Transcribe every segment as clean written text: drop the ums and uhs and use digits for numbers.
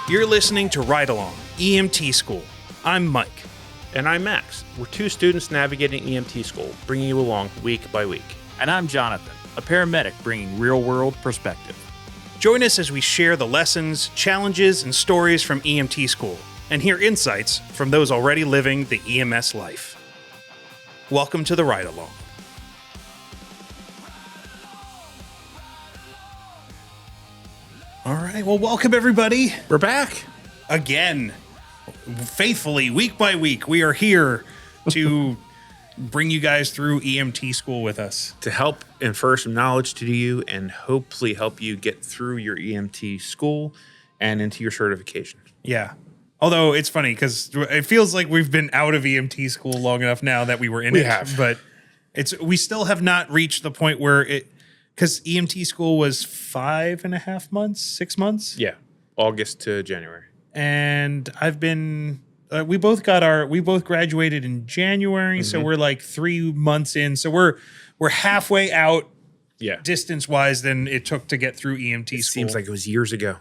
You're listening to Ride Along, EMT School. I'm Mike. And I'm Max. We're two students navigating EMT school, bringing you along week by week. And I'm Jonathan, a paramedic bringing real-world perspective. Join us as we share the lessons, challenges, and stories from EMT school, and hear insights from those already living the EMS life. Welcome to the Ride Along. All right, well, welcome everybody. We're back. Again, faithfully, week by week, we are here to bring you guys through EMT school with us. To help infer some knowledge to you and hopefully help you get through your EMT school and into your certification. Yeah. Although it's funny because it feels like we've been out of EMT school long enough now that we were in it. But we still have not reached the point where because EMT school was 5.5 months, 6 months. Yeah. August to January. And I've been, we both graduated in January. So we're like 3 months in. So we're halfway out distance wise than it took to get through EMT school. Seems like it was years ago.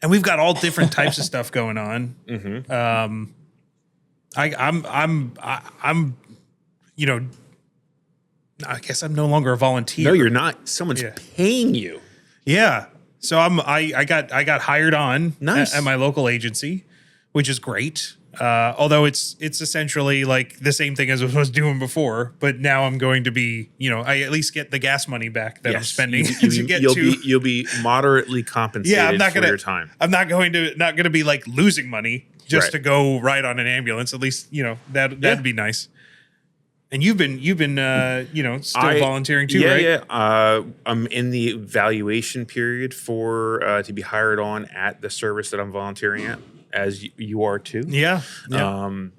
And we've got all different types of stuff going on. I'm, you know, I guess I'm no longer a volunteer. No, you're not. Someone's paying you. Yeah. So I got hired on Nice. at my local agency, which is great. Although it's essentially like the same thing as I was doing before, but now I'm going to be, I at least get the gas money back that I'm spending You'll be moderately compensated for your time. I'm not going to be like losing money just to go ride on an ambulance. At least, that'd be nice. And you've been still volunteering too, right? Yeah. I'm in the evaluation period for to be hired on at the service that I'm volunteering at, as you are too. Yeah.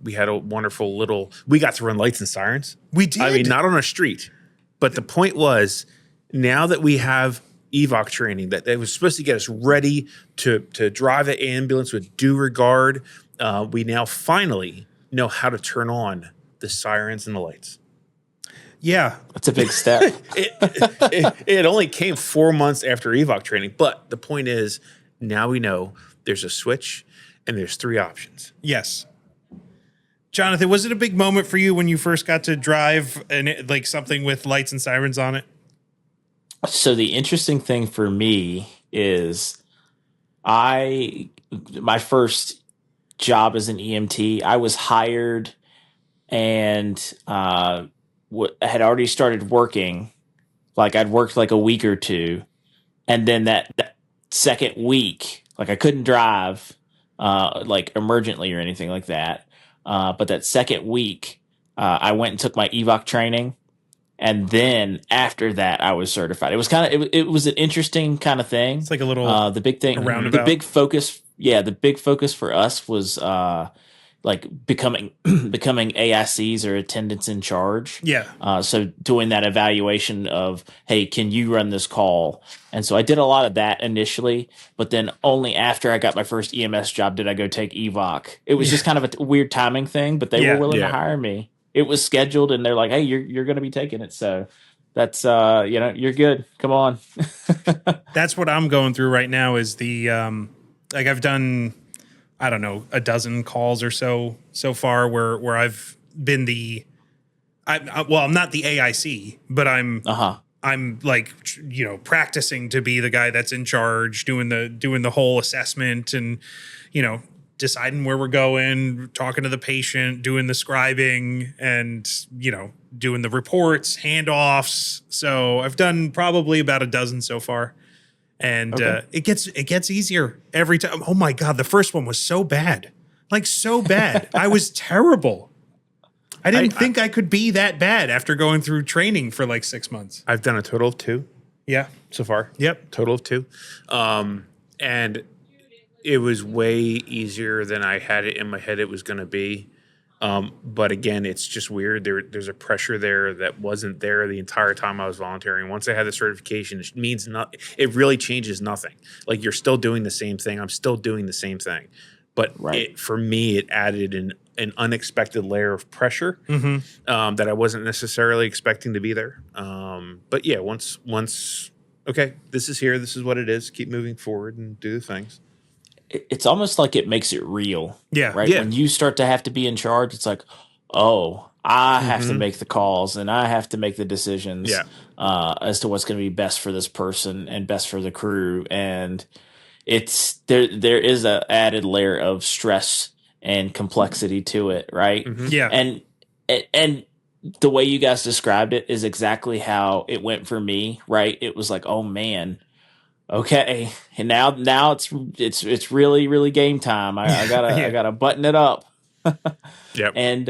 We had a wonderful we got to run lights and sirens. We did. I mean, not on a street, but the point was, now that we have evoc training, that was supposed to get us ready to drive the ambulance with due regard, we now finally know how to turn on the sirens and the lights. Yeah. That's a big step. It only came 4 months after evoc training, but the point is, now we know there's a switch and there's 3 options. Yes. Jonathan, was it a big moment for you when you first got to drive like something with lights and sirens on it? So the interesting thing for me is my first job as an EMT, I was hired and had already started working. Like I'd worked like a week or two. And then that second week, like I couldn't drive like emergently or anything like that. But that second week, I went and took my evoc training. And then after that, I was certified. It was it was an interesting kind of thing. It's like a little the big thing, roundabout. the big focus for us was like becoming AICs or attendants in charge. Yeah. So doing that evaluation of, hey, can you run this call? And so I did a lot of that initially, but then only after I got my first EMS job did I go take evoc. It was just kind of a weird timing thing, but they were willing to hire me. It was scheduled, and they're like, hey, you're going to be taking it. So that's, you're good. Come on. That's what I'm going through right now is the, like I've done, I don't know, a dozen calls or so far where I've been I'm not the AIC, but I'm like, practicing to be the guy that's in charge, doing the whole assessment and, deciding where we're going, talking to the patient, doing the scribing and, doing the reports, handoffs. So I've done probably about a dozen so far. And it gets easier every time. Oh my God, the first one was so bad. Like so bad. I was terrible. I didn't think I could be that bad after going through training for like 6 months. I've done a total of 2. Yeah. So far. Yep. Total of 2. And it was way easier than I had it in my head it was going to be. But again, it's just weird. There's a pressure there that wasn't there the entire time I was volunteering. Once I had the certification, it means it really changes nothing. Like you're still doing the same thing. I'm still doing the same thing. But for me, it added an unexpected layer of pressure that I wasn't necessarily expecting to be there. But yeah, once okay, this is here. This is what it is. Keep moving forward and do the things. it's almost like it makes it real. Yeah. Right. Yeah. When you start to have to be in charge, it's like, oh, I have to Mhm. make the calls and I have to make the decisions Yeah. as to what's going to be best for this person and best for the crew. And it's there is a added layer of stress and complexity to it. Right. Mhm. Yeah. And the way you guys described it is exactly how it went for me. Right. It was like, oh man. Okay, and now it's really game time. I gotta Yeah. I gotta button it up, Yep. and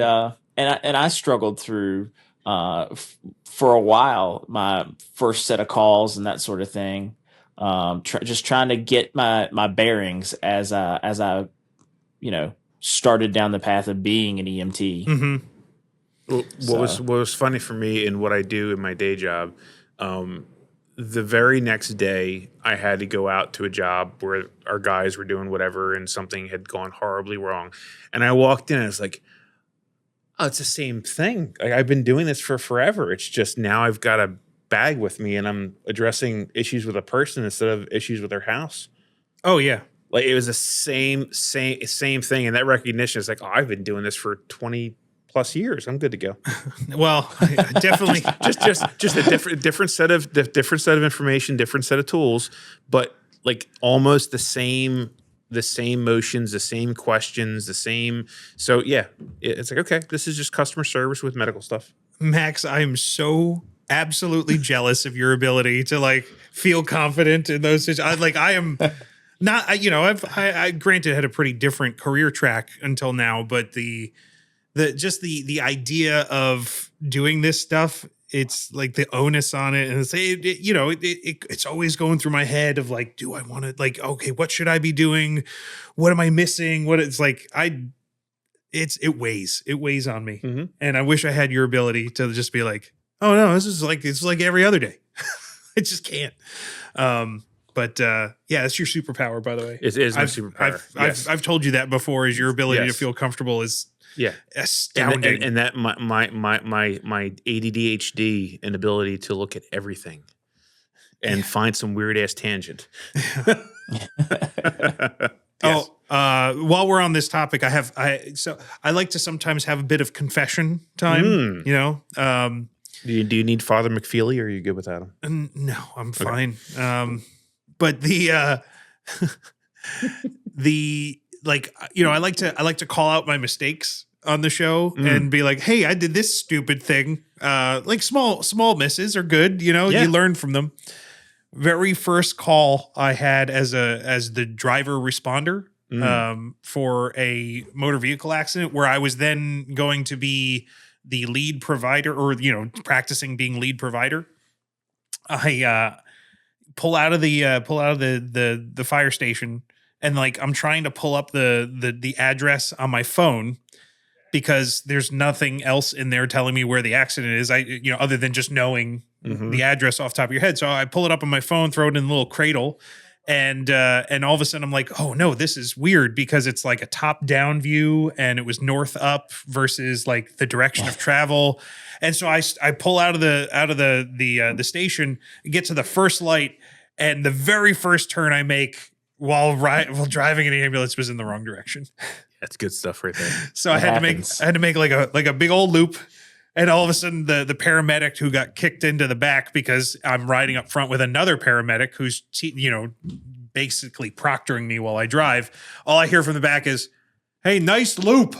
I struggled through for a while my first set of calls and that sort of thing. Just trying to get my bearings as I started down the path of being an EMT. Hmm. What was funny for me in what I do in my day job, the very next day I had to go out to a job where our guys were doing whatever and something had gone horribly wrong. And I walked in and I was like, oh, it's the same thing. Like, I've been doing this for forever. It's just now I've got a bag with me and I'm addressing issues with a person instead of issues with their house. Oh yeah. Like, it was the same thing. And that recognition is like, oh, I've been doing this for 20 plus years. I'm good to go. Well, definitely. just a different set of information, different set of tools, but like almost the same motions, the same questions, the same. So yeah, it's like, okay, this is just customer service with medical stuff. Max, I am so absolutely jealous of your ability to like feel confident in those situations. I am not, I granted had a pretty different career track until now, but the idea of doing this stuff, it's like the onus on it, and it's always going through my head of like, do I want to, like, okay, what should I be doing? What am I missing? What it's like, it weighs on me, Mm-hmm. and I wish I had your ability to just be like, oh no, it's like every other day. I just can't. But yeah, it's your superpower, by the way. It is my superpower. Yes. I've told you that before. Is your ability to Yes. feel comfortable is Yeah, astounding. and that my ADHD and ability to look at everything and find some weird ass tangent. Yes. Oh, while we're on this topic, I like to sometimes have a bit of confession time. Do you need Father McFeely, or are you good without him? No, I'm fine. But the I like to call out my mistakes on the show and be like, hey, I did this stupid thing. Like small misses are good. You learn from them. Very first call I had as the driver responder for a motor vehicle accident, where I was then going to be the lead provider, or practicing being lead provider. I pull out of the fire station, and like I'm trying to pull up the address on my phone, because there's nothing else in there telling me where the accident is. Other than just knowing the address off the top of your head. So I pull it up on my phone, throw it in the little cradle, and all of a sudden I'm like, oh no, this is weird, because it's like a top down view and it was north up versus like the direction of travel. And so I pull out of the station, get to the first light, and the very first turn I make while driving an ambulance was in the wrong direction. That's good stuff right there. So I had to make like a big old loop, and all of a sudden the paramedic who got kicked into the back, because I'm riding up front with another paramedic who's basically proctoring me while I drive. All I hear from the back is, "Hey, nice loop."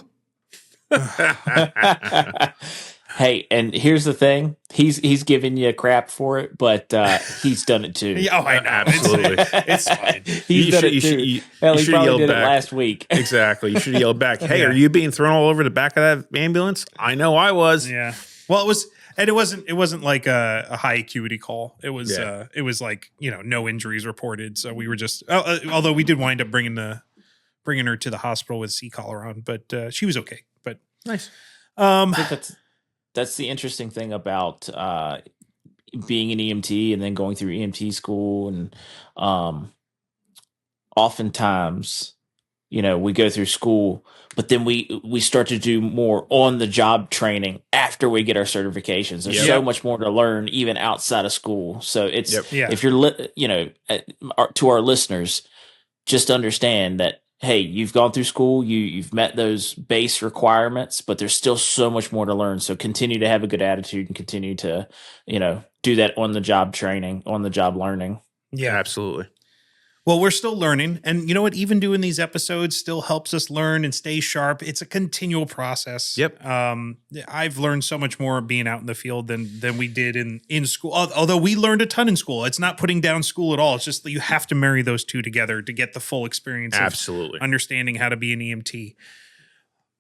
Hey, and here's the thing: he's giving you crap for it, but he's done it too. Yeah, oh, I know. Absolutely. It's fine. He's done it too. Hell, he probably did it last week. Exactly. You should have yelled back, hey, Yeah. are you being thrown all over the back of that ambulance? I know I was. Yeah. Well, it wasn't like a high acuity call. It was Yeah. it was like, no injuries reported. So we were just although we did wind up bringing her to the hospital with C-collar on, but she was okay. But Nice. I think that's the interesting thing about being an EMT and then going through EMT school, and oftentimes, we go through school, but then we start to do more on the job training after we get our certifications. There's so much more to learn even outside of school. So it's Yeah. if you're to our listeners, just understand that, hey, you've gone through school, you've met those base requirements, but there's still so much more to learn. So continue to have a good attitude and continue to, do that on the job training, on the job learning. Yeah. Absolutely. Well, we're still learning. And you know what? Even doing these episodes still helps us learn and stay sharp. It's a continual process. Yep. I've learned so much more being out in the field than we did in school. Although we learned a ton in school. It's not putting down school at all. It's just that you have to marry those two together to get the full experience Absolutely. of understanding how to be an EMT.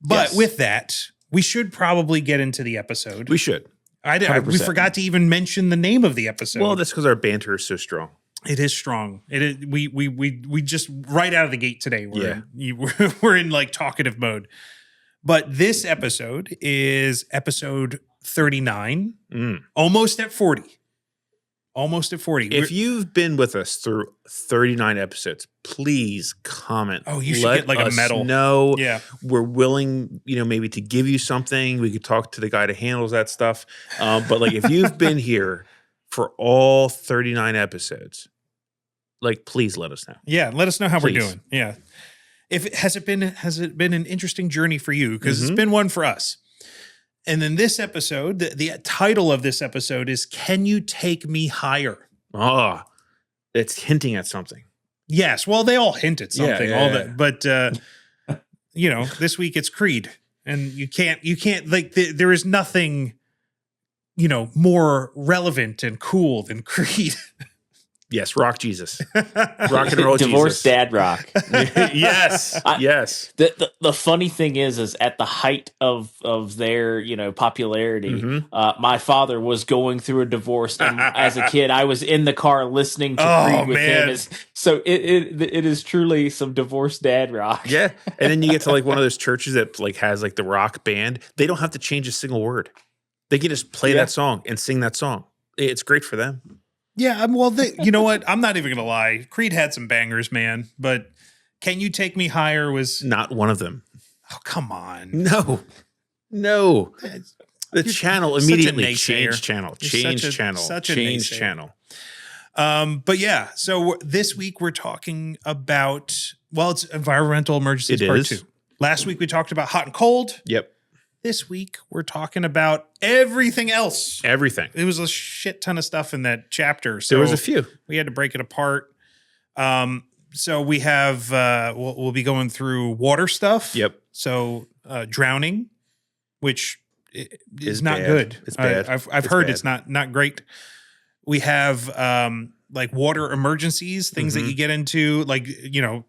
But Yes. with that, we should probably get into the episode. We should. We 100%. forgot to even mention the name of the episode. Well, that's because our banter is so strong. It is strong. It is. We just right out of the gate today. We're in like talkative mode. But this episode is episode 39, almost at 40. Almost at 40. If you've been with us through 39 episodes, please comment. Oh, you should get like a medal. No, Yeah. We're willing, maybe to give you something. We could talk to the guy that handles that stuff. But like, if you've been here for all 39 episodes, like, please let us know. Yeah, let us know how Please. we're doing. Yeah. Has it been an interesting journey for you? Because it's been one for us. And then this episode, the title of this episode is "Can You Take Me Higher?" Oh, it's hinting at something. Yes. Well, they all hint at something. Yeah. But this week it's Creed, and you can't like there is nothing, more relevant and cool than Creed. Yes, rock Jesus. Rock and roll Divorce Jesus. dad rock. Yes. Yes. The funny thing is at the height of their popularity, my father was going through a divorce, and as a kid, I was in the car listening to Creed with him. So it is truly some divorced dad rock. Yeah. And then you get to like one of those churches that like has like the rock band. They don't have to change a single word. They can just play that song and sing that song. It's great for them. Yeah, well, you know what? I'm not even going to lie. Creed had some bangers, man. But "Can You Take Me Higher" was... Not one of them. Oh, come on. No. The channel such a immediately naysayer. changed channel. Such a Change naysayer. channel. But yeah, so this week we're talking about, it's Environmental Emergencies It Part is. 2. Last week we talked about hot and cold. Yep. This week we're talking about everything else. Everything. It was a shit ton of stuff in that chapter. So There was a few. we had to break it apart. So we have, we'll be going through water stuff. Yep. So drowning, which is not bad. good. It's bad. I've It's heard bad. it's not great. We have like water emergencies, things that you get into, like,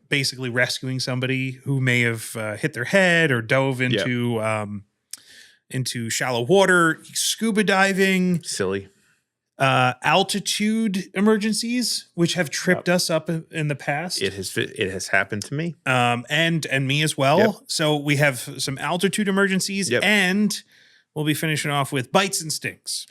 basically rescuing somebody who may have hit their head or dove into shallow water, scuba diving, Silly. altitude emergencies, which have tripped us up in the past. It has happened to me. And me as well. Yep. So we have some altitude emergencies, Yep. and we'll be finishing off with bites and stings.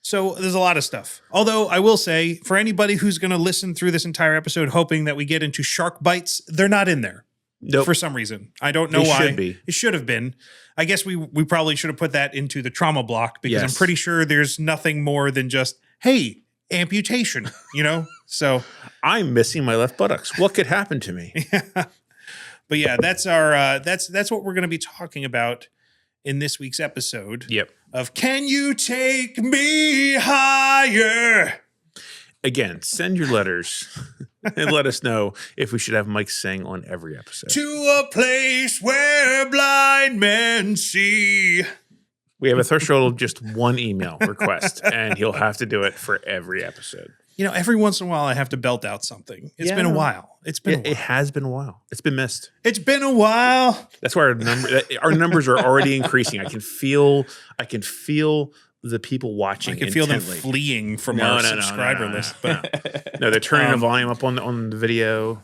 So there's a lot of stuff. Although I will say, for anybody who's going to listen through this entire episode hoping that we get into shark bites, they're not in there. Nope. For some reason. I don't know They why. should be. It should have been. I guess we probably should have put that into the trauma block, because I'm Yes. pretty sure there's nothing more than just, hey, amputation, So, I'm missing my left buttocks. What could happen to me? but yeah, that's our that's what we're going to be talking about in this week's episode Yep. of "Can You Take Me Higher?" Again, send your letters and let us know if we should have Mike sing on every episode. To a place where blind men see. We have a threshold of just one email request, and he'll have to do it for every episode. Every once in a while I have to belt out something. It's Yeah, been I a know. while. It's been a while. It has been a while. It's been missed. It's been a while. That's why our numbers are already increasing. I can feel the people watching. I can feel them intently. fleeing from No, our no, no, subscriber no, no, list. But No, they're turning the volume up on the video.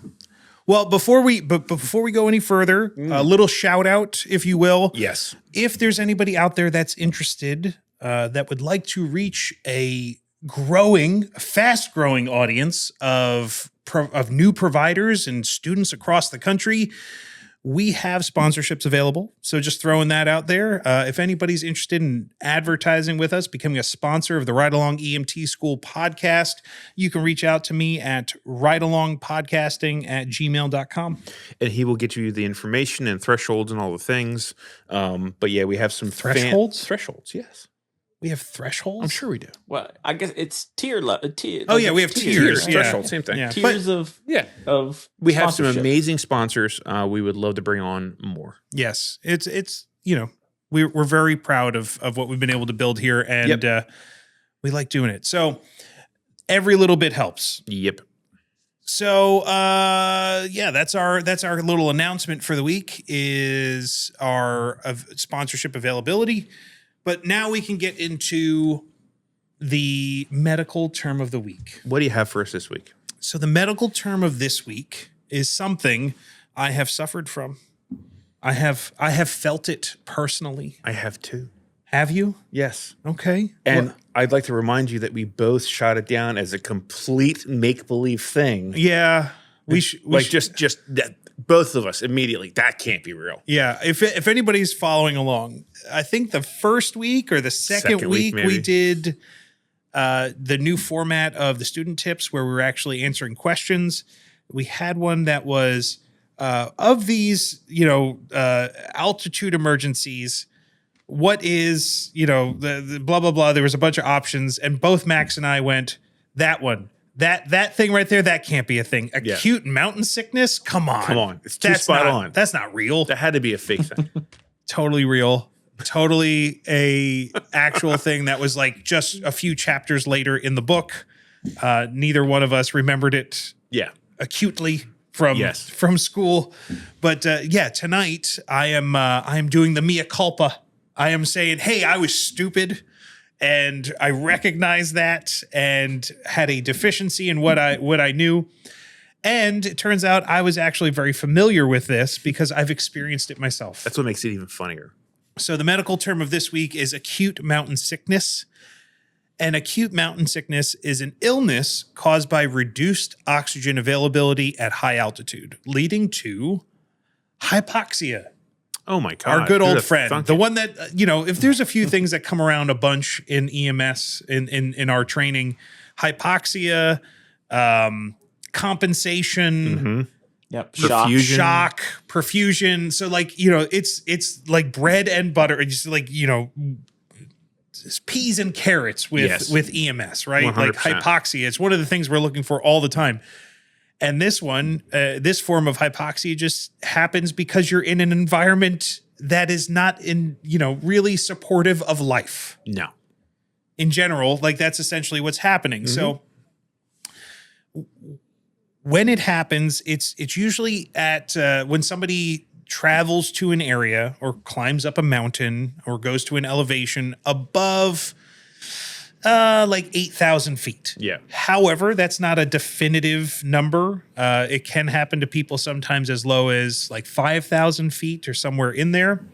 well, before we go any further, a little shout out, if you will. Yes. If there's anybody out there that's interested, that would like to reach a fast growing audience of new providers and students across the country, we have sponsorships available. So just throwing that out there. If anybody's interested in advertising with us, becoming a sponsor of the Ride Along EMT School podcast, you can reach out to me at ridealongpodcasting@gmail.com. And he will get you the information and thresholds and all the things. But yeah, we have some Thresholds? Thresholds, yes. We have thresholds? I'm sure we do. Well, I guess it's tier level. Oh, yeah, we have tiers. Yeah. Threshold, same thing. Yeah. Tiers of We have some sponsorship. amazing sponsors. We would love to bring on more. Yes. It's we're very proud of what we've been able to build here, and we like doing it. So every little bit helps. Yep. So that's our little announcement for the week is our sponsorship availability. But now we can get into the medical term of the week. What do you have for us this week? So the medical term of this week is something I have suffered from. I have felt it personally. I have two. Have you? Yes. Okay. And I'd like to remind you that we both shot it down as a complete make-believe thing. Yeah. Just that, both of us immediately. That can't be real. Yeah. If anybody's following along, I think the first week or the second week maybe. we did the new format of the student tips where we were actually answering questions. We had one that was of these, altitude emergencies. What is, the blah, blah, blah. There was a bunch of options, and both Max and I went, that one. That thing right there, that can't be a thing. Acute mountain sickness? Come on. It's too spot on. That's not real. That had to be a fake thing. Totally real. Totally a actual thing that was like just a few chapters later in the book. Neither one of us remembered it acutely from school. But tonight I am doing the mea culpa. I am saying, hey, I was stupid. And I recognized that and had a deficiency in what I knew. And it turns out I was actually very familiar with this because I've experienced it myself. That's what makes it even funnier. So the medical term of this week is acute mountain sickness. And acute mountain sickness is an illness caused by reduced oxygen availability at high altitude, leading to hypoxia. Oh my God. Our good old friend. The one that, if there's a few things that come around a bunch in EMS in our training, hypoxia, compensation, Perfusion. perfusion. So it's like bread and butter. It's just like, it's peas and carrots with EMS, right? 100%. Like hypoxia. It's one of the things we're looking for all the time. And this one, this form of hypoxia just happens because you're in an environment that is not really supportive of life. No. In general, that's essentially what's happening. Mm-hmm. So when it happens, it's usually at when somebody travels to an area or climbs up a mountain or goes to an elevation above 8,000 feet. Yeah. However, that's not a definitive number. It can happen to people sometimes as low as 5,000 feet or somewhere in there.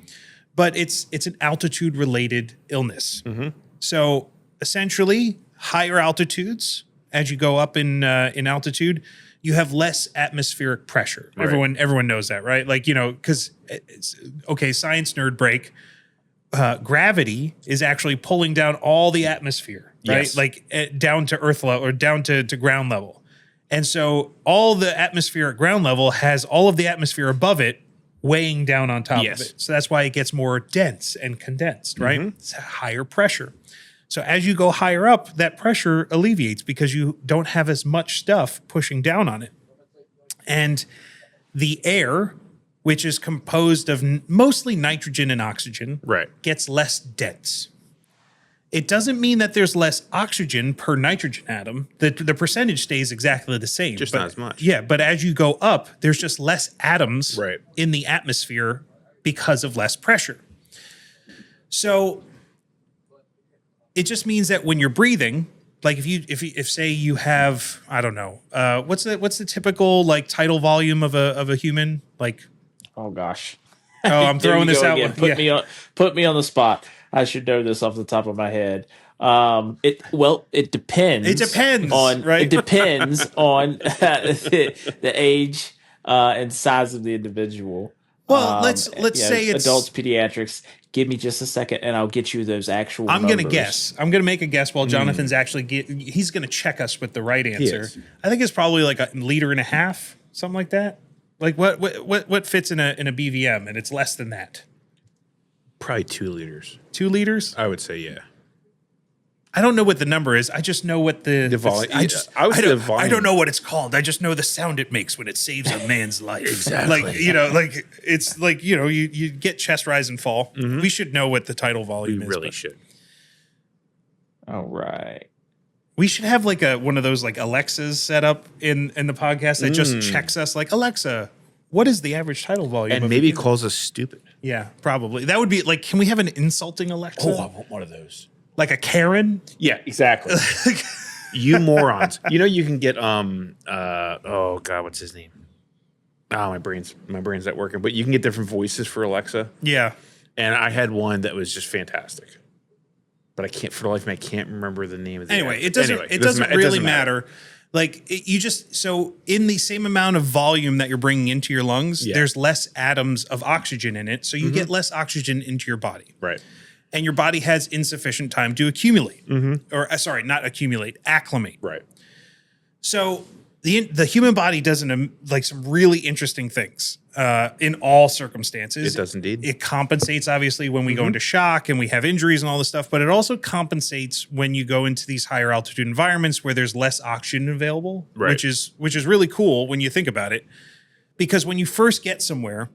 But it's an altitude related illness. Mm-hmm. So essentially, higher altitudes, as you go up in altitude, you have less atmospheric pressure. Right. Everyone knows that, right? Because science nerd break. Gravity is actually pulling down all the atmosphere, right? Yes. Down to earth level or down to ground level. And so all the atmosphere at ground level has all of the atmosphere above it weighing down on top of it. So that's why it gets more dense and condensed, right? Mm-hmm. It's a higher pressure. So as you go higher up, that pressure alleviates because you don't have as much stuff pushing down on it. And the air, which is composed of mostly nitrogen and oxygen, gets less dense. It doesn't mean that there's less oxygen per nitrogen atom. The percentage stays exactly the same. Just not as much. Yeah, but as you go up, there's just less atoms in the atmosphere because of less pressure. So it just means that when you're breathing, if say you have, I don't know, what's the typical tidal volume of a human? Oh gosh. Oh, I'm throwing this out. Put me on the spot. I should know this off the top of my head. It depends. It depends on right? It depends on the age and size of the individual. Well, let's say it's adults, pediatrics. Give me just a second, and I'll get you those actual. I'm going to numbers. guess. I'm going to make a guess while Jonathan's actually he's going to check us with the right answer. is. I think it's probably like 1.5 liters, something like that. Like what fits in a BVM, and it's less than that. Probably 2 liters. 2 liters? I would say, yeah. I don't know what the number is. I just know what the volume. I don't know what it's called. I just know the sound it makes when it saves a man's life. Exactly. Like it's like you get chest rise and fall. We should know what the tidal volume We is. really should. All right. We should have like one of those like Alexas set up in the podcast that just checks us. Like, Alexa, what is the average tidal volume? And of maybe a calls us stupid. Yeah, probably. That would be like, can we have an insulting Alexa? I want one of those. Like a Karen? Yeah, exactly. You morons. You can get oh god, what's his name? Oh, my brain's not working. But you can get different voices for Alexa. Yeah. And I had one that was just fantastic. But for the life of me, I can't remember the name of the Anyway, app. it doesn't really matter. Like so in the same amount of volume that you're bringing into your lungs, there's less atoms of oxygen in it. So you get less oxygen into your body. Right. And your body has insufficient time to accumulate. Or sorry, not accumulate, acclimate. Right. So the human body does like some really interesting things in all circumstances. It does indeed. It compensates obviously when we go into shock and we have injuries and all this stuff, but it also compensates when you go into these higher altitude environments where there's less oxygen available, right. which is really cool when you think about it. Because when you first get somewhere,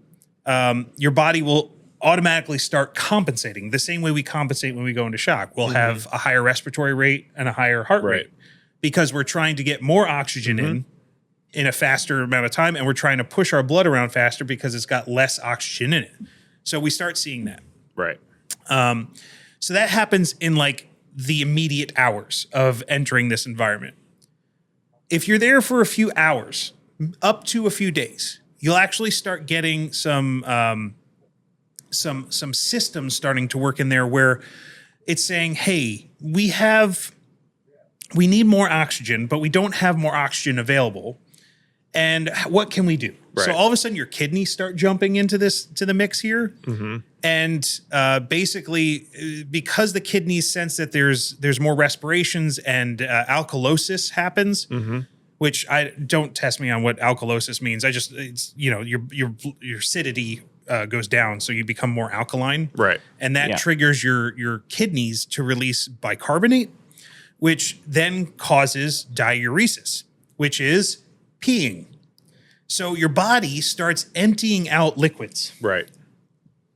your body will automatically start compensating the same way we compensate when we go into shock. We'll have a higher respiratory rate and a higher heart rate because we're trying to get more oxygen in a faster amount of time, and we're trying to push our blood around faster because it's got less oxygen in it. So we start seeing that. Right. So that happens in like the immediate hours of entering this environment. If you're there for a few hours, up to a few days, you'll actually start getting some systems starting to work in there where it's saying, hey, we need more oxygen, but we don't have more oxygen available. And what can we do? Right. So all of a sudden your kidneys start jumping into the mix here. And basically because the kidneys sense that there's more respirations and alkalosis happens, which I don't test me on what alkalosis means. It's your acidity goes down, so you become more alkaline. Right. And that triggers your kidneys to release bicarbonate, which then causes diuresis, which is peeing. So your body starts emptying out liquids. Right.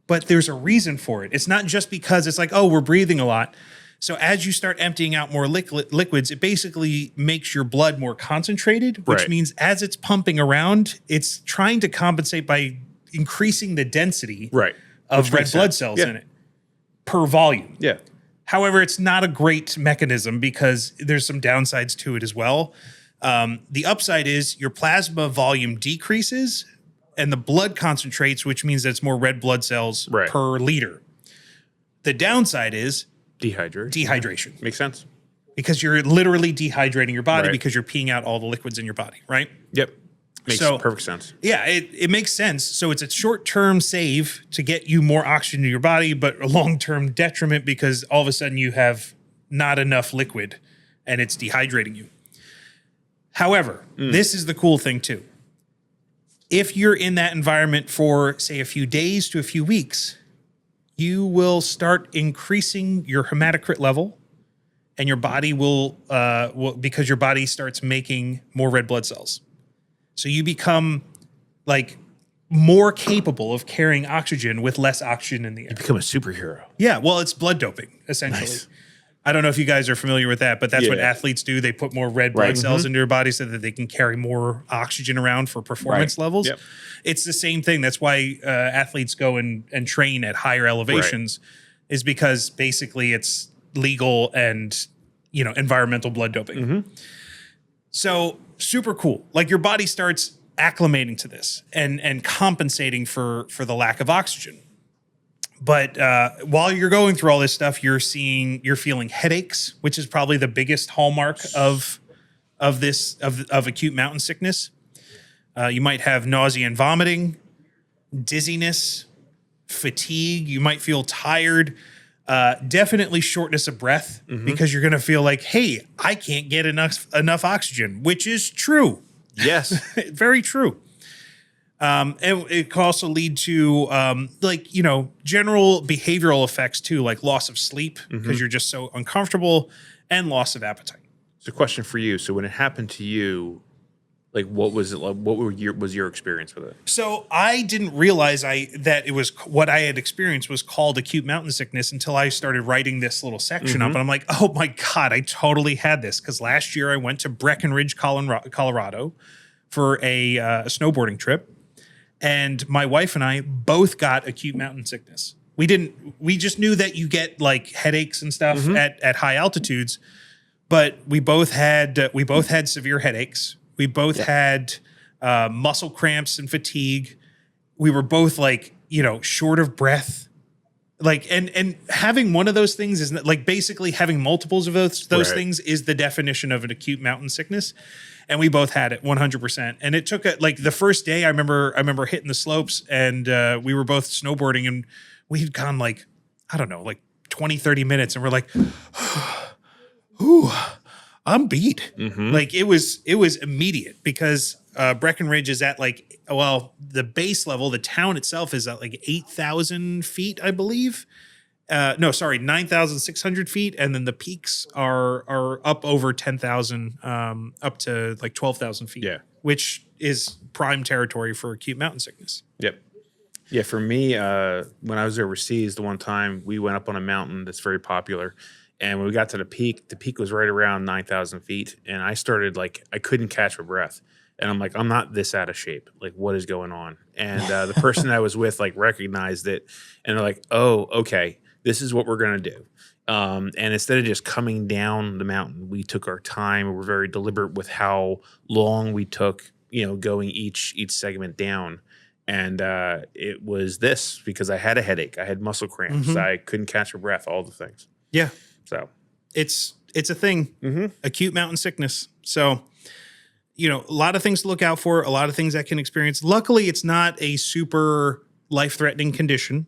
But there's a reason for it. It's not just because it's like, oh, we're breathing a lot. So as you start emptying out more liquids, it basically makes your blood more concentrated, which means as it's pumping around, it's trying to compensate by increasing the density of red blood cells in it per volume. Yeah. However, it's not a great mechanism because there's some downsides to it as well. The upside is your plasma volume decreases and the blood concentrates, which means that it's more red blood cells per liter. The downside is dehydration. Makes sense. Because you're literally dehydrating your body because you're peeing out all the liquids in your body, right? Yep. Makes perfect sense. Yeah, it makes sense. So it's a short-term save to get you more oxygen to your body, but a long-term detriment because all of a sudden you have not enough liquid and it's dehydrating you. However, this is the cool thing too. If you're in that environment for, say, a few days to a few weeks, you will start increasing your hematocrit level and your body will because your body starts making more red blood cells. So you become like more capable of carrying oxygen with less oxygen in the air. You become a superhero. Yeah, well, it's blood doping, essentially. Nice. I don't know if you guys are familiar with that, but that's what athletes do. They put more red blood cells into their body so that they can carry more oxygen around for performance levels. Yep. It's the same thing. That's why athletes go and train at higher elevations is because basically it's legal and, environmental blood doping. So super cool. Like your body starts acclimating to this and compensating for the lack of oxygen. But while you're going through all this stuff, you're feeling headaches, which is probably the biggest hallmark of acute mountain sickness. You might have nausea and vomiting. dizziness, fatigue. You might feel tired. Definitely shortness of breath because you're going to feel like, hey, I can't get enough oxygen, which is true. Yes. Very true. And it can also lead to general behavioral effects too, like loss of sleep because you're just so uncomfortable, and loss of appetite. So, question for you. So, when it happened to you, like, what was it like? What was your experience with it? So I didn't realize that it was what I had experienced was called acute mountain sickness until I started writing this little section up, and I'm like, oh my God, I totally had this because last year I went to Breckenridge, Colorado, for a snowboarding trip, and my wife and I both got acute mountain sickness. We just knew that you get like headaches and stuff at high altitudes, but we both had severe headaches. We both had muscle cramps and fatigue. We were both like, short of breath. Like, and having one of those things is like basically having multiples of those things is the definition of an acute mountain sickness. And we both had it 100%. And it took like the first day I remember hitting the slopes, and we were both snowboarding, and we had gone like, I don't know, like 20, 30 minutes. And we're like, ooh, I'm beat. Like it was immediate because Breckenridge is at the base level, the town itself is at like 8,000 feet, I believe. 9,600 feet. And then the peaks are up over 10,000, up to like 12,000 feet, which is prime territory for acute mountain sickness. Yep. Yeah. For me, when I was overseas, the one time we went up on a mountain that's very popular. And when we got to the peak was right around 9,000 feet. And I started I couldn't catch my breath. And I'm like, I'm not this out of shape. Like, what is going on? And the person I was with recognized it. And they're like, oh, okay, this is what we're going to do. And instead of just coming down the mountain, we took our time. We were very deliberate with how long we took, going each segment down. And it was this because I had a headache. I had muscle cramps. I couldn't catch my breath, all the things. Yeah. So it's a thing, acute mountain sickness. So, a lot of things to look out for, a lot of things that can experience. Luckily, it's not a super life-threatening condition.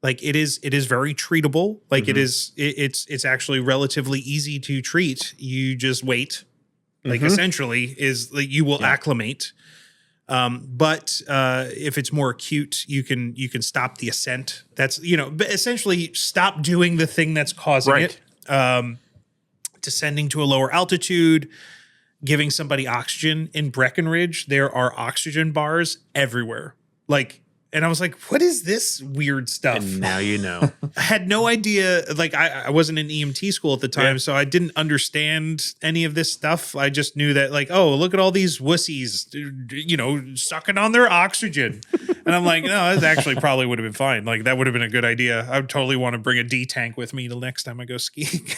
Like it is very treatable. Like it's actually relatively easy to treat. You just wait. Like essentially is like you will acclimate. But if it's more acute, you can stop the ascent. That's, essentially stop doing the thing that's causing it. Descending to a lower altitude, giving somebody oxygen. In Breckenridge, there are oxygen bars everywhere. And I was like, what is this weird stuff? And now you know. I had no idea. Like, I wasn't in EMT school at the time, so I didn't understand any of this stuff. I just knew that, oh, look at all these wussies, sucking on their oxygen. And I'm like, no, that actually probably would have been fine. Like, that would have been a good idea. I would totally want to bring a D tank with me the next time I go skiing.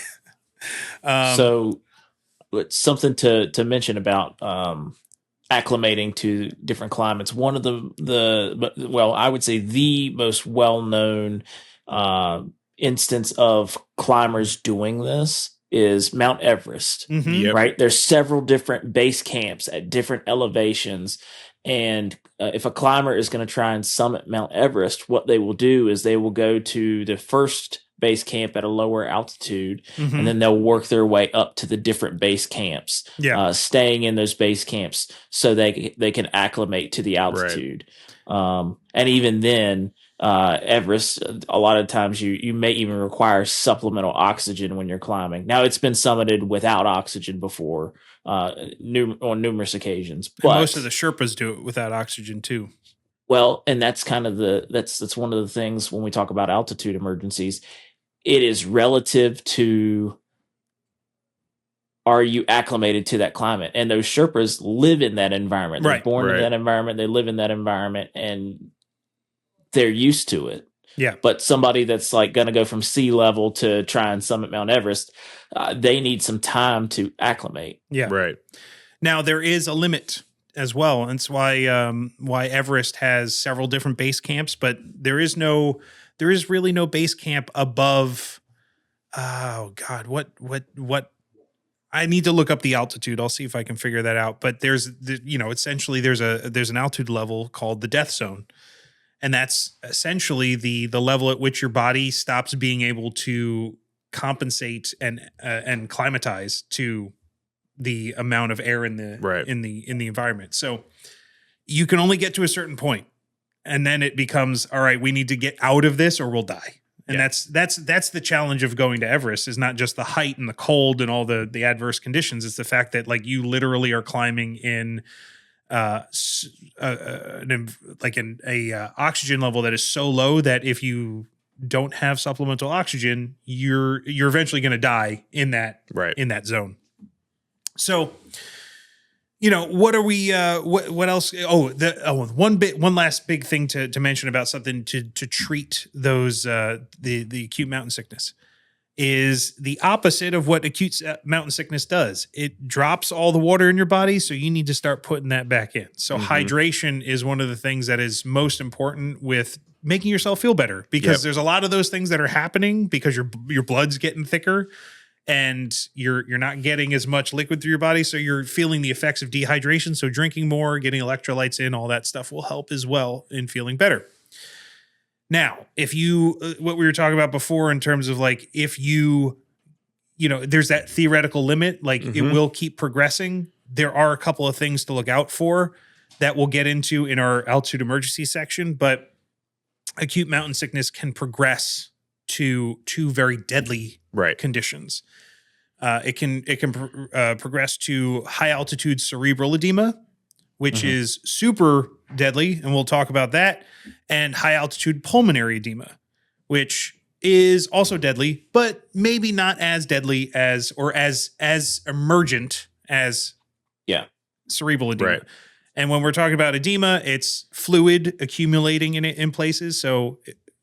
So, something to mention about acclimating to different climates. One of I would say the most well-known instance of climbers doing this is Mount Everest, right? There's several different base camps at different elevations. And if a climber is going to try and summit Mount Everest, what they will do is they will go to the first base camp at a lower altitude, and then they'll work their way up to the different base camps, staying in those base camps so they can acclimate to the altitude. And even then, Everest, a lot of times you may even require supplemental oxygen when you're climbing. Now, it's been summited without oxygen before on numerous occasions, but and most of the Sherpas do it without oxygen too. Well, and that's kind of that's one of the things when we talk about altitude emergencies. It is relative to, are you acclimated to that climate? And those Sherpas live in that environment. They're born in that environment. They live in that environment, and they're used to it. Yeah. But somebody that's going to go from sea level to try and summit Mount Everest, they need some time to acclimate. Yeah. Right. Now, there is a limit as well. And it's why Everest has several different base camps, but there is really no base camp above. Oh God, what? I need to look up the altitude. I'll see if I can figure that out. But essentially there's an altitude level called the death zone. And that's essentially the level at which your body stops being able to compensate and climatize to the amount of air in the Right. in the environment. So you can only get to a certain point, and then it becomes, all right, we need to get out of this or we'll die. And Yeah. that's the challenge of going to Everest, is not just the height and the cold and all the adverse conditions. It's the fact that like you literally are climbing in oxygen level that is so low that if you don't have supplemental oxygen, you're eventually going to die in that zone. So, what are we? What else? One last big thing to mention about something to treat those the acute mountain sickness is the opposite of what acute mountain sickness does. It drops all the water in your body, so you need to start putting that back in. So hydration is one of the things that is most important with making yourself feel better, because there's a lot of those things that are happening because your blood's getting thicker and you're not getting as much liquid through your body, so you're feeling the effects of dehydration. So drinking more, getting electrolytes in, all that stuff will help as well in feeling better. Now, if you, what we were talking about before in terms of like, if there's that theoretical limit, like it will keep progressing. There are a couple of things to look out for that we'll get into in our altitude emergency section, but acute mountain sickness can progress to two very deadly conditions. It can progress to high altitude cerebral edema, which is super deadly, and we'll talk about that, and high altitude pulmonary edema, which is also deadly, but maybe not as deadly as emergent as cerebral edema. Right. And when we're talking about edema, it's fluid accumulating in places. So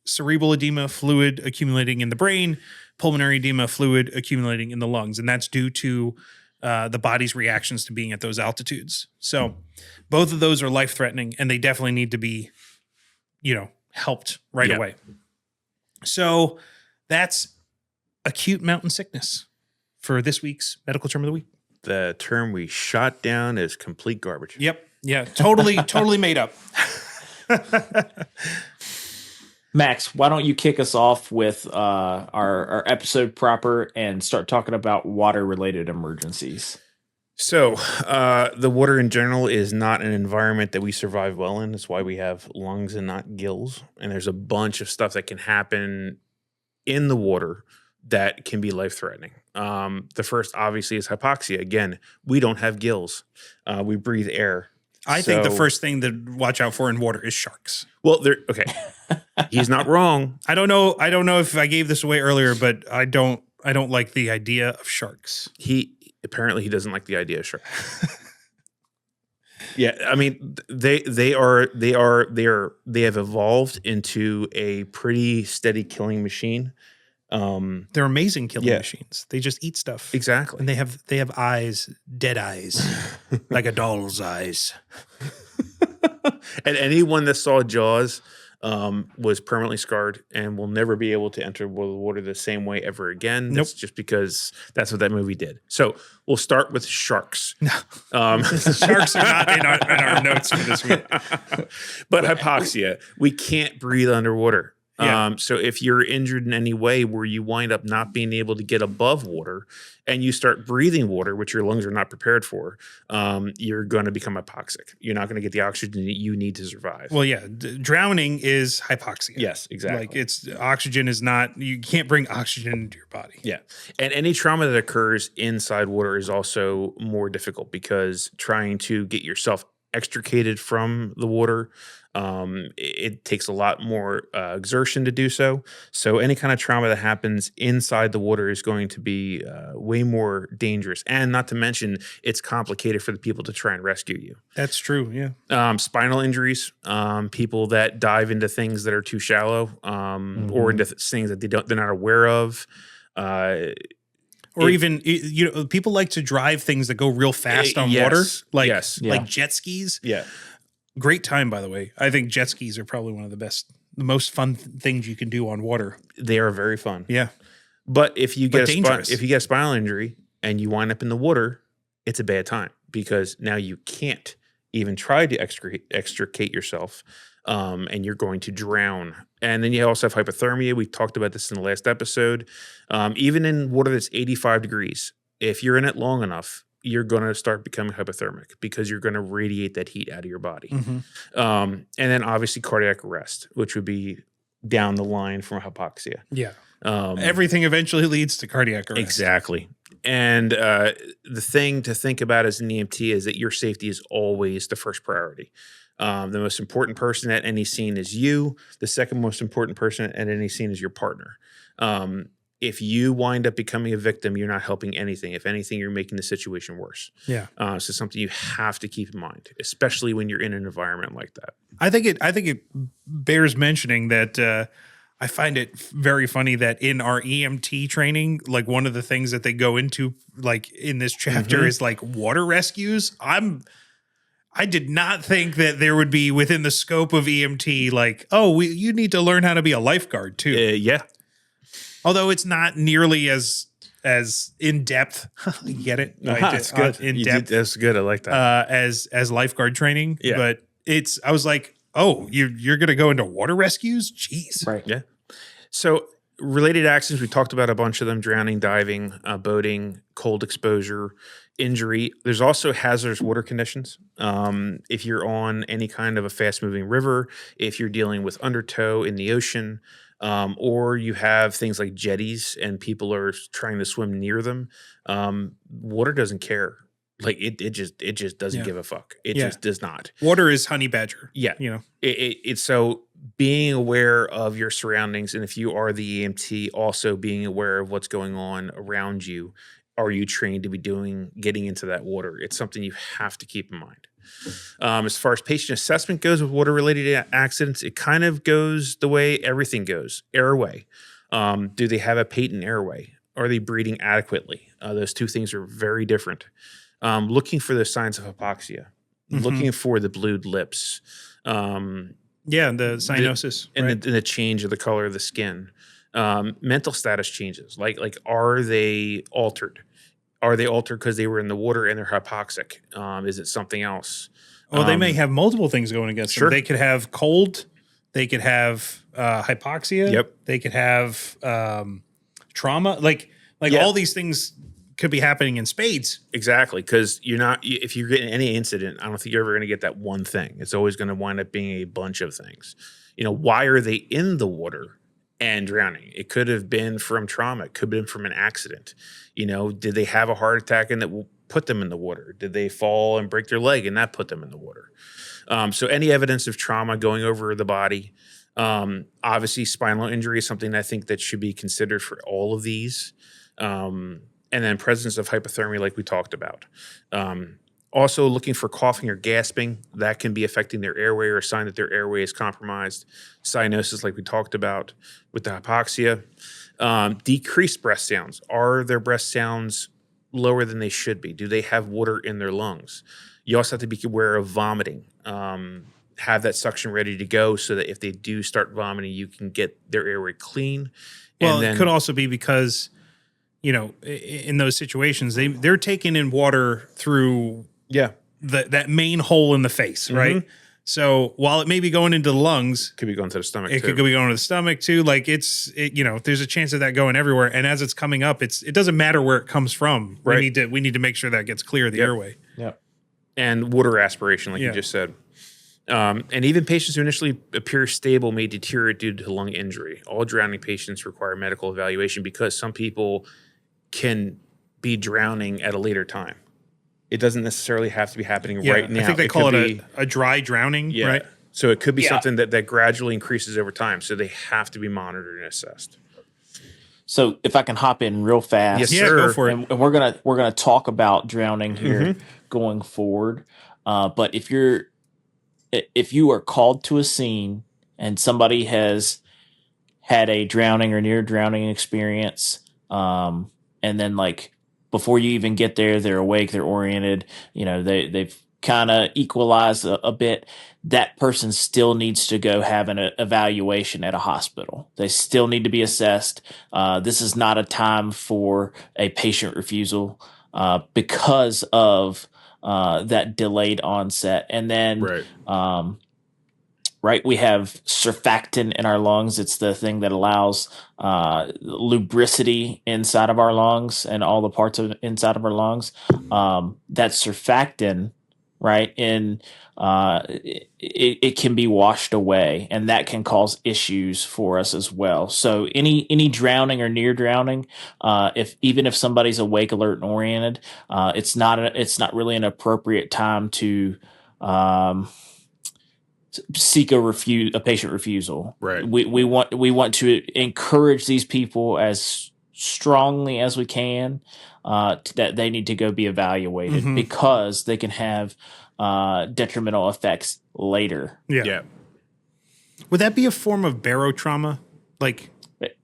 cerebral edema, fluid accumulating in the brain; pulmonary edema, fluid accumulating in the lungs. And that's due to the body's reactions to being at those altitudes. So both of those are life-threatening, and they definitely need to be, helped right away. So that's acute mountain sickness for this week's medical term of the week. The term we shot down is complete garbage. Yep. Yeah. Totally made up. Max, why don't you kick us off with our episode proper and start talking about water-related emergencies? So the water in general is not an environment that we survive well in. That's why we have lungs and not gills. And there's a bunch of stuff that can happen in the water that can be life-threatening. The first, obviously, is hypoxia. Again, we don't have gills. We breathe air. I think the first thing to watch out for in water is sharks. Well, okay. He's not wrong. I don't know if I gave this away earlier, but I don't like the idea of sharks. He doesn't like the idea of sharks. Yeah, I mean, they have evolved into a pretty steady killing machine. They're amazing killing machines. They just eat stuff. Exactly. And they have eyes, dead eyes, like a doll's eyes. And anyone that saw Jaws was permanently scarred and will never be able to enter the water the same way ever again. That's just because that's what that movie did. So we'll start with sharks. No. Sharks are not in our notes for this week. But hypoxia, we can't breathe underwater. Yeah. So if you're injured in any way where you wind up not being able to get above water and you start breathing water, which your lungs are not prepared for, you're going to become hypoxic. You're not going to get the oxygen that you need to survive. Well, yeah, drowning is hypoxia. Yes, exactly. Like oxygen is not, you can't bring oxygen into your body. Yeah. And any trauma that occurs inside water is also more difficult because trying to get yourself extricated from the water, it takes a lot more exertion to do so. So any kind of trauma that happens inside the water is going to be way more dangerous. And not to mention, it's complicated for the people to try and rescue you. That's true, yeah. Spinal injuries, people that dive into things that are too shallow, or into things that they're not aware of. Or even, people like to drive things that go real fast on water, like jet skis. Yeah. Great time, by the way. I think jet skis are probably one of the most fun things you can do on water. They are very fun. Yeah. But if you get dangerous. if you get a spinal injury and you wind up in the water, it's a bad time because now you can't even try to extricate yourself, and you're going to drown. And then you also have hypothermia. We talked about this in the last episode. Even in water that's 85 degrees, if you're in it long enough, you're going to start becoming hypothermic because you're going to radiate that heat out of your body. And then obviously cardiac arrest, which would be down the line from hypoxia. Yeah. Everything eventually leads to cardiac arrest. Exactly. And the thing to think about as an EMT is that your safety is always the first priority. The most important person at any scene is you. The second most important person at any scene is your partner. If you wind up becoming a victim, you're not helping anything. If anything, you're making the situation worse. Yeah. So something you have to keep in mind, especially when you're in an environment like that. I think it bears mentioning that I find it very funny that in our EMT training, like one of the things that they go into like in this chapter is like water rescues. I did not think that there would be within the scope of EMT like, you need to learn how to be a lifeguard too. Yeah. Although it's not nearly as in depth. You get it? That's good. In depth. That's good. I like that. As lifeguard training. Yeah. But I was like, you're gonna go into water rescues? Jeez. Right. Yeah. So related accidents, we talked about a bunch of them: drowning, diving, boating, cold exposure, injury. There's also hazardous water conditions. If you're on any kind of a fast moving river, if you're dealing with undertow in the ocean, or you have things like jetties and people are trying to swim near them, water doesn't care. Like it just doesn't give a fuck. It just does not. Water is honey badger. Yeah. You know, it's so being aware of your surroundings. And if you are the EMT, also being aware of what's going on around you. Are you trained to be getting into that water? It's something you have to keep in mind. As far as patient assessment goes with water-related accidents, it kind of goes the way everything goes. Airway. Do they have a patent airway? Are they breathing adequately? Those two things are very different. Looking for the signs of hypoxia. Looking for the blued lips. the cyanosis. And the change of the color of the skin. Mental status changes. Like are they altered? Are they altered because they were in the water and they're hypoxic? Is it something else? Well, they may have multiple things going against them. They could have cold. They could have hypoxia. Yep. They could have trauma. Like all these things could be happening in spades. Exactly, because if you're getting any incident, I don't think you're ever going to get that one thing. It's always going to wind up being a bunch of things. Why are they in the water and drowning? It could have been from trauma. It could have been from an accident. Did they have a heart attack and that will put them in the water? Did they fall and break their leg and that put them in the water? So any evidence of trauma going over the body, obviously spinal injury is something I think that should be considered for all of these. And then presence of hypothermia, like we talked about. Also looking for coughing or gasping, that can be affecting their airway or a sign that their airway is compromised. Cyanosis, like we talked about with the hypoxia. Decreased breath sounds. Are their breath sounds lower than they should be? Do they have water in their lungs? You also have to be aware of vomiting. Have that suction ready to go so that if they do start vomiting, you can get their airway clean. Well, it could also be because, in those situations, they're taking in water through that main hole in the face, right? So while it may be going into the lungs, could be going to the stomach. It could be going to the stomach too. Like there's a chance of that going everywhere. And as it's coming up, it doesn't matter where it comes from. Right. We need to make sure that gets clear of the airway. Yeah. And water aspiration, like you just said. And even patients who initially appear stable may deteriorate due to lung injury. All drowning patients require medical evaluation because some people can be drowning at a later time. It doesn't necessarily have to be happening right now. I think they call it a dry drowning, right? So it could be something that gradually increases over time. So they have to be monitored and assessed. So if I can hop in real fast, yes, sir. Go for it. And we're gonna talk about drowning here going forward. But if you are called to a scene and somebody has had a drowning or near drowning experience, and then before you even get there, they're awake, they're oriented, they've kind of equalized a bit, that person still needs to go have an evaluation at a hospital. They still need to be assessed. This is not a time for a patient refusal because of that delayed onset. And then, Right. right, we have surfactant in our lungs. It's the thing that allows lubricity inside of our lungs and all the parts of inside of our lungs. That surfactant, right, it can be washed away, and that can cause issues for us as well. So any drowning or near drowning, if somebody's awake, alert, and oriented, it's not really an appropriate time to seek a patient refusal. Right. We want to encourage these people as strongly as we can that they need to go be evaluated because they can have detrimental effects later. Yeah. Would that be a form of barotrauma? Like,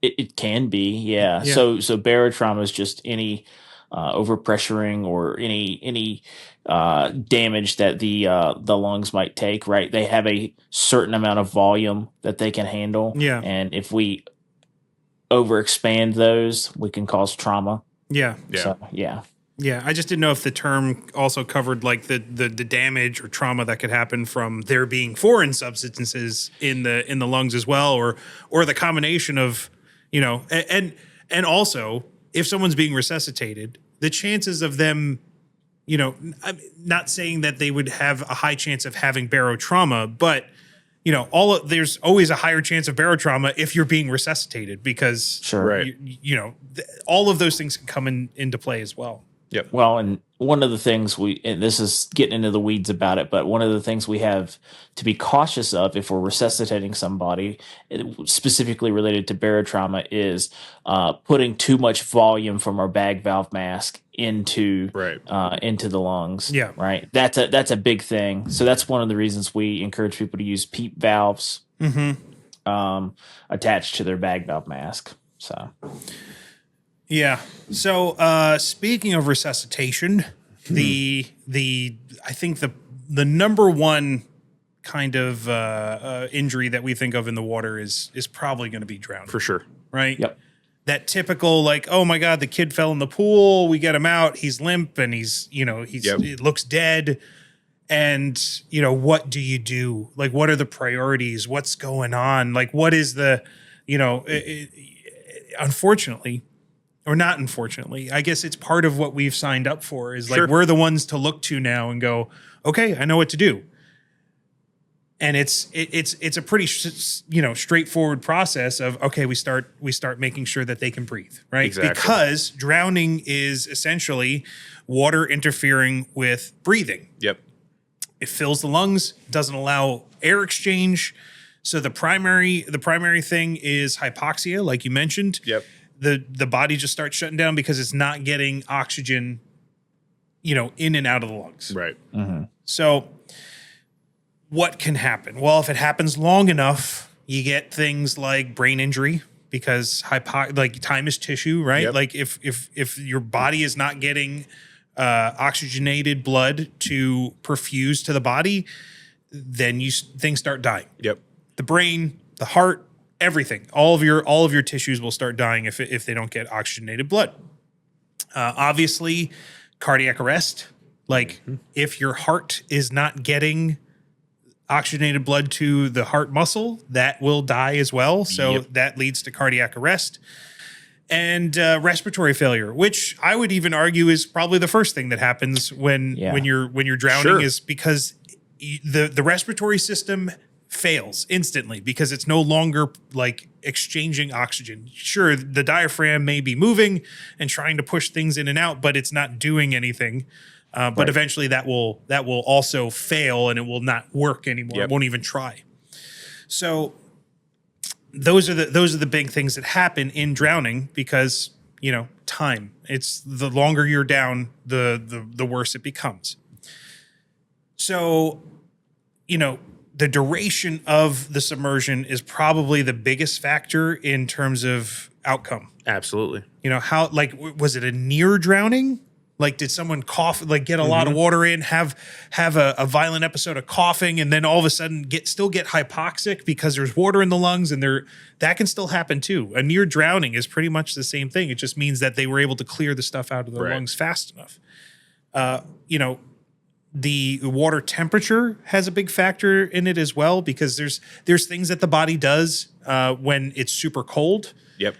It can be, yeah. So barotrauma is just any overpressuring or any damage that the lungs might take. Right, they have a certain amount of volume that they can handle. Yeah, and if we overexpand those, we can cause trauma. Yeah. So, yeah. Yeah, I just didn't know if the term also covered like the damage or trauma that could happen from there being foreign substances in the lungs as well, or the combination of, and also if someone's being resuscitated, the chances of them, I'm not saying that they would have a high chance of having barotrauma, but there's always a higher chance of barotrauma if you're being resuscitated because Sure. Right. all of those things can come into play as well. Yep. Well, and one of the things and this is getting into the weeds about it, but one of the things we have to be cautious of if we're resuscitating somebody, specifically related to barotrauma, is putting too much volume from our bag valve mask into the lungs. Yeah. Right. That's a big thing. So that's one of the reasons we encourage people to use PEEP valves attached to their bag valve mask. So. Yeah. So speaking of resuscitation, I think the number one kind of injury that we think of in the water is probably going to be drowning. For sure. Right? Yep. That typical like, oh my God, the kid fell in the pool, we get him out, he's limp and it looks dead. And, what do you do? Like, what are the priorities? What's going on? Like, what is the, unfortunately, or not unfortunately, I guess it's part of what we've signed up for is like, we're the ones to look to now and go, okay, I know what to do. And it's a pretty, straightforward process of, okay, we start making sure that they can breathe, right? Exactly. Because drowning is essentially water interfering with breathing. Yep. It fills the lungs, doesn't allow air exchange. So the primary thing is hypoxia, like you mentioned. Yep. The body just starts shutting down because it's not getting oxygen, in and out of the lungs. Right. Mm-hmm. So what can happen? Well, if it happens long enough, you get things like brain injury because time is tissue, right? Yep. Like if your body is not getting oxygenated blood to perfuse to the body, then things start dying. Yep. The brain, the heart, everything, all of your tissues will start dying if they don't get oxygenated blood. Obviously, cardiac arrest. Like if your heart is not getting oxygenated blood to the heart muscle, that will die as well. So that leads to cardiac arrest and respiratory failure, which I would even argue is probably the first thing that happens when you're drowning, is because the respiratory system fails instantly because it's no longer like exchanging oxygen. Sure, the diaphragm may be moving and trying to push things in and out, but it's not doing anything. But eventually that will also fail and it will not work anymore. It won't even try. So those are the big things that happen in drowning because, time. It's the longer you're down, the worse it becomes. So, the duration of the submersion is probably the biggest factor in terms of outcome. Absolutely. How, like, was it a near drowning? Like, did someone cough, like get a lot of water in, have a violent episode of coughing, and then all of a sudden still get hypoxic because there's water in the lungs, and that can still happen too. A near drowning is pretty much the same thing. It just means that they were able to clear the stuff out of their lungs fast enough. the water temperature has a big factor in it as well, because there's things that the body does when it's super cold. Yep.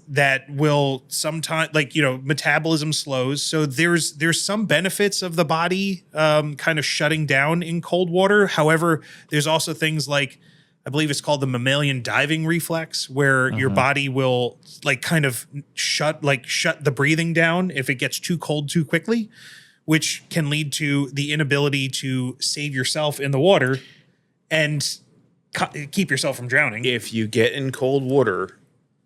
That will sometimes, like, metabolism slows. So there's some benefits of the body kind of shutting down in cold water. However, there's also things like, I believe it's called the mammalian diving reflex, where your body will like kind of shut the breathing down if it gets too cold too quickly, which can lead to the inability to save yourself in the water and keep yourself from drowning. If you get in cold water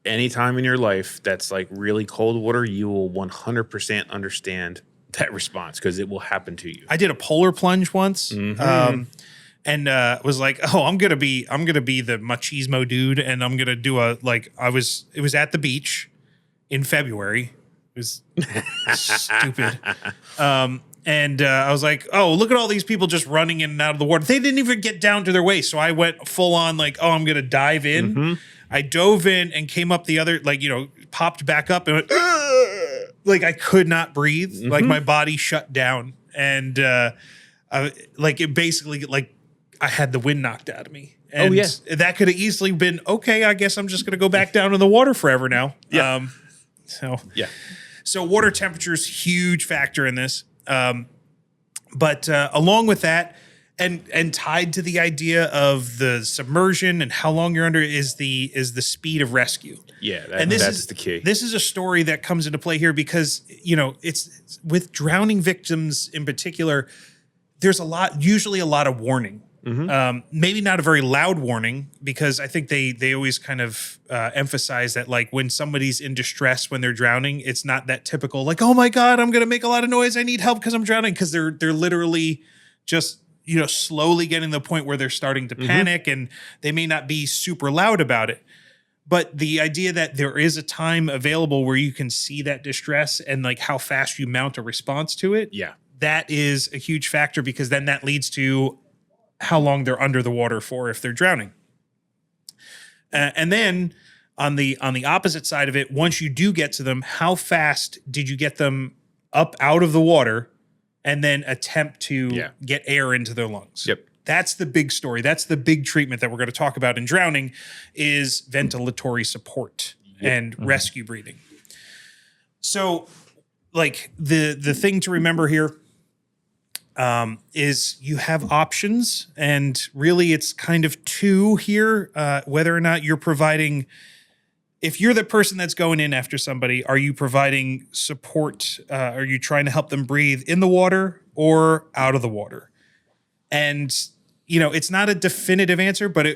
anytime in your life that's like really cold water, you will 100% understand that response, because it will happen to you. I did a polar plunge once, and was like, oh, I'm gonna be the machismo dude, and I'm gonna do it was at the beach in February. It was stupid. And I was like, oh, look at all these people just running in and out of the water. They didn't even get down to their waist. So I went full on like, oh, I'm going to dive in. I dove in and came up the other, popped back up and went, like I could not breathe. Like my body shut down. And it basically, like I had the wind knocked out of me. And that could have easily been, okay, I guess I'm just going to go back down in the water forever now. Yeah. So water temperature is a huge factor in this. But along with that, and tied to the idea of the submersion and how long you're under is the speed of rescue. Yeah, that's the key. This is a story that comes into play here because, it's with drowning victims in particular, there's usually a lot of warning. Maybe not a very loud warning, because I think they always kind of emphasize that, like, when somebody's in distress when they're drowning, it's not that typical, like, oh my God, I'm going to make a lot of noise, I need help because I'm drowning, because they're literally just, slowly getting to the point where they're starting to panic, and they may not be super loud about it. But the idea that there is a time available where you can see that distress and like how fast you mount a response to it. Yeah. That is a huge factor, because then that leads to how long they're under the water for if they're drowning. And then on the opposite side of it, once you do get to them, how fast did you get them up out of the water and then attempt to get air into their lungs? Yep. That's the big story. That's the big treatment that we're going to talk about in drowning, is ventilatory support and rescue breathing. So, like, the thing to remember here is you have options, and really it's kind of two here, whether or not you're providing, if you're the person that's going in after somebody, are you providing support? Are you trying to help them breathe in the water or out of the water? And, it's not a definitive answer, but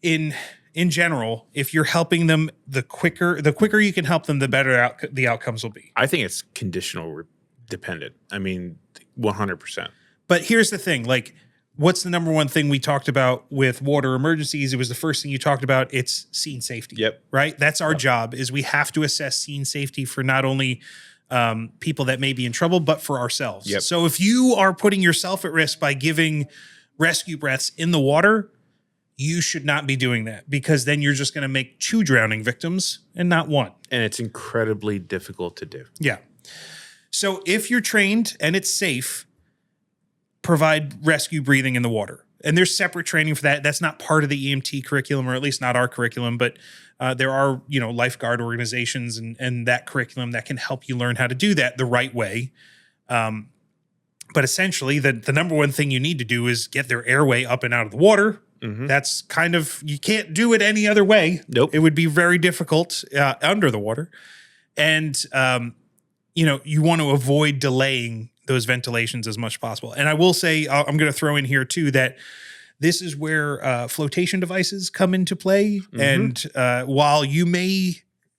in general, if you're helping them, the quicker you can help them, the better the outcomes will be. I think it's conditional dependent. I mean, 100%. But here's the thing, like, what's the number one thing we talked about with water emergencies? It was the first thing you talked about. It's scene safety. Yep. Right? That's our job, is we have to assess scene safety for not only people that may be in trouble, but for ourselves. Yep. So if you are putting yourself at risk by giving rescue breaths in the water, you should not be doing that, because then you're just going to make 2 drowning victims and not 1. And it's incredibly difficult to do. Yeah. So if you're trained and it's safe, provide rescue breathing in the water. And there's separate training for that. That's not part of the EMT curriculum, or at least not our curriculum, but there are, lifeguard organizations and that curriculum that can help you learn how to do that the right way. But essentially, the number one thing you need to do is get their airway up and out of the water. That's kind of, you can't do it any other way. Nope. It would be very difficult under the water. And, you want to avoid delaying those ventilations as much as possible. And I will say, I'm going to throw in here too, that this is where flotation devices come into play. And while you may,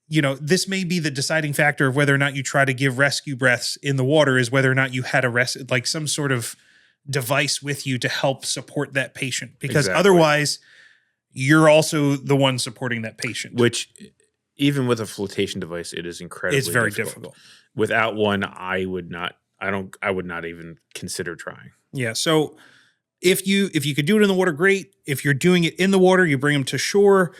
this may be the deciding factor of whether or not you try to give rescue breaths in the water, is whether or not you had like some sort of device with you to help support that patient, because otherwise you're also the one supporting that patient. Which, even with a flotation device, it is incredibly It's very difficult. Without one, I would not even consider trying. Yeah. So if you could do it in the water, great. If you're doing it in the water, you bring them to shore.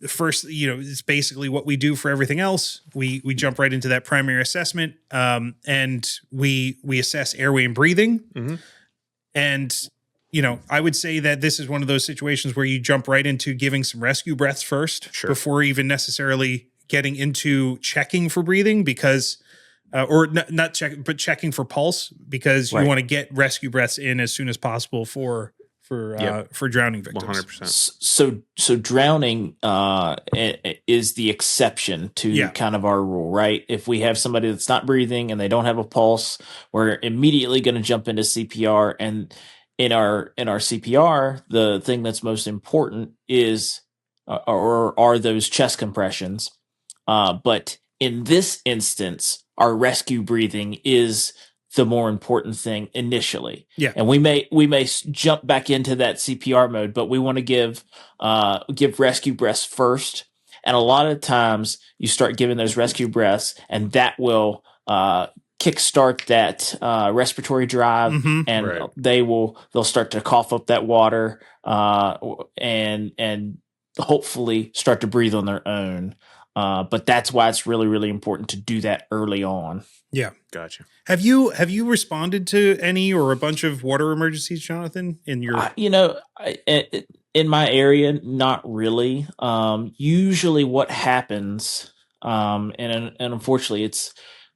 first, it's basically what we do for everything else. We jump right into that primary assessment, and we assess airway and breathing. Mm-hmm. And, I would say that this is one of those situations where you jump right into giving some rescue breaths first before even necessarily getting into checking for breathing, because not checking, but checking for pulse, because you want to get rescue breaths in as soon as possible for drowning victims. 100%. So drowning is the exception to kind of our rule, right? If we have somebody that's not breathing and they don't have a pulse, we're immediately going to jump into CPR. And in our CPR, the thing that's most important is or are those chest compressions. But in this instance, our rescue breathing is the more important thing initially. Yeah. And we may jump back into that CPR mode, but we want to give rescue breaths first. And a lot of times you start giving those rescue breaths, and that will kickstart that respiratory drive, and they'll start to cough up that water and hopefully start to breathe on their own. But that's why it's really, really important to do that early on. Yeah. Gotcha. Have you responded to any or a bunch of water emergencies, Jonathan, in your... in my area, not really. Usually what happens, and unfortunately it's,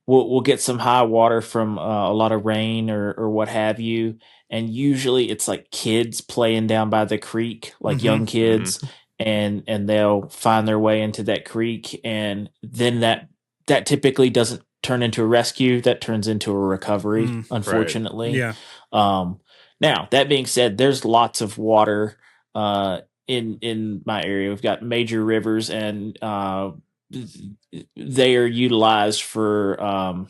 we'll get some high water from a lot of rain or what have you. And usually it's like kids playing down by the creek, like young kids, and they'll find their way into that creek. And then that typically doesn't turn into a rescue. That turns into a recovery, unfortunately. Yeah. Now, that being said, there's lots of water in my area. We've got major rivers, and they are utilized for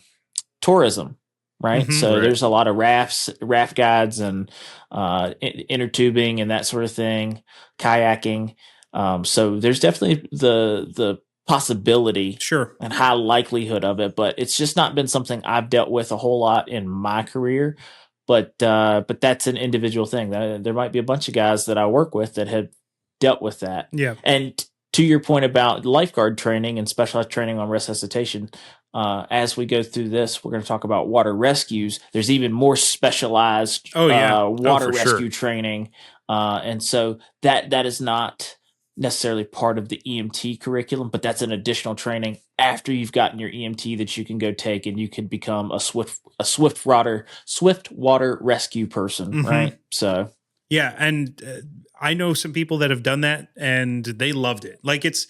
tourism, right? So there's a lot of raft guides, and inner tubing and that sort of thing, kayaking. So there's definitely the possibility and high likelihood of it, but it's just not been something I've dealt with a whole lot in my career. But that's an individual thing. There might be a bunch of guys that I work with that have dealt with that. Yeah. And to your point about lifeguard training and specialized training on resuscitation, as we go through this, we're going to talk about water rescues. There's even more specialized water rescue training. And so that is not necessarily part of the EMT curriculum, but that's an additional training after you've gotten your EMT that you can go take, and you can become a swift water rescue person, right? So yeah, and I know some people that have done that and they loved it. Like it's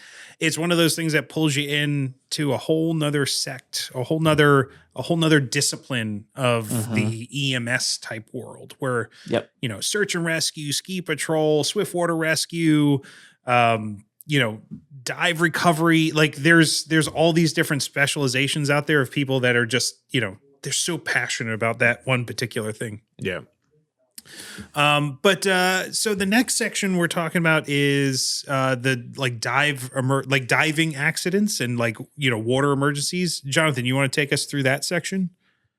one of those things that pulls you into a whole nother sect, a whole nother discipline of the EMS type world, where search and rescue, ski patrol, swift water rescue, dive recovery. Like there's all these different specializations out there of people that are just, they're so passionate about that one particular thing. Yeah. So the next section we're talking about is the diving accidents and water emergencies. Jonathan, you want to take us through that section?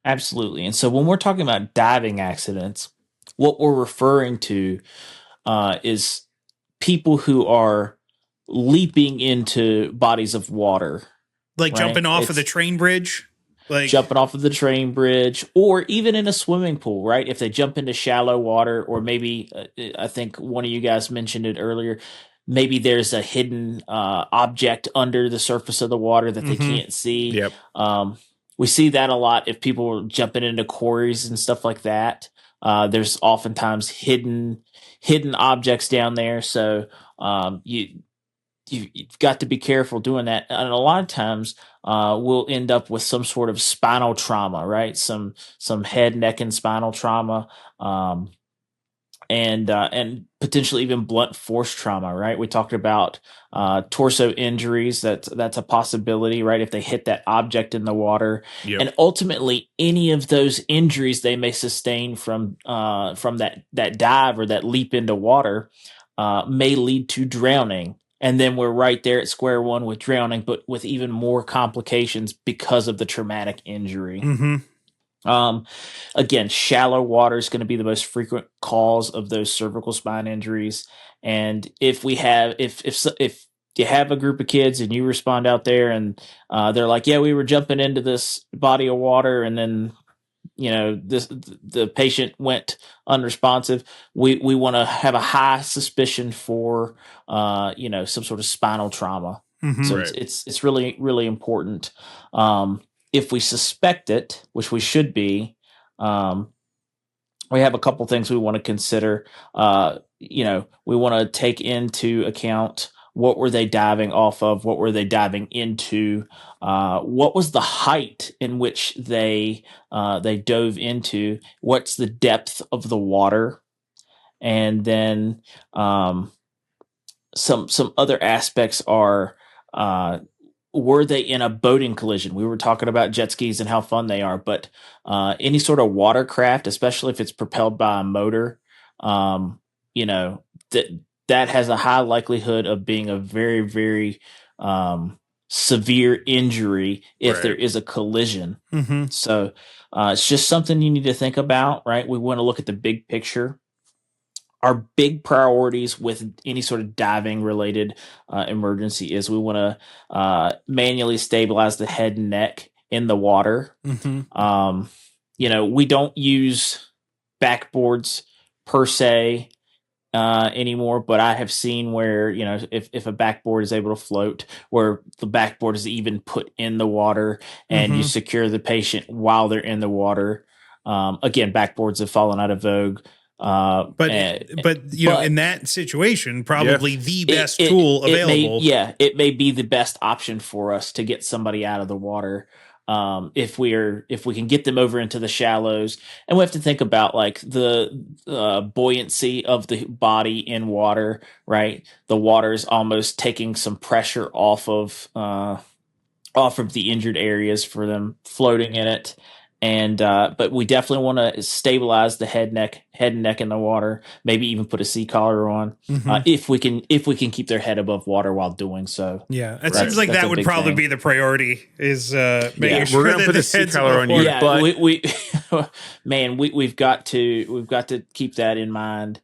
Absolutely. And so when we're talking about diving accidents, what we're referring to is people who are leaping into bodies of water. Like jumping off of the train bridge? Like jumping off of the train bridge, or even in a swimming pool, right? If they jump into shallow water, or maybe I think one of you guys mentioned it earlier, maybe there's a hidden object under the surface of the water that they can't see. Yep. We see that a lot if people are jumping into quarries and stuff like that. There's oftentimes hidden objects down there. So you've got to be careful doing that. And a lot of times we'll end up with some sort of spinal trauma, right? Some head, neck, and spinal trauma, and potentially even blunt force trauma, right? We talked about torso injuries. That's a possibility, right? If they hit that object in the water, and ultimately any of those injuries they may sustain from that dive or that leap into water may lead to drowning. And then we're right there at square one with drowning, but with even more complications because of the traumatic injury. Again, shallow water is going to be the most frequent cause of those cervical spine injuries. And if you have a group of kids and you respond out there and they're like, yeah, we were jumping into this body of water and then the patient went unresponsive. We want to have a high suspicion for some sort of spinal trauma. Mhm. So Right. it's really, really important. If we suspect it, which we should be, we have a couple things we want to consider. We want to take into account what were they diving off of, what were they diving into, what was the height in which they dove into, what's the depth of the water, and then some other aspects are. Were they in a boating collision? We were talking about jet skis and how fun they are, but any sort of watercraft, especially if it's propelled by a motor, that has a high likelihood of being a very, very severe injury if Right. there is a collision. Mm-hmm. So it's just something you need to think about, right? We want to look at the big picture. Our big priorities with any sort of diving related emergency is we want to manually stabilize the head and neck in the water. Mm-hmm. We don't use backboards per se anymore, but I have seen where, if a backboard is able to float, where the backboard is even put in the water and you Mhm. secure the patient while they're in the water. Again, backboards have fallen out of vogue. But in that situation, probably the best tool available. It may be the best option for us to get somebody out of the water. If we can get them over into the shallows, and we have to think about like the buoyancy of the body in water, right? The water is almost taking some pressure off of the injured areas for them floating in it. And but we definitely want to stabilize the head and neck in the water. Maybe even put a sea collar on Mhm. if we can keep their head above water while doing so. Yeah, it Right. seems like That's that a would big probably thing. be the priority. Is making Yeah. sure We're gonna that put the a sea head's collar above on water. you. Yeah, but- we man, we've got to keep that in mind.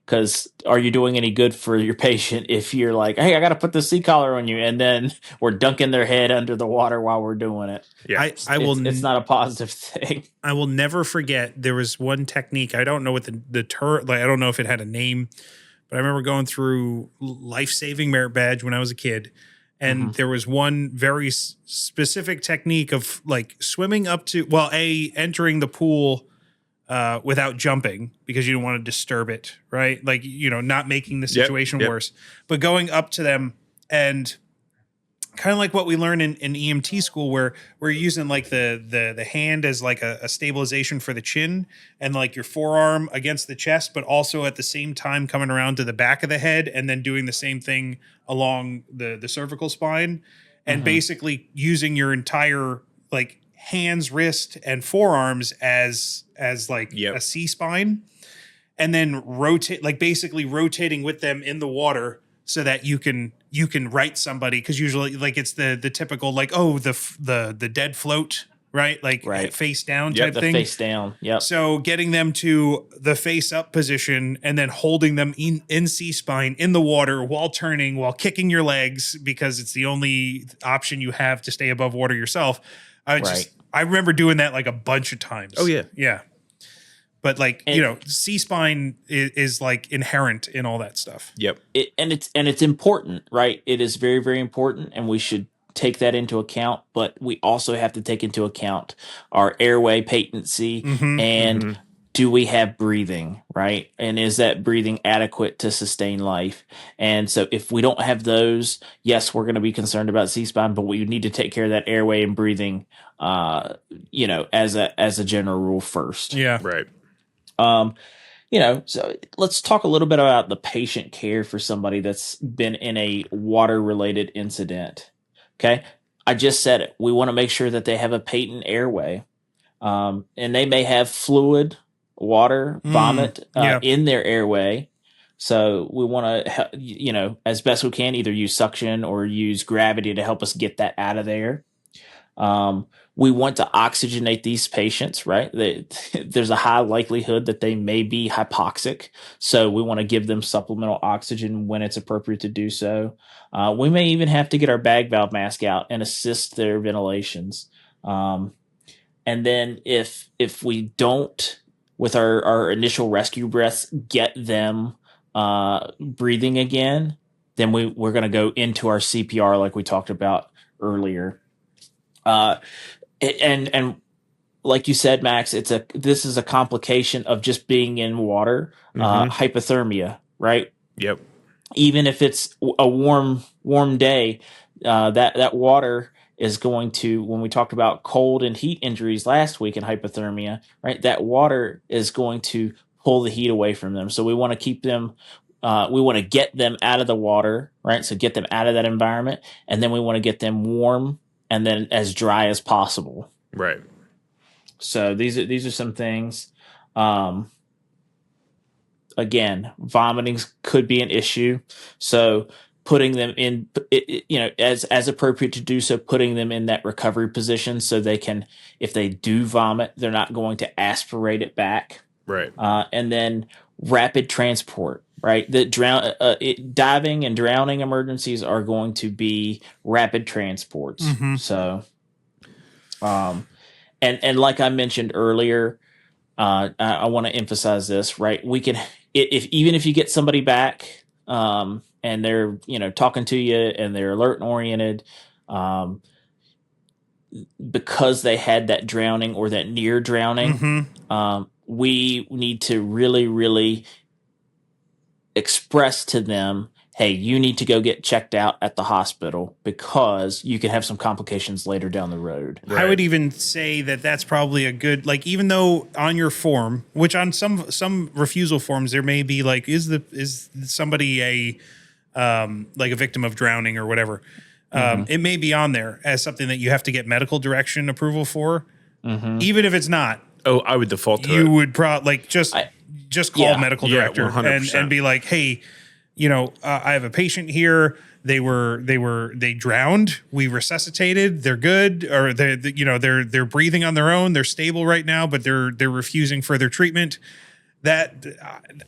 Because are you doing any good for your patient if you're like, hey, I got to put the sea collar on you, and then we're dunking their head under the water while we're doing it? Yeah. It's not a positive thing. I will never forget. There was one technique. I don't know what the term. Like, I don't know if it had a name, but I remember going through life-saving merit badge when I was a kid, and there was one very specific technique of like swimming up to entering the pool without jumping because you don't want to disturb it, right? Like not making the situation yep. worse, but going up to them and kind of like what we learn in EMT school, where we're using like the hand as like a stabilization for the chin and like your forearm against the chest, but also at the same time coming around to the back of the head and then doing the same thing along the cervical spine and basically using your entire like hands, wrist, and forearms as like a C spine, and then basically rotating with them in the water so that you can right somebody, because usually like it's the typical like the dead float, right? Like Right. face down type The thing. face down. Yep. So getting them to the face up position and then holding them in C spine in the water while turning, while kicking your legs, because it's the only option you have to stay above water yourself. I remember doing that like a bunch of times. Oh, yeah. Yeah. But like, C spine is like inherent in all that stuff. Yep. It's important, right? It is very, very important, and we should take that into account. But we also have to take into account our airway patency and do we have breathing, right? And is that breathing adequate to sustain life? And so if we don't have those, yes, we're going to be concerned about C-spine, but we need to take care of that airway and breathing, as a general rule first. Yeah. Right. So let's talk a little bit about the patient care for somebody that's been in a water-related incident. Okay. I just said it. We want to make sure that they have a patent airway. And they may have fluid, water, vomit in their airway. So we want to, as best we can, either use suction or use gravity to help us get that out of there. we want to oxygenate these patients, right? There's a high likelihood that they may be hypoxic. So we want to give them supplemental oxygen when it's appropriate to do so. We may even have to get our bag valve mask out and assist their ventilations. And then if we don't, with our initial rescue breaths, get them breathing again, then we're going to go into our CPR like we talked about earlier. And like you said, Max, this is a complication of just being in water, hypothermia, right? Yep. Even if it's a warm day, that water is going to, when we talked about cold and heat injuries last week in hypothermia, right? That water is going to pull the heat away from them. So we want to keep them, we want to get them out of the water, right? So get them out of that environment, and then we want to get them warm and then as dry as possible. Right. So these are some things. Again, vomiting could be an issue. So putting them in, as appropriate to do so, putting them in that recovery position so they can, if they do vomit, they're not going to aspirate it back. Right. And then rapid transport, right? Diving and drowning emergencies are going to be rapid transports. So, and like I mentioned earlier, I want to emphasize this, right? We can, even if you get somebody back, and they're, talking to you and they're alert and oriented, because they had that drowning or that near drowning, we need to really, really express to them, hey, you need to go get checked out at the hospital because you can have some complications later down the road. Right. I would even say that that's probably a good, like, even though on your form, which on some refusal forms, there may be like, is somebody a victim of drowning or whatever. It may be on there as something that you have to get medical direction approval for. Even if it's not. Oh, I would default to it. You would probably just call medical director 100%. and be like, hey, I have a patient here. They drowned. We resuscitated. They're good, or they're breathing on their own. They're stable right now, but they're refusing further treatment. That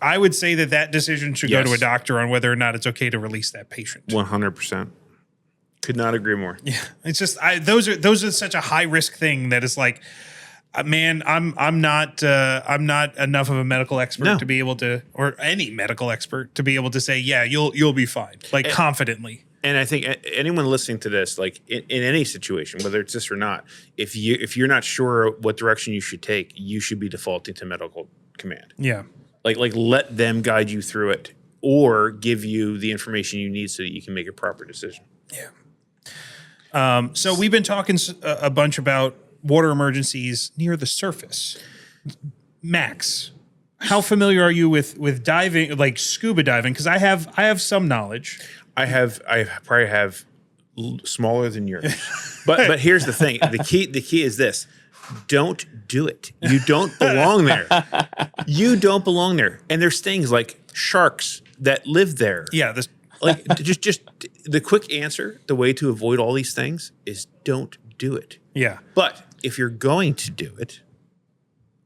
I would say that decision should go to a doctor on whether or not it's okay to release that patient. 100%. Could not agree more. Yeah, it's just those are such a high risk thing that it's like, man, I'm not enough of a medical expert to be able to, or any medical expert to be able to say, yeah, you'll be fine, confidently. And I think anyone listening to this, like in any situation, whether it's this or not, if you're not sure what direction you should take, you should be defaulting to medical command. Yeah, like let them guide you through it, or give you the information you need so that you can make a proper decision. Yeah. So we've been talking a bunch about water emergencies near the surface. Max, how familiar are you with diving, like scuba diving? Because I have some knowledge. I probably have smaller than yours. But here's the thing: the key is this: don't do it. You don't belong there. You don't belong there. And there's things like sharks that live there. Yeah. Like just the quick answer, the way to avoid all these things is don't do it. Yeah. But if you're going to do it,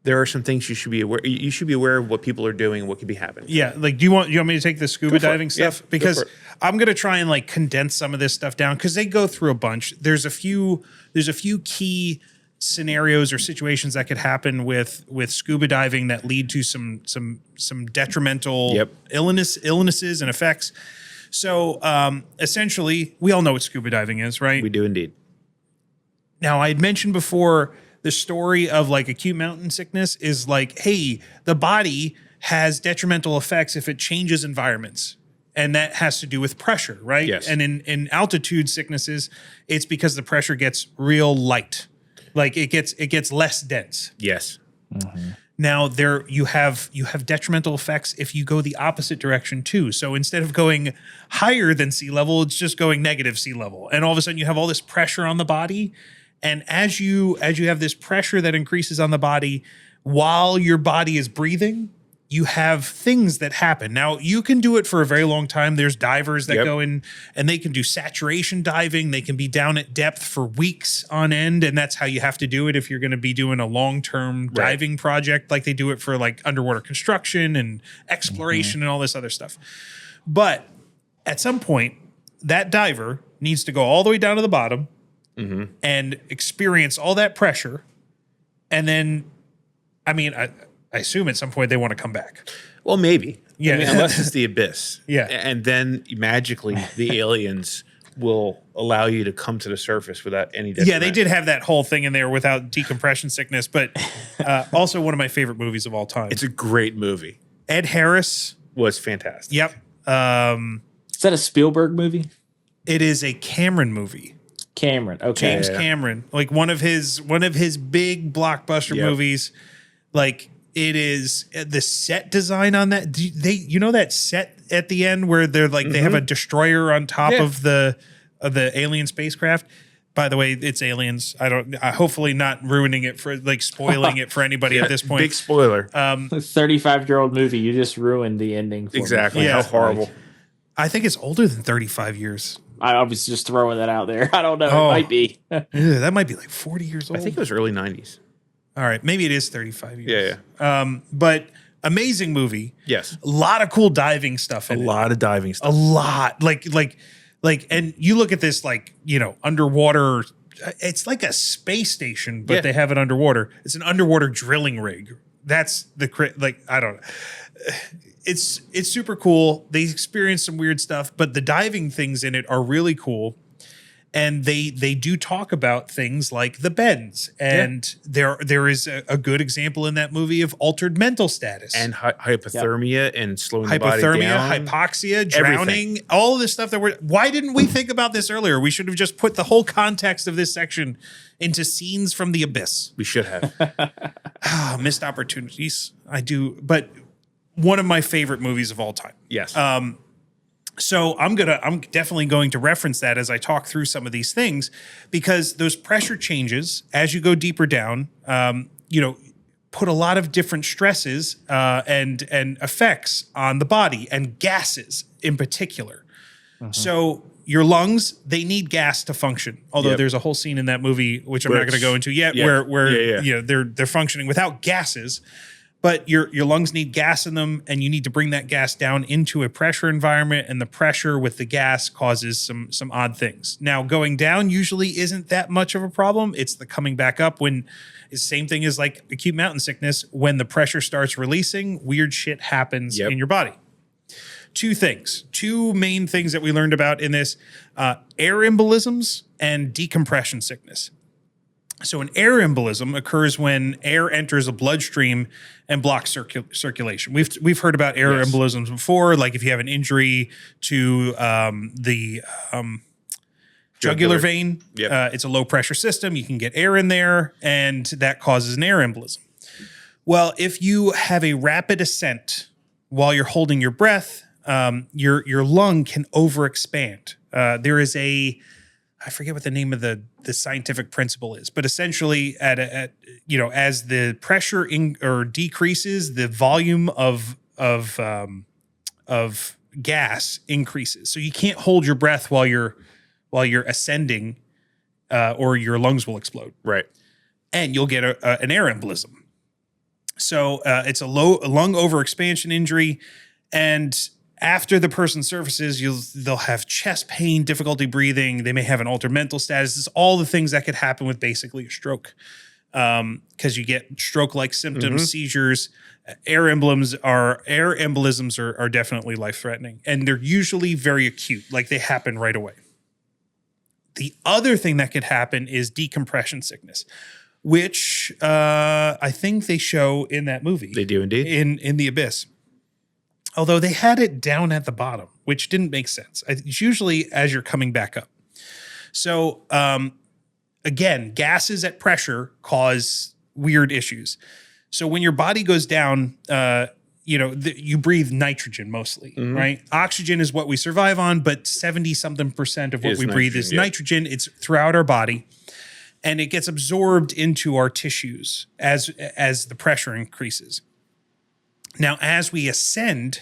there are some things you should be aware. You should be aware of what people are doing and what could be happening. Yeah. Like, do you want me to take the scuba diving stuff? Yeah, because I'm going to try and like condense some of this stuff down because they go through a bunch. There's a few key scenarios or situations that could happen with scuba diving that lead to some detrimental illnesses and effects. So essentially, we all know what scuba diving is, right? We do indeed. Now, I had mentioned before the story of like acute mountain sickness is like, hey, the body has detrimental effects if it changes environments. And that has to do with pressure, right? Yes. And in altitude sicknesses, it's because the pressure gets real light. Like it gets less dense. Yes. Mm-hmm. Now you have detrimental effects if you go the opposite direction too. So instead of going higher than sea level, it's just going negative sea level. And all of a sudden you have all this pressure on the body. And as you have this pressure that increases on the body while your body is breathing, you have things that happen. Now, you can do it for a very long time. There's divers that Yep. go in and they can do saturation diving. They can be down at depth for weeks on end. And that's how you have to do it if you're going to be doing a long-term diving project, like they do it for like underwater construction and exploration and all this other stuff. But at some point, that diver needs to go all the way down to the bottom and experience all that pressure. And then, I mean, I assume at some point they want to come back. Well, maybe. Yeah. I mean, unless it's the abyss. Yeah. And then magically the aliens will allow you to come to the surface without any detriment. Yeah, they did have that whole thing in there without decompression sickness, but also one of my favorite movies of all time. It's a great movie. Ed Harris. Was fantastic. Yep. Is that a Spielberg movie? It is a Cameron movie. Cameron. Okay. James Cameron, like one of his big blockbuster movies. Like it is the set design on that. That set at the end where they're like they have a destroyer on top of the alien spacecraft. By the way, it's aliens. Hopefully not ruining it for like spoiling it for anybody at this point. Big spoiler. 35-year-old movie. You just ruined the ending. For Exactly. Me. Yeah. How horrible. I think it's older than 35 years. I was just throwing that out there. I don't know. Oh. It might be. Ugh, that might be like 40 years old. I think it was early 90s. All right, maybe it is 35 years. Yeah. But amazing movie. Yes. A lot of cool diving stuff A in it. lot of diving A stuff. lot. Like, and you look at this like, underwater. It's like a space station, but they have it underwater. It's an underwater drilling rig. That's I don't know. It's super cool. They experience some weird stuff, but the diving things in it are really cool. And they do talk about things like the bends. And there is a good example in that movie of altered mental status. And hypothermia and slowing the body Hypothermia, down. hypoxia, drowning, all of this stuff why didn't we think about this earlier? We should have just put the whole context of this section into scenes from the abyss. We should have. Missed opportunities. I do, but one of my favorite movies of all time. Yes. So I'm definitely going to reference that as I talk through some of these things, because those pressure changes as you go deeper down, put a lot of different stresses and effects on the body, and gases in particular. So your lungs, they need gas to function. Although there's a whole scene in that movie, which I'm not going to go into yet, where they're functioning without gases. But your lungs need gas in them, and you need to bring that gas down into a pressure environment, and the pressure with the gas causes some odd things. Now, going down usually isn't that much of a problem. It's the coming back up when it's the same thing as like acute mountain sickness. When the pressure starts releasing, weird shit happens in your body. Two main things that we learned about in this, air embolisms and decompression sickness. So an air embolism occurs when air enters a bloodstream and blocks circulation. We've heard about air embolisms before, like if you have an injury to the jugular vein, it's a low pressure system. You can get air in there, and that causes an air embolism. Well, if you have a rapid ascent while you're holding your breath, your lung can overexpand. There is I forget what the name of the scientific principle is, but essentially as the pressure decreases, the volume of gas increases. So you can't hold your breath while you're ascending, or your lungs will explode. Right. And you'll get an air embolism. So it's a lung overexpansion injury, and after the person surfaces, they'll have chest pain, difficulty breathing. They may have an altered mental status. It's all the things that could happen with basically a stroke, because you get stroke-like symptoms, seizures. Air embolisms are definitely life-threatening, and they're usually very acute, like they happen right away. The other thing that could happen is decompression sickness, which I think they show in that movie. They do indeed. In The Abyss. Although they had it down at the bottom, which didn't make sense. It's usually as you're coming back up. So again, gases at pressure cause weird issues. So when your body goes down, you breathe nitrogen mostly, right? Oxygen is what we survive on, but 70-something% of what we breathe is nitrogen. It's throughout our body, and it gets absorbed into our tissues as the pressure increases. Now, as we ascend,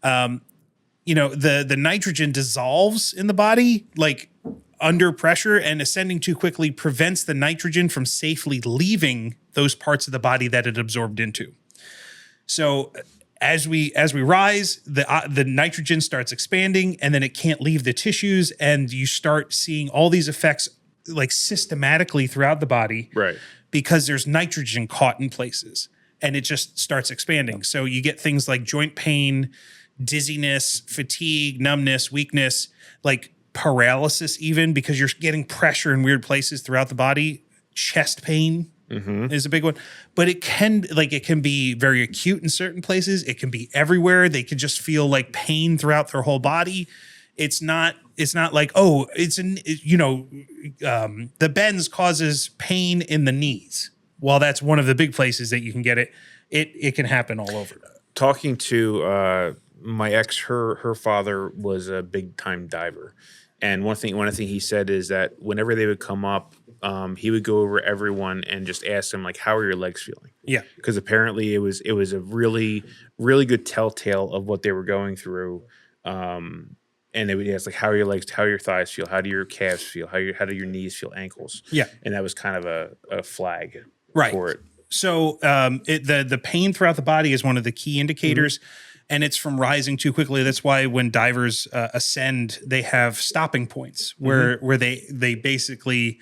the nitrogen dissolves in the body, like under pressure, and ascending too quickly prevents the nitrogen from safely leaving those parts of the body that it absorbed into. So as we rise, the nitrogen starts expanding, and then it can't leave the tissues, and you start seeing all these effects like systematically throughout the body, Right. because there's nitrogen caught in places, and it just starts expanding. So you get things like joint pain, dizziness, fatigue, numbness, weakness, like paralysis, even because you're getting pressure in weird places throughout the body. Chest pain is a big one, but it can be very acute in certain places. It can be everywhere. They can just feel like pain throughout their whole body. It's not like, oh, the bends causes pain in the knees. While that's one of the big places that you can get it, it can happen all over. Talking to my ex, her father was a big time diver, and one thing he said is that whenever they would come up, he would go over everyone and just ask them like, "How are your legs feeling?" Yeah, because apparently it was a really really good telltale of what they were going through. And they would ask like, "How are your legs? How do your thighs feel? How do your calves feel? How do your knees feel? Ankles?" Yeah, and that was kind of a flag for it. So the pain throughout the body is one of the key indicators, and it's from rising too quickly. That's why when divers ascend, they have stopping points where they basically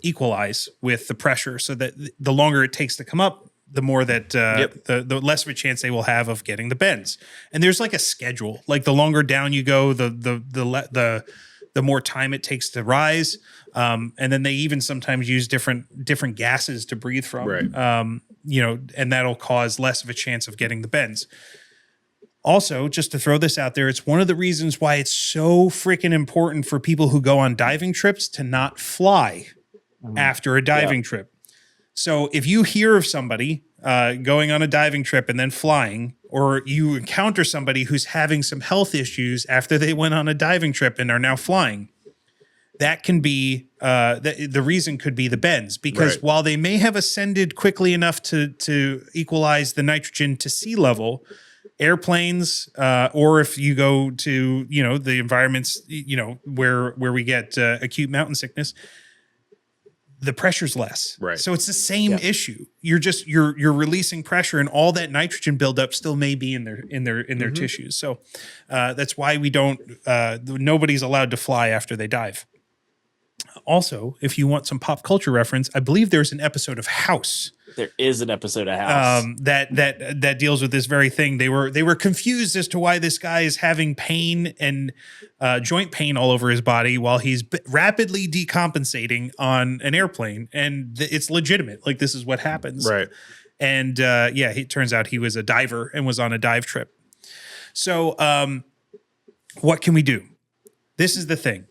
equalize with the pressure, so that the longer it takes to come up, the more that the less of a chance they will have of getting the bends. And there's like a schedule. Like the longer down you go, the more time it takes to rise. And then they even sometimes use different gases to breathe from. Right. And that'll cause less of a chance of getting the bends. Also, just to throw this out there, it's one of the reasons why it's so freaking important for people who go on diving trips to not fly after a diving trip. So if you hear of somebody going on a diving trip and then flying, or you encounter somebody who's having some health issues after they went on a diving trip and are now flying, that can be the reason could be the bends, because while they may have ascended quickly enough to equalize the nitrogen to sea level, airplanes, or if you go to the environments where we get acute mountain sickness, the pressure's less. Right. So it's the same issue. You're releasing pressure, and all that nitrogen buildup still may be in their tissues. So that's why we don't. Nobody's allowed to fly after they dive. Also, if you want some pop culture reference, I believe there's an episode of House. There is an episode of House that deals with this very thing. They were confused as to why this guy is having pain and joint pain all over his body while he's rapidly decompensating on an airplane, and it's legitimate. Like, this is what happens, Right? And it turns out he was a diver and was on a dive trip. So, what can we do? This is the thing.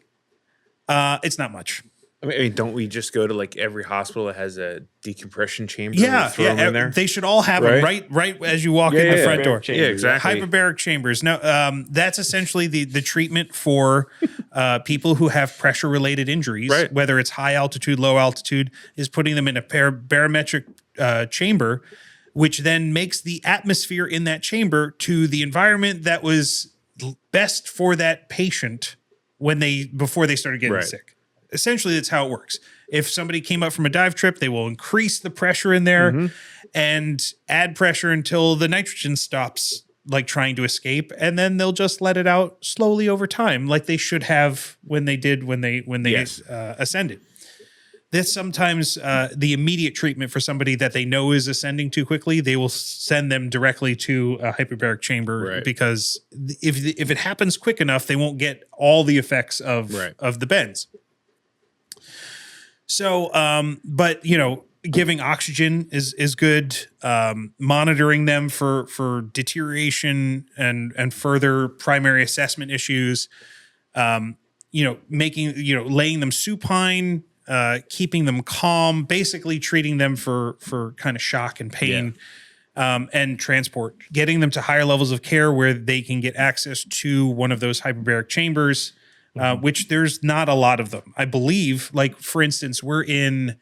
It's not much. I mean, don't we just go to like every hospital that has a decompression chamber? Throw them in there? They should all have them right as you walk in the front door. Yeah, exactly. Hyperbaric chambers. No, that's essentially the treatment for people who have pressure related injuries, whether it's high altitude, low altitude, is putting them in a barometric chamber, which then makes the atmosphere in that chamber to the environment that was best for that patient before they started getting sick. Essentially, that's how it works. If somebody came up from a dive trip, they will increase the pressure in there and add pressure until the nitrogen stops like trying to escape, and then they'll just let it out slowly over time, like they should have when they ascended. This sometimes the immediate treatment for somebody that they know is ascending too quickly, they will send them directly to a hyperbaric chamber, because if it happens quick enough, they won't get all the effects of the bends. So, but giving oxygen is good. Monitoring them for deterioration and further primary assessment issues. Laying them supine. Keeping them calm, basically treating them for kind of shock and pain, and transport, getting them to higher levels of care where they can get access to one of those hyperbaric chambers, which there's not a lot of them. I believe, like, for instance, we're in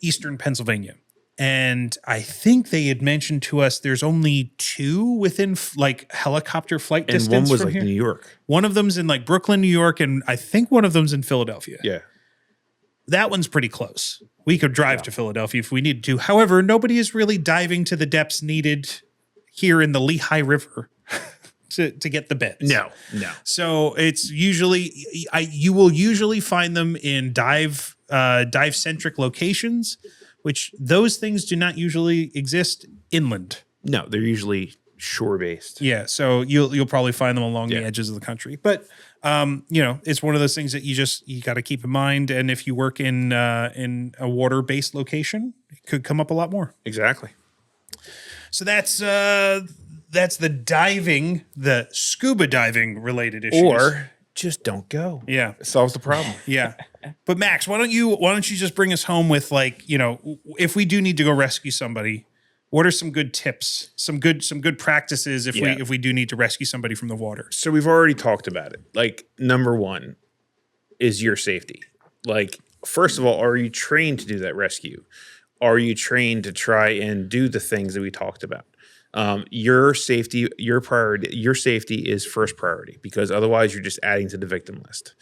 Eastern Pennsylvania, And I think they had mentioned to us there's only 2 within like helicopter flight And distance one was from like here. New York. One of them's in like Brooklyn, New York, and I think one of them's in Philadelphia. Yeah. That one's pretty close. We could drive to Philadelphia if we needed to. However, nobody is really diving to the depths needed here in the Lehigh River to get the beds. No. So it's usually you will usually find them in dive centric locations, which those things do not usually exist inland. No, they're usually shore based. Yeah, so you'll probably find them along the Yeah. edges of the country. But it's one of those things that you got to keep in mind. And if you work in a water based location, it could come up a lot more. Exactly. So that's the diving, the scuba diving related issues. Or just don't go. Yeah. It solves the problem. Yeah. But Max, why don't you just bring us home with like, if we do need to go rescue somebody, what are some good tips, some good practices if we do need to rescue somebody from the water? So we've already talked about it. Like, number one is your safety. Like, first of all, are you trained to do that rescue? Are you trained to try and do the things that we talked about? Your safety, your priority, your safety is first priority, because otherwise you're just adding to the victim list.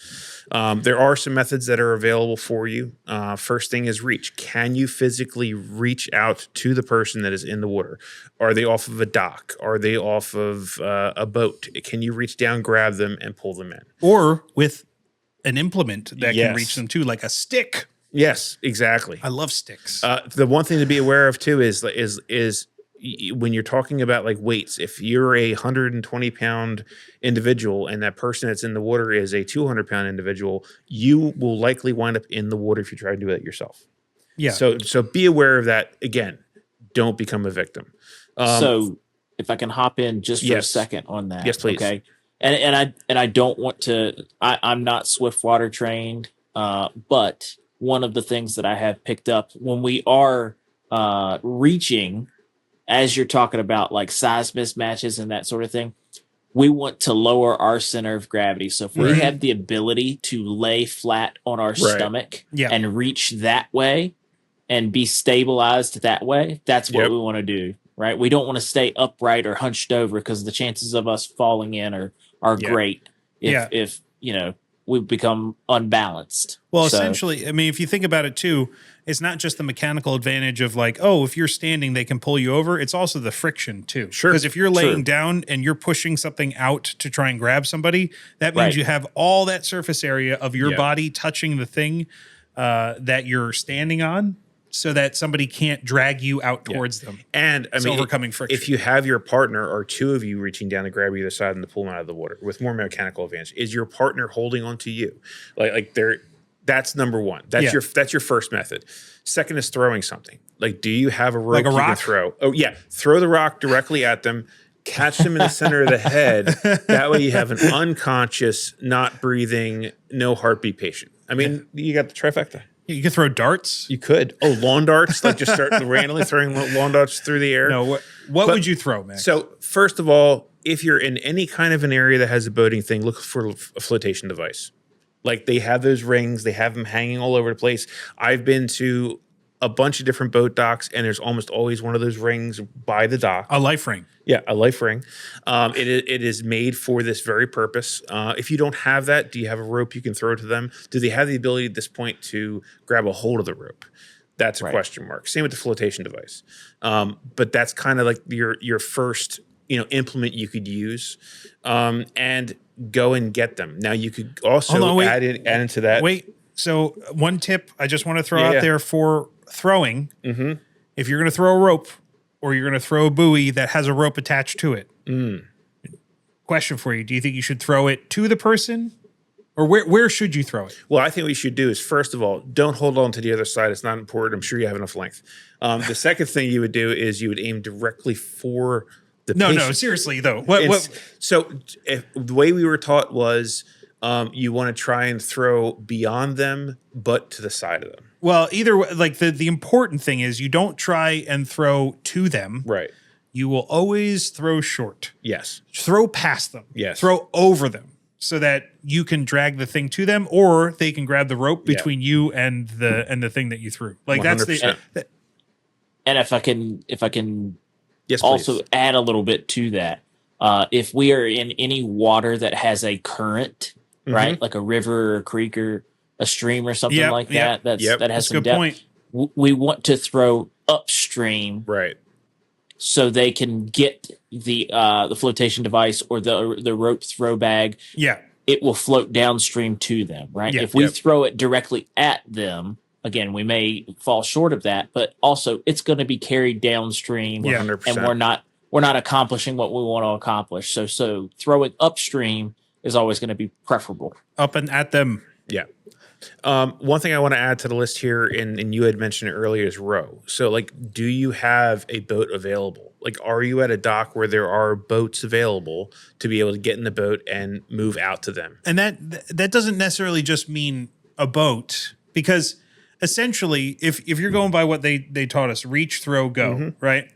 There are some methods that are available for you. First thing is reach. Can you physically reach out to the person that is in the water? Are they off of a dock? Are they off of a boat? Can you reach down, grab them, and pull them in? Or with an implement that Yes. can reach them too, like a stick. Yes, exactly. I love sticks. The one thing to be aware of too is when you're talking about like weights, if you're a 120-pound individual and that person that's in the water is a 200-pound individual, you will likely wind up in the water if you try to do that yourself. Yeah. So be aware of that. Again, don't become a victim. So if I can hop in just for a second on that. Yes, please. Okay. And I don't want to, I'm not Swiftwater trained, but one of the things that I have picked up when we are reaching, as you're talking about like size mismatches and that sort of thing, we want to lower our center of gravity. So if we have the ability to lay flat on our stomach and reach that way and be stabilized that way, that's what we want to do, right? We don't want to stay upright or hunched over, because the chances of us falling in are great if we become unbalanced. Well, essentially, I mean, if you think about it too, it's not just the mechanical advantage of like, oh, if you're standing, they can pull you over. It's also the friction too. Sure. Because if you're laying down and you're pushing something out to try and grab somebody, that means you have all that surface area of your body touching the thing that you're standing on, so that somebody can't drag you out towards them. And I mean, overcoming friction. If you have your partner or two of you reaching down to grab either side and to pull them out of the water with more mechanical advantage, is your partner holding on to you? Like that's number one. That's your first method. Second is throwing something. Like, do you have a rope Like a you rock? can throw? Oh yeah, throw the rock directly at them. Catch them in the center of the head. That way you have an unconscious, not breathing, no heartbeat patient. I mean, you got the trifecta. You could throw darts. You could. Oh, lawn darts. Like, just start randomly throwing lawn darts through the air. No, what would you throw, Max? So first of all, if you're in any kind of an area that has a boating thing, look for a flotation device. Like, they have those rings. They have them hanging all over the place. I've been to a bunch of different boat docks, and there's almost always one of those rings by the dock. A life ring. Yeah, a life ring. It is made for this very purpose. If you don't have that, do you have a rope you can throw to them? Do they have the ability at this point to grab a hold of the rope? That's a question mark. Same with the flotation device. But that's kind of like your first implement you could use, and go and get them. Now you could also add into that. Wait. So one tip I just want to throw out there for throwing: if you're going to throw a rope, or you're going to throw a buoy that has a rope attached to it. Question for you. Do you think you should throw it to the person, or where should you throw it? Well, I think what you should do is, first of all, don't hold on to the other side. It's not important. I'm sure you have enough length. The second thing you would do is you would aim directly for the patient. No, seriously though. So the way we were taught was you want to try and throw beyond them, but to the side of them. Well, either way, like the important thing is you don't try and throw to them. Right. You will always throw short. Yes. Throw past them. Yes. Throw over them so that you can drag the thing to them, or they can grab the rope between you and the thing that you threw. Like 100%. if I can Yes, also please. add a little bit to that, if we are in any water that has a current, right, like a river or a creek or a stream or something Yep, like yep, that, yep. that has That's a some good depth, point. we want to throw upstream Right. so they can get the flotation device or the rope throw bag. Yeah. It will float downstream to them, right? Yeah. If we Yep. throw it directly at them, again, we may fall short of that, but also it's going to be carried downstream, Yeah. 100%. and we're not accomplishing what we want to accomplish. So throwing upstream is always going to be preferable. Up and at them. Yeah. One thing I want to add to the list here, and you had mentioned it earlier, is row. So, like, do you have a boat available? Like, are you at a dock where there are boats available to be able to get in the boat and move out to them? And that doesn't necessarily just mean a boat, because essentially, if you're going by what they taught us, reach, throw, go, right?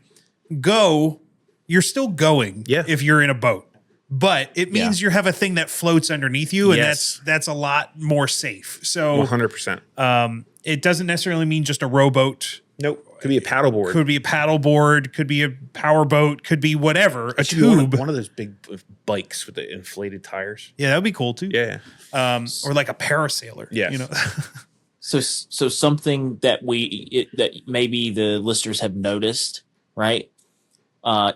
Go, you're still going Yeah. if you're in a boat. But it means you have a thing that floats underneath you, and Yes. that's a lot more safe. So 100%. it doesn't necessarily mean just a rowboat. Nope. Could be a paddleboard. Could be a paddleboard, could be a power boat, could be whatever, a It should be tube. one of those big bikes with the inflated tires. Yeah, that would be cool too. Yeah. Or like a parasailer. Yes. You know. So something that that maybe the listeners have noticed, right?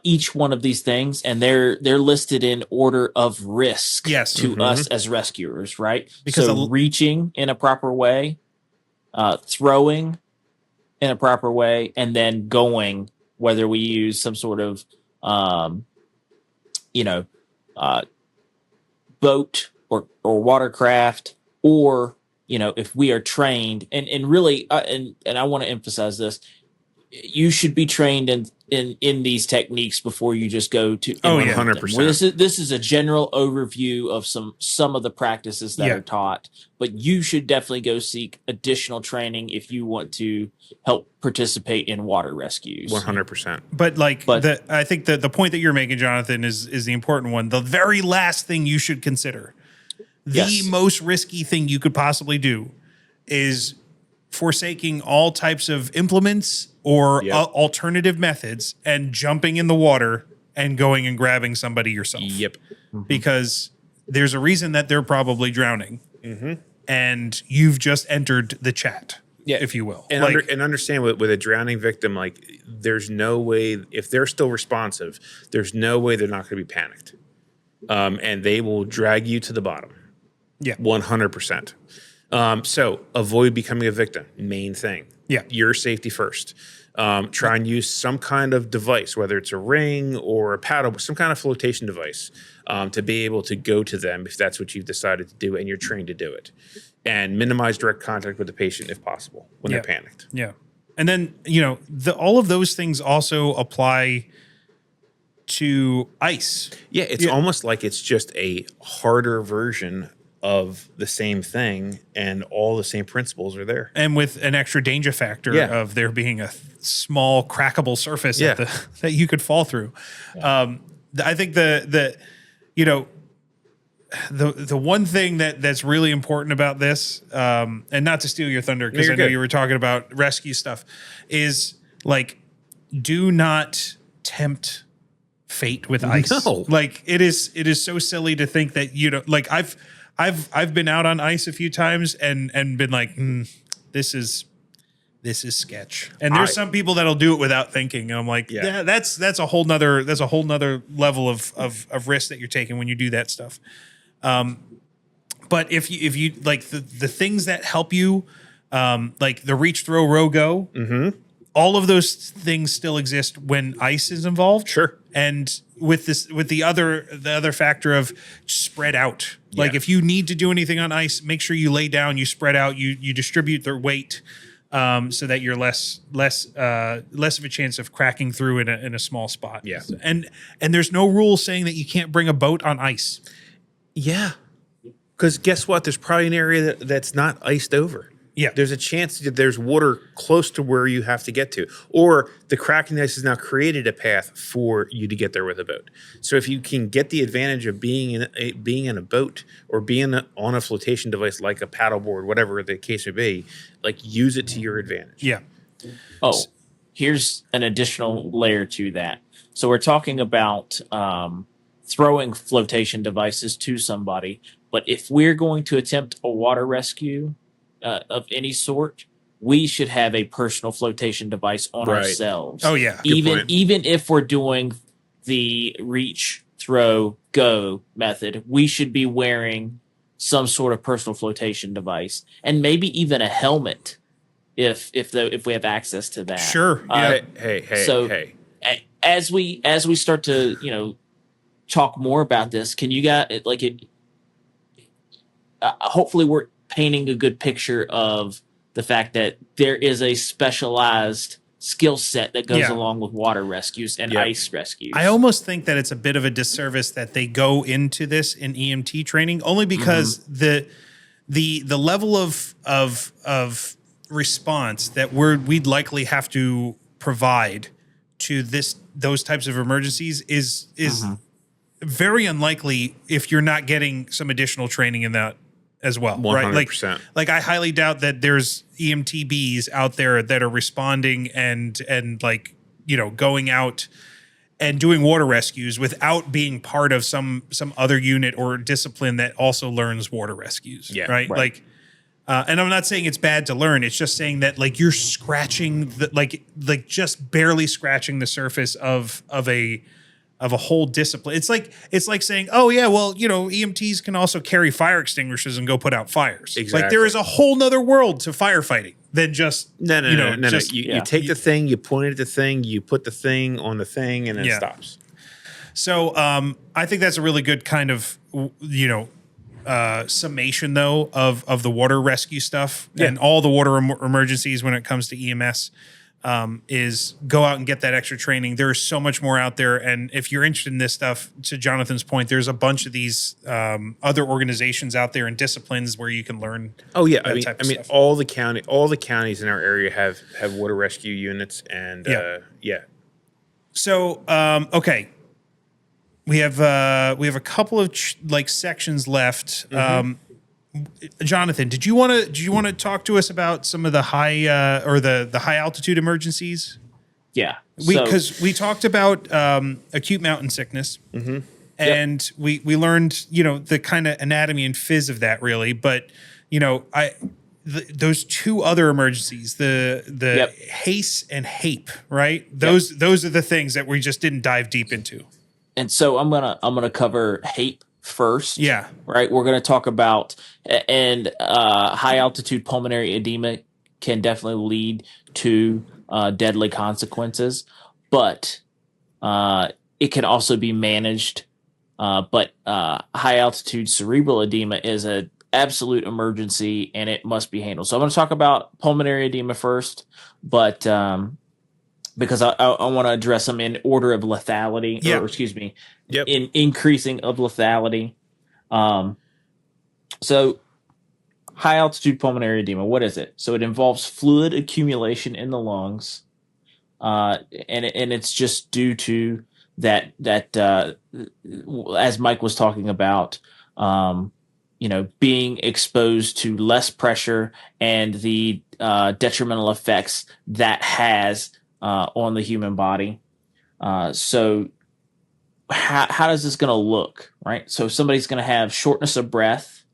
Each one of these things, and they're listed in order of risk Yes. to us as rescuers, right? Because so reaching in a proper way, throwing in a proper way, and then going, whether we use some sort of boat or watercraft, or if we are trained, and really and I want to emphasize this, you should be trained in these techniques before you just go to. Oh, yeah. 100%. This is a general overview of some of the practices that are taught, but you should definitely go seek additional training if you want to help participate in water rescues. 100%. But I think that the point that you're making, Jonathan, is the important one. The very last thing you should consider, the most risky thing you could possibly do, is forsaking all types of implements or alternative methods and jumping in the water and going and grabbing somebody yourself. Yep. Because there's a reason that they're probably drowning, and you've just entered the chat, if you will. And, and understand with a drowning victim, like, there's no way, if they're still responsive, there's no way they're not going to be panicked. And they will drag you to the bottom. Yeah. 100%. So avoid becoming a victim. Main thing. Yeah. Your safety first. Try and use some kind of device, whether it's a ring or a paddle, some kind of flotation device, to be able to go to them if that's what you've decided to do and you're trained to do it. And minimize direct contact with the patient if possible when they're panicked. Yeah. And then, all of those things also apply to ice. Yeah, it's almost like it's just a harder version of the same thing, and all the same principles are there. And with an extra danger factor of there being a small crackable surface that you could fall through. I think the one thing that's really important about this, and not to steal your thunder, because I know you were talking about rescue stuff, is like, do not tempt fate with ice. No. Like, it is so silly to think that, like, I've been out on ice a few times and been like, this is sketch. And there's some people that'll do it without thinking. And I'm like, that's a whole nother level of risk that you're taking when you do that stuff. But if you like the things that help you, like the reach, throw, row, go, all of those things still exist when ice is involved. Sure. And with the other factor of spread out. Like, if you need to do anything on ice, make sure you lay down, you spread out, you distribute their weight, so that you're less of a chance of cracking through in a small spot. Yeah. And there's no rule saying that you can't bring a boat on ice. Yeah. Because guess what? There's probably an area that's not iced over. Yeah. There's a chance that there's water close to where you have to get to. Or the cracking ice has now created a path for you to get there with a boat. So if you can get the advantage of being in a boat or being on a flotation device like a paddleboard, whatever the case may be, like, use it to your advantage. Yeah. Oh, here's an additional layer to that. So we're talking about throwing flotation devices to somebody, but if we're going to attempt a water rescue of any sort, we should have a personal flotation device on Right. ourselves. Oh, yeah. Good point. Even if we're doing the reach, throw, go method, we should be wearing some sort of personal flotation device, and maybe even a helmet if we have access to that. Sure. Yeah. Hey. As we start to talk more about this, can you guys hopefully we're painting a good picture of the fact that there is a specialized skill set that goes along with water rescues and ice rescues. I almost think that it's a bit of a disservice that they go into this in EMT training, only because the level of response that we'd likely have to provide to those types of emergencies is very unlikely if you're not getting some additional training in that as well, 100%. right? Like I highly doubt that there's EMTBs out there that are responding and going out and doing water rescues without being part of some other unit or discipline that also learns water rescues. Yeah, right. Like, and I'm not saying it's bad to learn. It's just saying that like you're scratching just barely scratching the surface of a whole discipline. It's like saying, oh yeah, well, EMTs can also carry fire extinguishers and go put out fires. Exactly. Like there is a whole nother world to firefighting than just no. You take the thing, you point at the thing, you put the thing on the thing, and it stops. So I think that's a really good kind of summation though of the water rescue stuff and all the water emergencies when it comes to EMS. Is go out and get that extra training. There's so much more out there. And if you're interested in this stuff, to Jonathan's point, there's a bunch of these other organizations out there and disciplines where you can learn. Oh yeah. That I mean, all the counties in our area have water rescue units and So, okay. We have a couple of sections left. Jonathan, did you want to talk to us about some of the high the high altitude emergencies? Yeah, because we talked about acute mountain sickness, and we learned the kind of anatomy and phys of that really, but those two other emergencies, the HACE and HAPE, right? Those are the things that we just didn't dive deep into. And so I'm gonna cover HAPE first. Yeah. Right. We're going to talk about high altitude pulmonary edema can definitely lead to deadly consequences, but it can also be managed. But high altitude cerebral edema is an absolute emergency and it must be handled. So I'm going to talk about pulmonary edema first, but because I want to address them in order of lethality, in increasing of lethality. So high altitude pulmonary edema, what is it? So it involves fluid accumulation in the lungs, and it's just due to that as Mike was talking about, being exposed to less pressure and the detrimental effects that has on the human body. So how is this going to look, right? So somebody's going to have shortness of breath,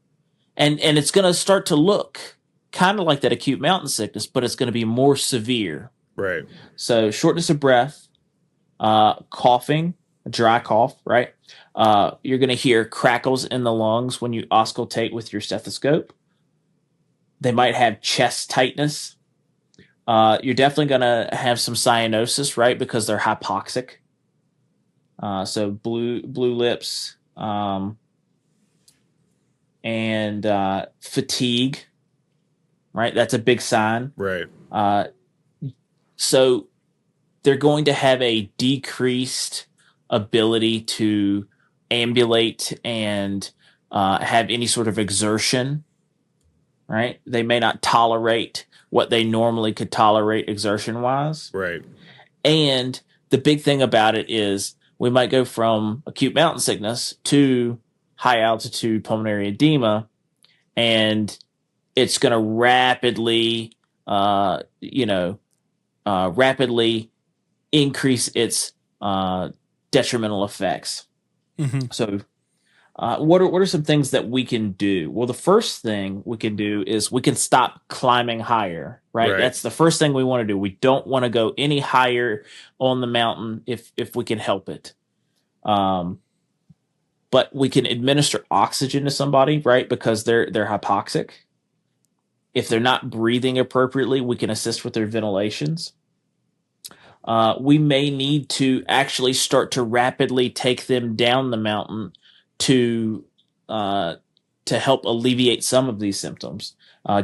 and it's going to start to look kind of like that acute mountain sickness, but it's going to be more severe. Right. So shortness of breath, coughing, a dry cough, right? You're going to hear crackles in the lungs when you auscultate with your stethoscope. They might have chest tightness. You're definitely going to have some cyanosis, right? Because they're hypoxic. So blue lips, and fatigue, right? That's a big sign. Right. So they're going to have a decreased ability to ambulate and have any sort of exertion, right? They may not tolerate what they normally could tolerate exertion-wise. Right. And the big thing about it is we might go from acute mountain sickness to high altitude pulmonary edema, and it's going to rapidly, rapidly increase its detrimental effects. So what are some things that we can do? Well, the first thing we can do is we can stop climbing higher, right? That's the first thing we want to do. We don't want to go any higher on the mountain if we can help it. But we can administer oxygen to somebody, right? Because they're hypoxic. If they're not breathing appropriately, we can assist with their ventilations. We may need to actually start to rapidly take them down the mountain to help alleviate some of these symptoms.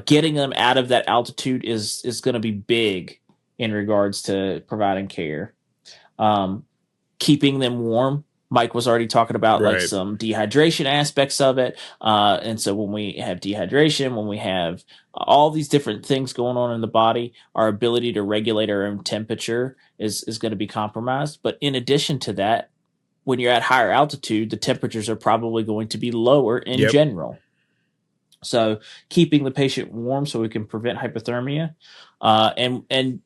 Getting them out of that altitude is going to be big in regards to providing care. Keeping them warm. Mike was already talking about like some dehydration aspects of it. And so when we have dehydration, when we have all these different things going on in the body, our ability to regulate our own temperature is going to be compromised. But in addition to that, when you're at higher altitude, the temperatures are probably going to be lower in general. So keeping the patient warm so we can prevent hypothermia, and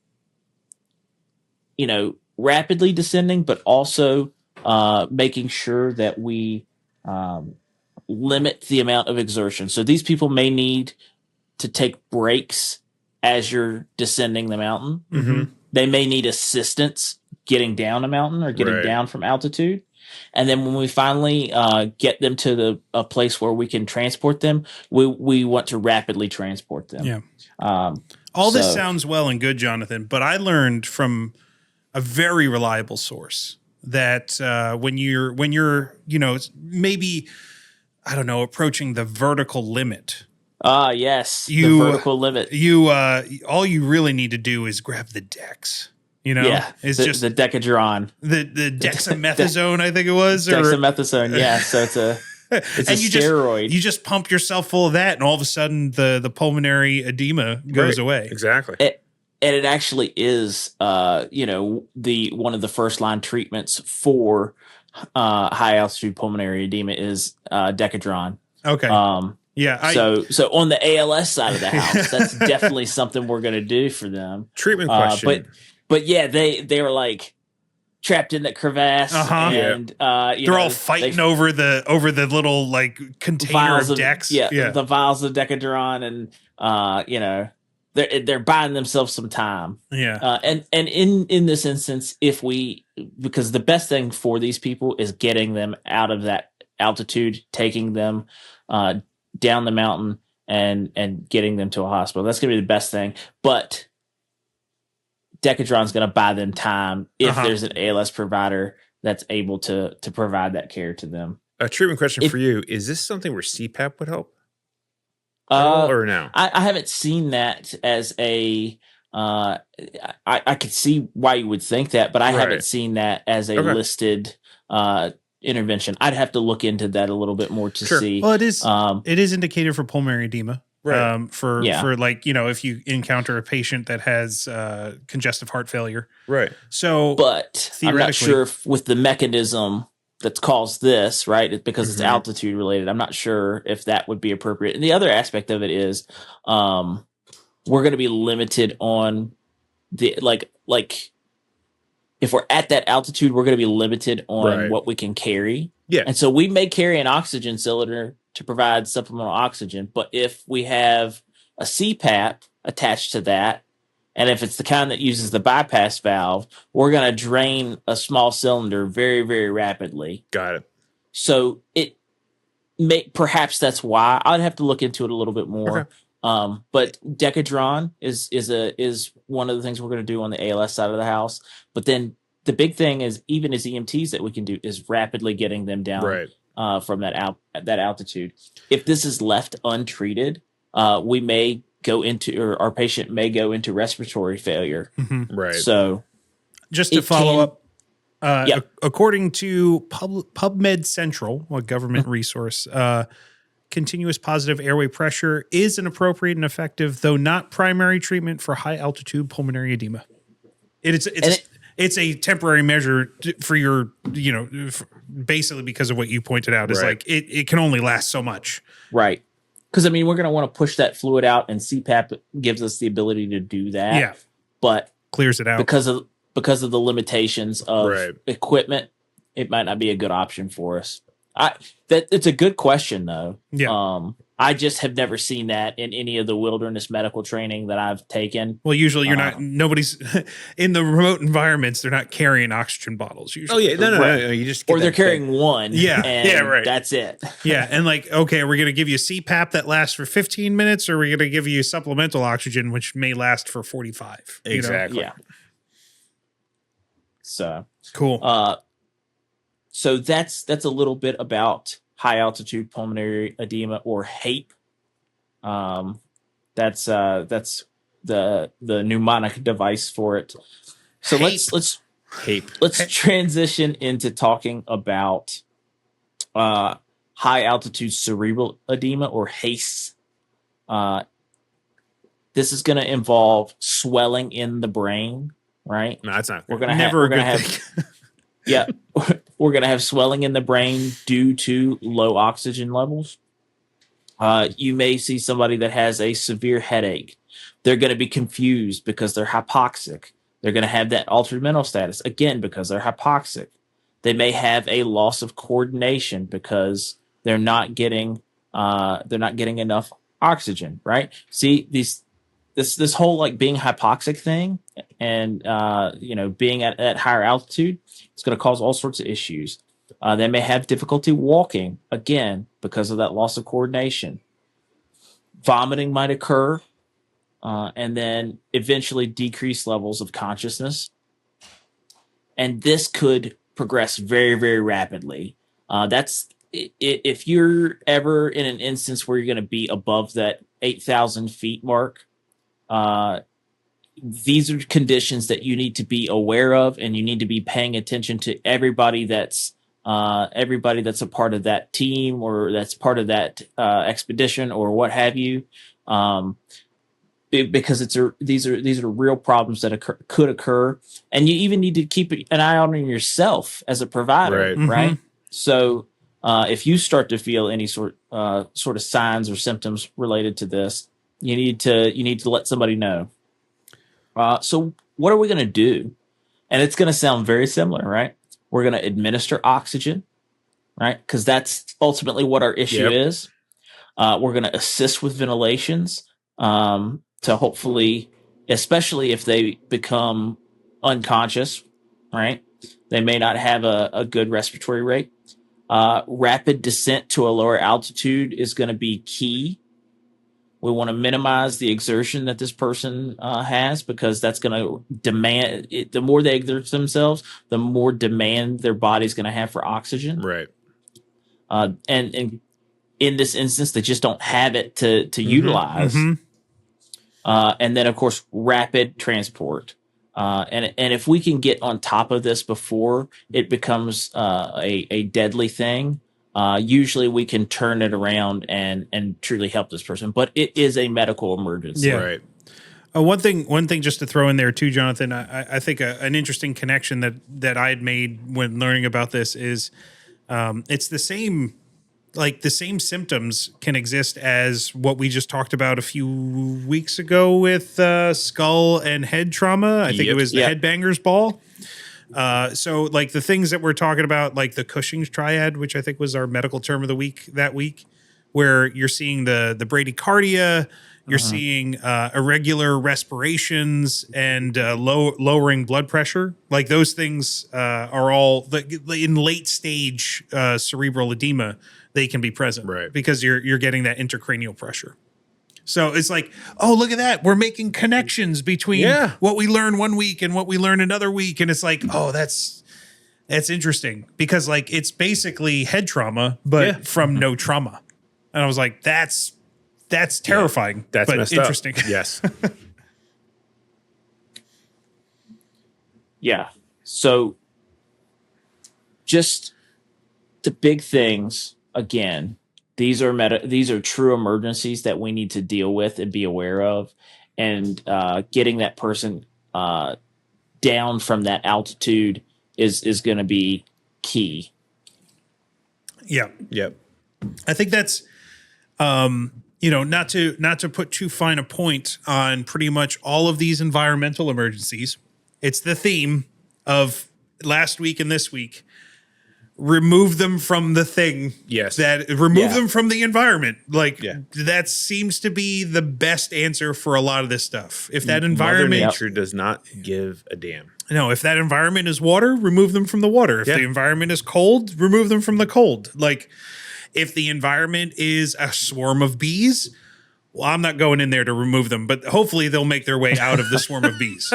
you know, rapidly descending, but also making sure that we limit the amount of exertion. So these people may need to take breaks as you're descending the mountain. They may need assistance getting down a mountain or getting down from altitude. And then when we finally get them to a place where we can transport them, we want to rapidly transport them. Yeah. All this sounds well and good, Jonathan, but I learned from a very reliable source that when you're maybe, I don't know, approaching the vertical limit. Yes, the vertical limit. All you really need to do is grab the Dex. It's just the Decadron, the dexamethasone, I think it was. Dexamethasone, yeah. So it's a steroid. You just pump yourself full of that, and all of a sudden the pulmonary edema goes away. Exactly. And it actually is, the one of the first line treatments for high altitude pulmonary edema is Decadron. Okay. So on the ALS side of the house, that's definitely something we're going to do for them. Treatment question. But yeah, they were like trapped in that crevasse, and they're all fighting over the little like container of Dex. The vials of Decadron, and they're buying themselves some time. Yeah. And in this instance, because the best thing for these people is getting them out of that altitude, taking them down the mountain and getting them to a hospital. That's going to be the best thing. But Decadron's going to buy them time if there's an ALS provider that's able to provide that care to them. A treatment question for you. Is this something where CPAP would help? Or no? I haven't seen that as a I could see why you would think that, but I haven't seen that as a listed intervention. I'd have to look into that a little bit more to see. Well, it is indicated for pulmonary edema. Right. For like, if you encounter a patient that has congestive heart failure. Right. So, but I'm not sure if with the mechanism that's caused this, right? It's because it's altitude related. I'm not sure if that would be appropriate. And the other aspect of it is we're going to be limited on the like if we're at that altitude, we're going to be limited on what we can carry. Yeah. And so we may carry an oxygen cylinder to provide supplemental oxygen, but if we have a CPAP attached to that, and if it's the kind that uses the bypass valve, we're going to drain a small cylinder very, very rapidly. Got it. So perhaps that's why. I'd have to look into it a little bit more. Okay. But Decadron is one of the things we're going to do on the ALS side of the house. But then the big thing is, even as EMTs, that we can do is rapidly getting them down from that altitude. If this is left untreated, we may go into, or our patient may go into respiratory failure. Right. So just to follow up, according to PubMed Central, a government resource, continuous positive airway pressure is an appropriate and effective, though not primary, treatment for high altitude pulmonary edema. It's a temporary measure for your, basically because of what you pointed out, is like it can only last so much. Right. Because, we're going to want to push that fluid out, and CPAP gives us the ability to do that. Yeah. But clears it out. because of the limitations of Right. equipment, it might not be a good option for us. It's a good question though. Yeah. I just have never seen that in any of the wilderness medical training that I've taken. Well, usually nobody's in the remote environments. They're not carrying oxygen bottles Oh usually. yeah, no. You just get Or they're that carrying one. Yeah. And Yeah, right. that's it. Yeah, and like, okay, we're going to give you CPAP that lasts for 15 minutes, or we're going to give you supplemental oxygen, which may last for 45. you know? Exactly. Yeah. So Cool. so that's a little bit about high altitude pulmonary edema, or HAPE. That's the mnemonic device for it. So HAPE. let's transition into talking about high altitude cerebral edema, or HACE. This is going to involve swelling in the brain, right? No, that's not. We're Good. gonna Never a good have thing. yeah, we're going to have swelling in the brain due to low oxygen levels. You may see somebody that has a severe headache. They're going to be confused because they're hypoxic. They're going to have that altered mental status again because they're hypoxic. They may have a loss of coordination because they're not getting enough oxygen. Right? See this whole like being hypoxic thing, and being at higher altitude, it's going to cause all sorts of issues. They may have difficulty walking again because of that loss of coordination. Vomiting might occur, and then eventually decreased levels of consciousness. And this could progress very, very rapidly. That's if you're ever in an instance where you're going to be above that 8,000 feet mark. These are conditions that you need to be aware of, and you need to be paying attention to everybody that's a part of that team, or that's part of that expedition, or what have you, because these are real problems that could occur, and you even need to keep an eye on yourself as a provider, Right. right? So if you start to feel any sort of signs or symptoms related to this, you need to let somebody know. So what are we going to do? And it's going to sound very similar, right? We're going to administer oxygen, right? Because that's ultimately what our issue is. We're going to assist with ventilations to hopefully, especially if they become unconscious, right? They may not have a good respiratory rate. Rapid descent to a lower altitude is going to be key. We want to minimize the exertion that this person has, because that's going to demand it. The more they exert themselves, the more demand their body's going to have for oxygen. Right. And in this instance, they just don't have it to utilize. And then, of course, rapid transport. And if we can get on top of this before it becomes a deadly thing, usually we can turn it around and truly help this person. But it is a medical emergency. Yeah. Right. One thing just to throw in there too, Jonathan, I think an interesting connection that I had made when learning about this is it's the same symptoms can exist as what we just talked about a few weeks ago with skull and head trauma. I think it was the headbangers ball. So like the things that we're talking about, like the Cushing's triad, which I think was our medical term of the week that week, where you're seeing the bradycardia, you're seeing irregular respirations and lowering blood pressure. Like those things are all in late stage cerebral edema. They can be present, right? Because you're getting that intracranial pressure. So it's like, oh, look at that. We're making connections between what we learn one week and what we learn another week. And it's like, oh, that's interesting, because like it's basically head trauma, but from no trauma. And I was like, that's terrifying. That's but messed interesting. Up. Yes. Yeah. So just the big things, again, these are true emergencies that we need to deal with and be aware of, and getting that person down from that altitude is going to be key. Yeah. Yep. I think that's not to put too fine a point on pretty much all of these environmental emergencies. It's the theme of last week and this week. Remove them from the thing. Yes. Remove Yeah. them from the environment. Like Yeah. that seems to be the best answer for a lot of this stuff. If that Mother environment, Nature does not give a damn. no, if that environment is water, remove them from the water. If Yeah. the environment is cold, remove them from the cold. Like if the environment is a swarm of bees, well, I'm not going in there to remove them, but hopefully they'll make their way out of the swarm of bees.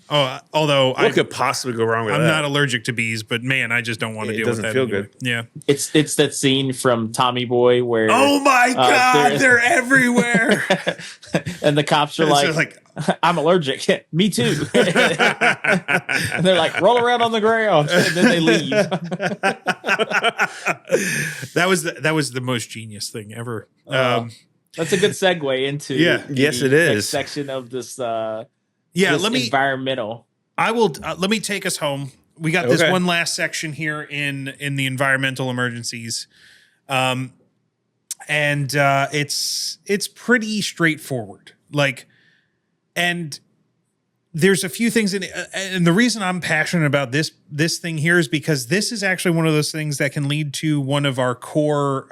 Although What could possibly go wrong with I'm that? not allergic to bees, but man, I just don't want to It deal with doesn't that. feel anyway. good. Yeah. It's that scene from Tommy Boy where Oh my God, there- they're everywhere. and the cops are It's like, just like I'm allergic. Me too. And they're like, roll around on the ground. And then they leave. that was the most genius thing ever. That's a good segue into Yeah. Yes, the it is. next section of this Yeah, this environmental. I will. Let me take us home. We got this Okay. one last section here in the environmental emergencies, and it's pretty straightforward. Like, and there's a few things in it, and the reason I'm passionate about this thing here is because this is actually one of those things that can lead to one of our core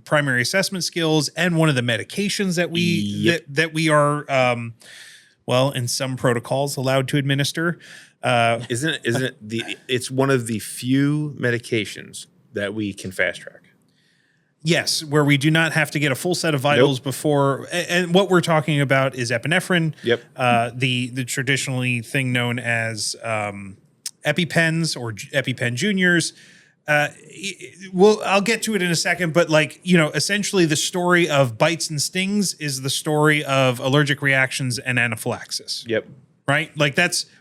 primary assessment skills and one of the medications that we Yep. that we are. Well, in some protocols allowed to administer. Isn't it it's one of the few medications that we can fast track. Yes, where we do not have to get a full set of vitals before. And what we're talking about is epinephrine. Yep. The traditionally thing known as EpiPens or EpiPen Juniors. I'll get to it in a second, but essentially the story of bites and stings is the story of allergic reactions and anaphylaxis. Yep. Right? Like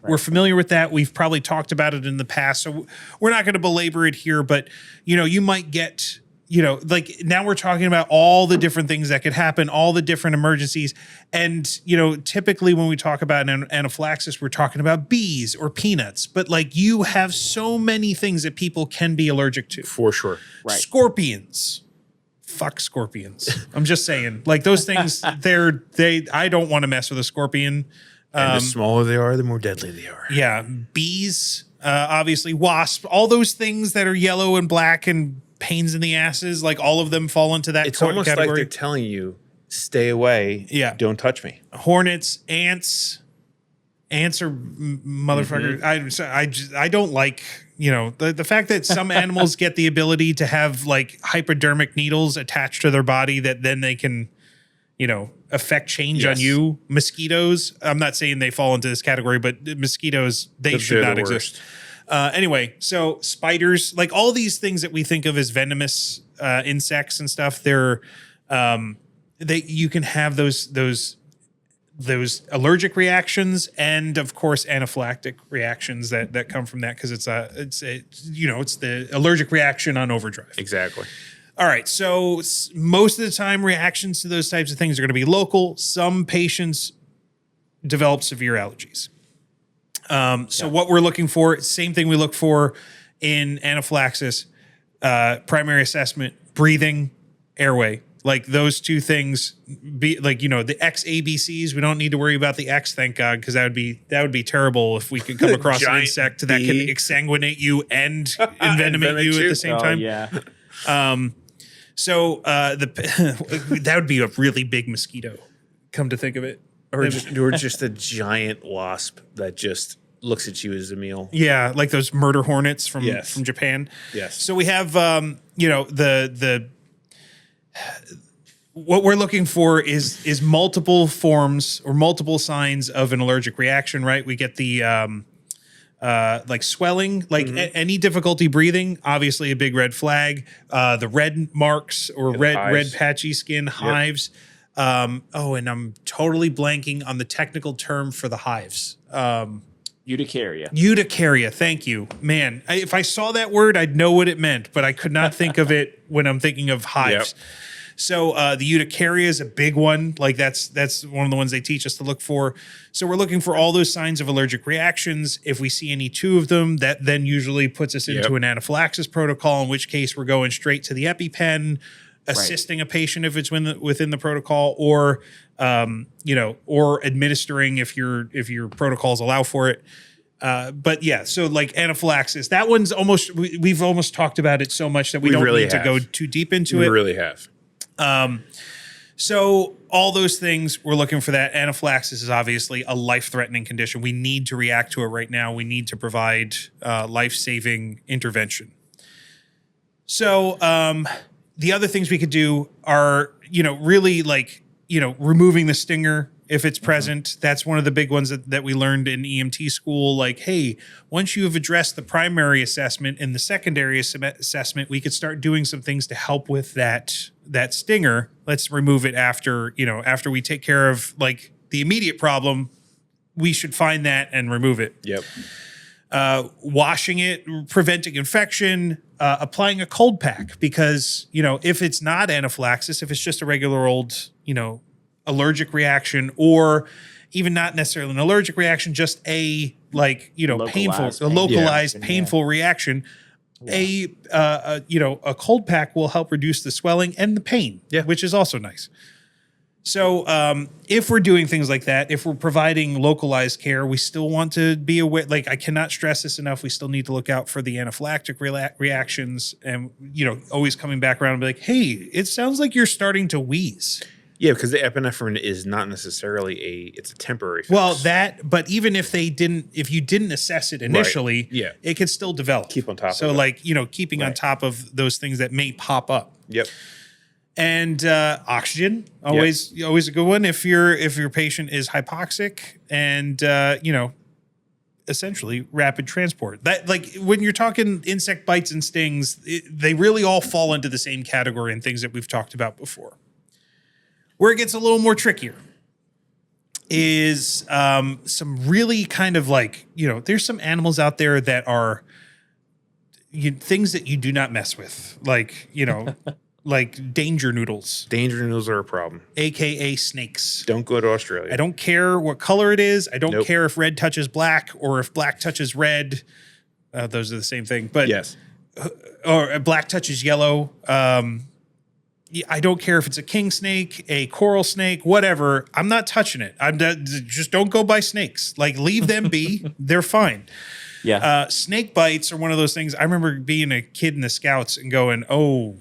we're familiar with that. We've probably talked about it in the past. So we're not going to belabor it here, but you might get, now we're talking about all the different things that could happen, all the different emergencies. And, typically when we talk about anaphylaxis, we're talking about bees or peanuts, but you have so many things that people can be allergic to. For sure. Right. Scorpions. Fuck scorpions. I'm just saying, those things, I don't want to mess with a scorpion. And the smaller they are, the more deadly they are. Yeah, bees, obviously wasps, all those things that are yellow and black and pains in the asses, all of them fall into that It's almost category. like they're telling you, stay away. Yeah. Don't touch me. Hornets, ants are motherfuckers. I don't like, the fact that some animals get the ability to have hypodermic needles attached to their body that then they can, affect change on Yes. you. Mosquitoes, I'm not saying they fall into this category, but mosquitoes, they should They're not the exist. worst. Anyway, so spiders, all these things that we think of as venomous insects and stuff, you can have those allergic reactions and of course anaphylactic reactions that come from that because it's the allergic reaction on overdrive. Exactly. All right, so most of the time reactions to those types of things are going to be local. Some patients develop severe allergies. So what we're looking for, same thing we look for in anaphylaxis, primary assessment, breathing, airway. Those two things be the X ABCs. We don't need to worry about the X, thank God, because that would be terrible if we could come across an Giant insect that can bee. exsanguinate you and envenomate you at the same time. Yeah. So that would be a really big mosquito, come to think of it. Or just a giant wasp that just looks at you as a meal. Yeah, like those murder hornets from Yes. Japan. Yes. So we have what we're looking for is multiple forms or multiple signs of an allergic reaction, right? We get the swelling, any difficulty breathing, obviously a big red flag. The red marks or red hives. patchy skin, hives. And I'm totally blanking on the technical term for the hives. Urticaria. Urticaria, thank you. Man, if I saw that word, I'd know what it meant, but I could not think of it when I'm thinking of hives. Yep. So the urticaria is a big one. That's one of the ones they teach us to look for. So we're looking for all those signs of allergic reactions. If we see any two of them, that then usually puts us into Yep. an anaphylaxis protocol, in which case we're going straight to the EpiPen. assisting a patient if it's within the protocol, or or administering if your protocols allow for it. But yeah, so like anaphylaxis, that one's almost we've almost talked about it so much that we don't really need to go too deep into it. We really have. So all those things, we're looking for that. Anaphylaxis is obviously a life-threatening condition. We need to react to it right now. We need to provide life-saving intervention. So the other things we could do are, really like, removing the stinger if it's present. That's one of the big ones that we learned in EMT school. Like, hey, once you have addressed the primary assessment and the secondary assessment, we could start doing some things to help with that stinger. Let's remove it after we take care of like the immediate problem. We should find that and remove it. Yep. Washing it, preventing infection, applying a cold pack, because, if it's not anaphylaxis, if it's just a regular old, allergic reaction, or even not necessarily an allergic reaction, just a localized painful reaction, a cold pack will help reduce the swelling and the pain, which is also nice. So if we're doing things like that, if we're providing localized care, we still want to be aware. Like, I cannot stress this enough. We still need to look out for the anaphylactic reactions, and, always coming back around and be like, hey, it sounds like you're starting to wheeze. Yeah, because the epinephrine is not necessarily it's a temporary fix. Well, but even if you didn't assess it initially, it could still develop. Keep on top of it. So like, keeping on top of those things that may pop up. Yep. And oxygen, always a good one if your patient is hypoxic, and essentially rapid transport. That, like, when you're talking insect bites and stings, they really all fall into the same category and things that we've talked about before. Where it gets a little more trickier is some really kind of like, there's some animals out there that are things that you do not mess with, like, like danger noodles. Danger noodles are a problem. AKA snakes. Don't go to Australia. I don't care what color it is. I don't care if red touches black or if black touches red. Those are the same thing. But yes. Or black touches yellow. I don't care if it's a king snake, a coral snake, whatever. I'm not touching it. Just don't go by snakes. Like, leave them be. They're fine. Yeah. Snake bites are one of those things. I remember being a kid in the Scouts and going, oh,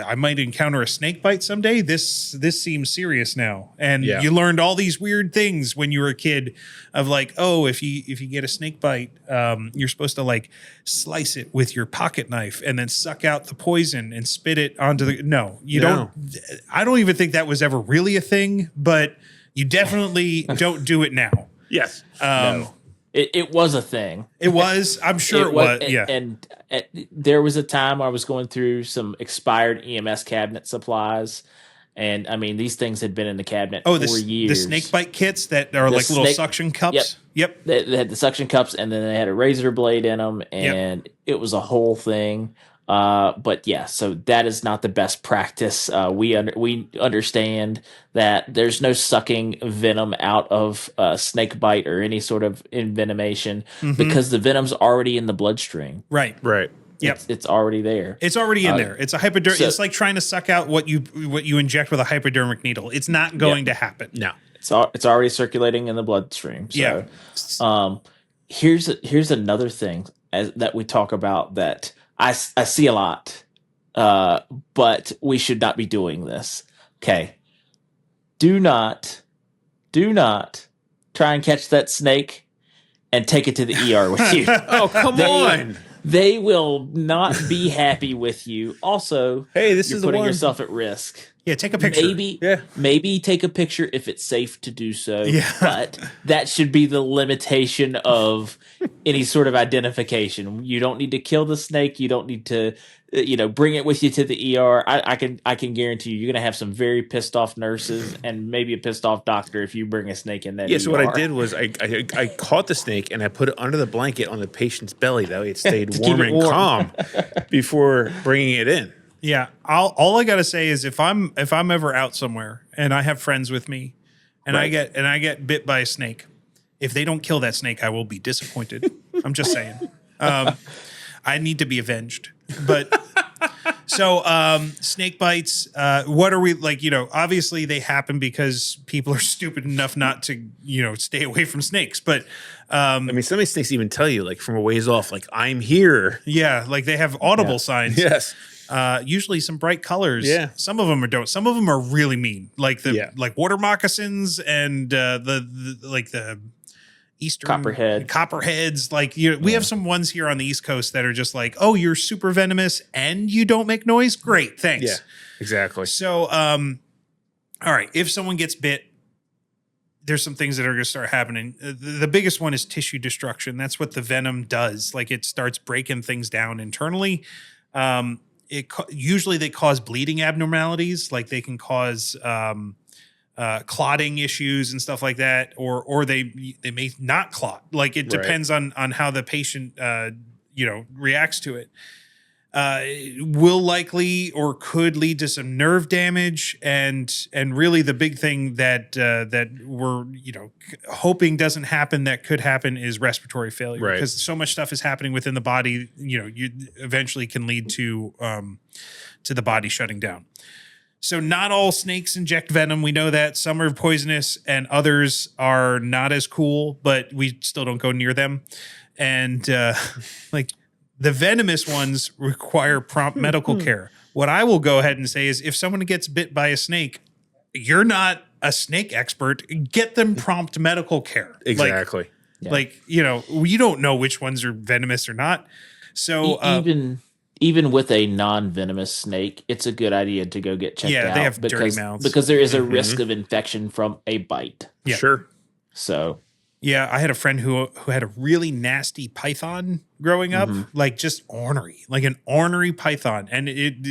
I might encounter a snake bite someday. This seems serious now. And you learned all these weird things when you were a kid of like, oh, if you get a snake bite, you're supposed to like slice it with your pocket knife and then suck out the poison and spit it onto the. No, you don't. I don't even think that was ever really a thing, but you definitely don't do it now. Yes. No. It was a thing. It was. I'm sure it was. Yeah. And there was a time I was going through some expired EMS cabinet supplies. And I mean, these things had been in the cabinet for years. The snake bite kits that are like little suction cups. Yep. They had the suction cups, and then they had a razor blade in them, and it was a whole thing. But yeah, so that is not the best practice. We understand that there's no sucking venom out of snake bite or any sort of envenomation because the venom's already in the bloodstream. Right. Yep. It's already there. It's already in there. It's a hypodermic. It's like trying to suck out what you inject with a hypodermic needle. It's not going to happen. No. It's already circulating in the bloodstream. So, here's another thing that we talk about that I see a lot, but we should not be doing this. Okay. Do not try and catch that snake and take it to the ER with you. Oh, come on. They will not be happy with you. Also, hey, you're putting yourself at risk. Yeah, take a picture. Maybe take a picture if it's safe to do so. Yeah. But that should be the limitation of any sort of identification. You don't need to kill the snake. You don't need to, bring it with you to the ER. I can guarantee you're going to have some very pissed off nurses and maybe a pissed off doctor if you bring a snake in that ER. So what I did was I caught the snake and I put it under the blanket on the patient's belly. That way it stayed warm and calm before bringing it in. Yeah, all I gotta say is if I'm ever out somewhere and I have friends with me, and I get bit by a snake, if they don't kill that snake, I will be disappointed. I'm just saying. I need to be avenged. But So, snake bites, what are we like, obviously they happen because people are stupid enough not to, stay away from snakes. But, I mean, some of these snakes even tell you, like from a ways off, like I'm here. yeah, like they have audible signs. Yes. Usually some bright colors. Yeah. Some of them don't. Some of them are really mean, like like water moccasins and the Eastern copperheads. Like we have some ones here on the East Coast that are just like, oh, you're super venomous and you don't make noise. Great, thanks. Yeah, exactly. So, all right, if someone gets bit, there's some things that are going to start happening. The biggest one is tissue destruction. That's what the venom does. Like it starts breaking things down internally. Usually they cause bleeding abnormalities, like they can cause clotting issues and stuff like that, or they may not clot. Like it depends on how the patient reacts to it. Will likely or could lead to some nerve damage, and really the big thing that we're hoping doesn't happen that could happen is respiratory failure, because so much stuff is happening within the body. You eventually can lead to the body shutting down. So not all snakes inject venom. We know that some are poisonous and others are not as cool, but we still don't go near them. And like the venomous ones require prompt medical care. What I will go ahead and say is if someone gets bit by a snake, you're not a snake expert. Get them prompt medical care. Exactly. Like you don't know which ones are venomous or not. So even with a non-venomous snake, it's a good idea to go get checked out. Yeah, they have dirty mouths. Because there is a risk of infection from a bite. Yeah. Sure. So yeah, I had a friend who had a really nasty python growing up, like just ornery, like an ornery python. And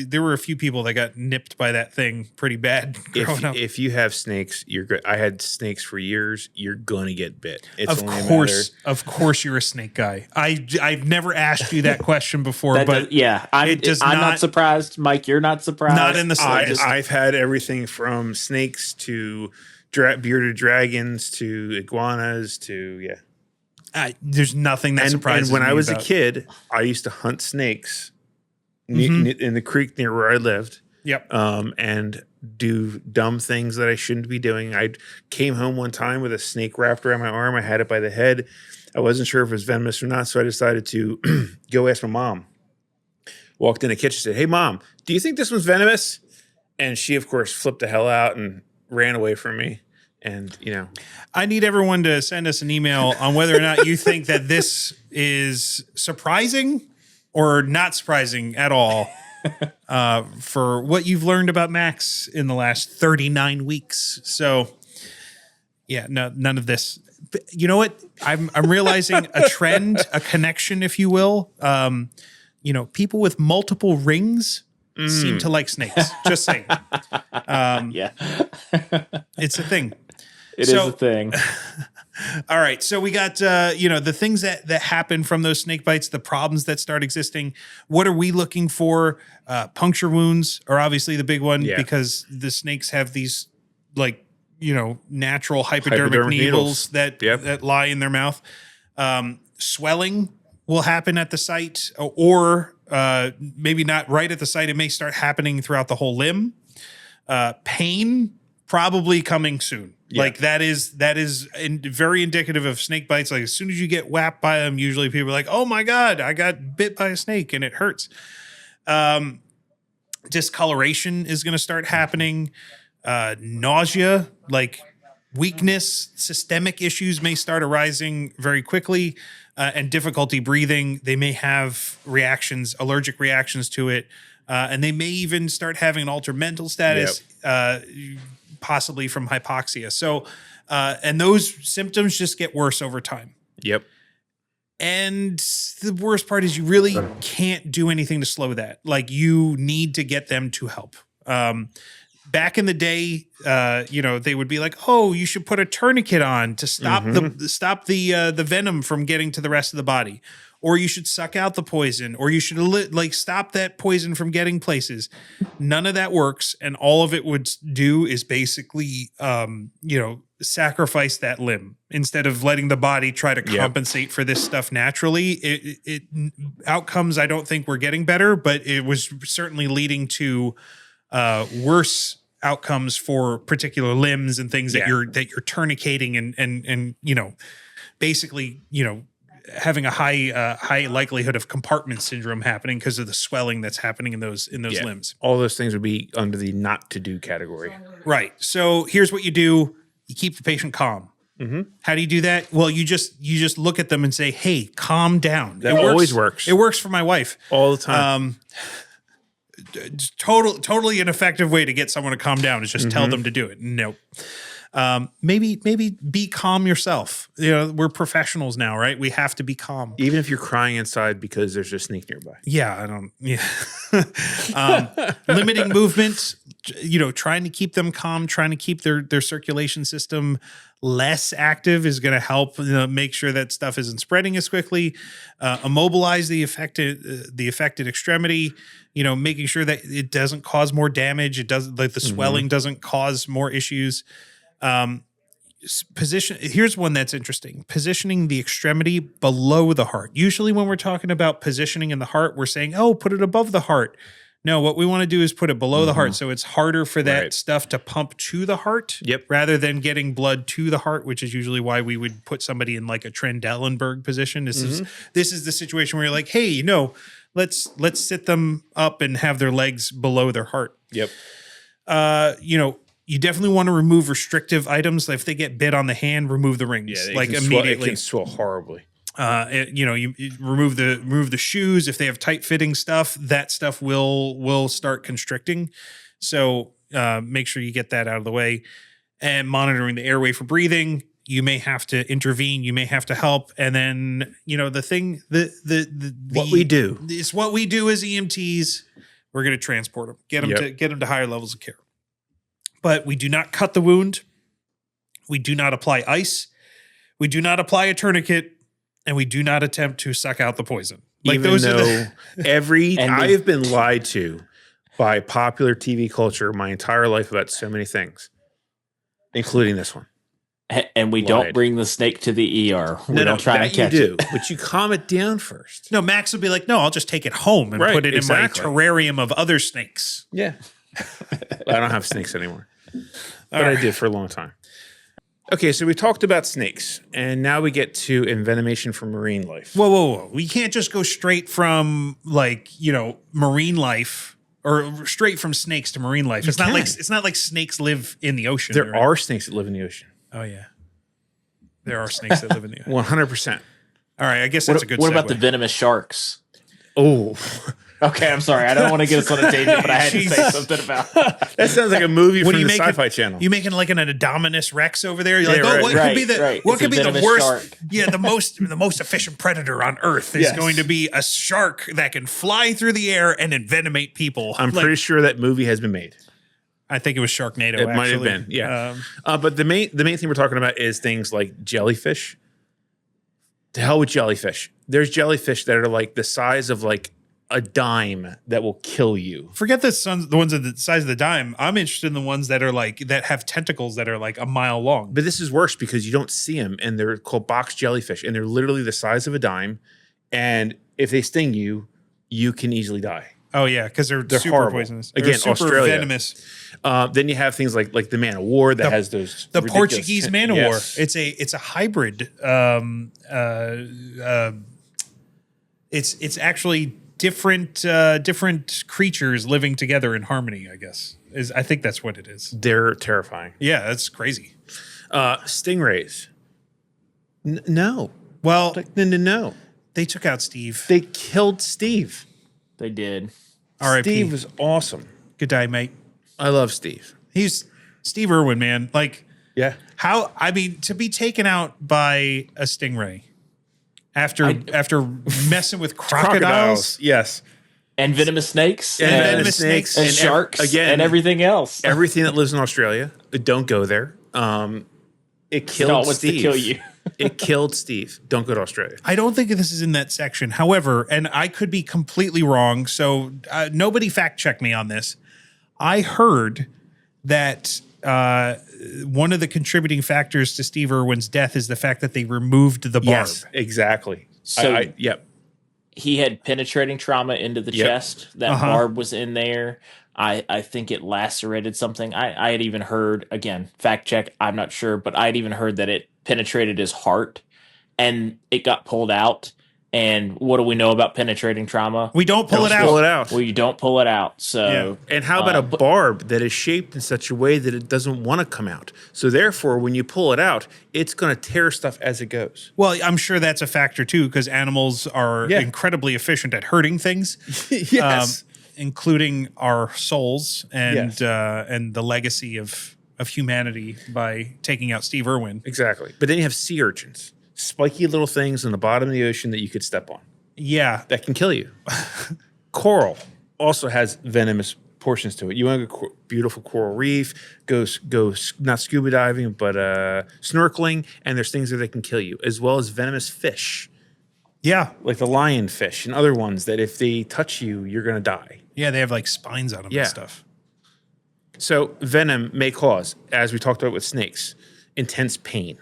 there were a few people that got nipped by that thing pretty bad growing up. If you have snakes, you're good. I had snakes for years. You're gonna get bit. It's of course, you're a snake guy. I've never asked you that question before, I'm not surprised, Mike. You're not surprised. Not in the slightest. I've had everything from snakes to bearded dragons to iguanas to there's nothing that surprises me. And when I was a kid, I used to hunt snakes in the creek near where I lived. Yep. And do dumb things that I shouldn't be doing. I came home one time with a snake wrapped around my arm. I had it by the head. I wasn't sure if it was venomous or not, so I decided to go ask my mom. Walked in the kitchen, said, "Hey, Mom, do you think this one's venomous?" And she, of course, flipped the hell out and ran away from me. And, I need everyone to send us an email on whether or not you think that this is surprising or not surprising at all for what you've learned about Max in the last 39 weeks. So, yeah, no, none of this. But you know what? I'm realizing a trend, a connection, if you will. People with multiple rings seem to like snakes. Just saying. Yeah. It's a thing. It is a thing. All right. So we got, the things that happen from those snake bites, the problems that start existing. What are we looking for? Puncture wounds are obviously the big one because the snakes have these natural hypodermic needles that lie in their mouth. Swelling will happen at the site or maybe not right at the site. It may start happening throughout the whole limb. Pain probably coming soon. Yeah. Like that is very indicative of snake bites. Like as soon as you get whapped by them, usually people are like, "Oh my God, I got bit by a snake and it hurts." Discoloration is going to start happening. Nausea, like weakness, systemic issues may start arising very quickly, and difficulty breathing. They may have allergic reactions to it. And they may even start having an altered mental status, possibly from hypoxia. So, and those symptoms just get worse over time. Yep. And the worst part is you really can't do anything to slow that. Like you need to get them to help. back in the day, they would be like, "Oh, you should put a tourniquet on to stop the venom from getting to the rest of the body, or you should suck out the poison, or you should stop that poison from getting places." None of that works, and all of it would do is basically, sacrifice that limb instead of letting the body try to compensate for this stuff naturally. It outcomes I don't think were getting better, but it was certainly leading to worse outcomes for particular limbs and things that you're tourniqueting and basically having a high likelihood of compartment syndrome happening because of the swelling that's happening in those limbs. All those things would be under the not to do category. Right. So here's what you do: you keep the patient calm. How do you do that? Well, you just look at them and say, "Hey, calm down." That always works. It works for my wife All the time. Totally an effective way to get someone to calm down is just tell them to do it. Nope. Maybe be calm yourself. We're professionals now, right? We have to be calm. Even if you're crying inside because there's a snake nearby. Yeah, limiting movement, trying to keep them calm, trying to keep their circulation system less active is going to help make sure that stuff isn't spreading as quickly. Immobilize the affected extremity, making sure that it doesn't cause more damage. It doesn't, like the swelling doesn't cause more issues. Position. Here's one that's interesting: positioning the extremity below the heart. Usually when we're talking about positioning in the heart, we're saying, "Oh, put it above the heart." No, what we want to do is put it below the heart, so it's harder for that stuff to pump to the heart, rather than getting blood to the heart, which is usually why we would put somebody in like a Trendelenburg position. This is the situation where you're like, "Hey, let's sit them up and have their legs below their heart." Yep. You definitely want to remove restrictive items. If they get bit on the hand, remove the rings immediately. It can swell horribly. You remove the shoes. If they have tight fitting stuff, that stuff will start constricting. So make sure you get that out of the way. And monitoring the airway for breathing. You may have to intervene. You may have to help. And then what we do. It's what we do as EMTs. We're going to transport them, get them to higher levels of care. But we do not cut the wound. We do not apply ice. We do not apply a tourniquet. And we do not attempt to suck out the poison. I have been lied to by popular TV culture my entire life about so many things, including this one. And we don't bring the snake to the ER. We don't try to catch it. But you calm it down first. No, Max would be like, "No, I'll just take it home and put it in my terrarium of other snakes." Yeah. I don't have snakes anymore. But I did for a long time. Okay, so we talked about snakes, and now we get to envenomation for marine life. Whoa. We can't just go straight from marine life or straight from snakes to marine life. It's not like snakes live in the ocean. There are snakes that live in the ocean. Oh, yeah. There are snakes that live in the ocean. 100%. All right, I guess that's a good segue. What about the venomous sharks? Oh. Okay, I'm sorry. I don't want to get us on a tangent, but I had to say something about that. Sounds like a movie from the Sci-Fi Channel. You making like an Indominus Rex over there? You're like, what could be the worst? Shark. Yeah, the most efficient predator on Earth is going to be a shark that can fly through the air and envenomate people. I'm pretty sure that movie has been made. I think it was Sharknado. It might have been, yeah. But the main thing we're talking about is things like jellyfish. To hell with jellyfish. There's jellyfish that are like the size of like a dime that will kill you. Forget the ones of the size of the dime. I'm interested in the ones that are like that have tentacles that are like a mile long. But this is worse because you don't see them, and they're called box jellyfish, and they're literally the size of a dime. And if they sting you, you can easily die. Oh yeah, because they're super horrible. Poisonous. Again, super Australia. Venomous. Then you have things like the man of war that has those. The Portuguese man of war. It's a hybrid. It's actually different creatures living together in harmony, I guess. I think that's what it is. They're terrifying. Yeah, that's crazy. Stingrays. No. Well, no. They took out Steve. They killed Steve. They did. R.I.P. Steve was awesome. Good day, mate. I love Steve. He's Steve Irwin, man. Like, yeah. To be taken out by a stingray after messing with crocodiles. Yes. And venomous snakes. And And, venomous snakes. and And sharks. again, and everything else. Everything that lives in Australia, don't go there. It killed all wants to Steve. kill you. It killed Steve. Don't go to Australia. I don't think this is in that section. However, and I could be completely wrong, so nobody fact check me on this. I heard that one of the contributing factors to Steve Irwin's death is the fact that they removed the barb. Yes, exactly. So yep. he had penetrating trauma into the chest. That barb was in there. I think it lacerated something. I had even heard, again, fact check, I'm not sure, but I had even heard that it penetrated his heart and it got pulled out. And what do we know about penetrating trauma? We don't pull it out. Pull it out. Well, you don't pull it out. So, And how about a barb that is shaped in such a way that it doesn't want to come out? So therefore, when you pull it out, it's going to tear stuff as it goes. Well, I'm sure that's a factor too, because animals are incredibly efficient at hurting things. Yes. Including our souls and the legacy of humanity by taking out Steve Irwin. Exactly. But then you have sea urchins, spiky little things in the bottom of the ocean that you could step on. Yeah. That can kill you. Coral also has venomous portions to it. You want a beautiful coral reef, go not scuba diving, but snorkeling, and there's things there that can kill you, as well as venomous fish. Yeah. Like the lionfish and other ones that if they touch you, you're going to die. Yeah, they have like spines on them and stuff. So venom may cause, as we talked about with snakes, intense pain.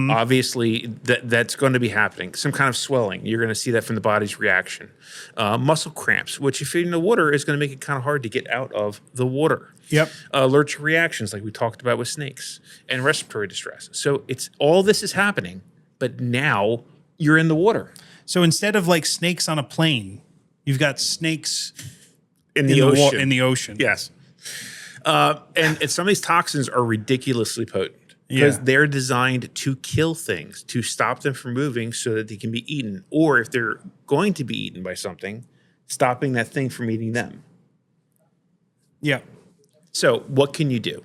Obviously, that's going to be happening. Some kind of swelling. You're going to see that from the body's reaction. Muscle cramps, which if you're in the water is going to make it kind of hard to get out of the water. Yep. Allergic reactions like we talked about with snakes and respiratory distress. So it's all this is happening, but now you're in the water. So instead of like snakes on a plane, you've got snakes In the ocean. in the ocean. Yes. And some of these toxins are ridiculously potent because they're designed to kill things, to stop them from moving so that they can be eaten. Or if they're going to be eaten by something, stopping that thing from eating them. Yeah. So what can you do?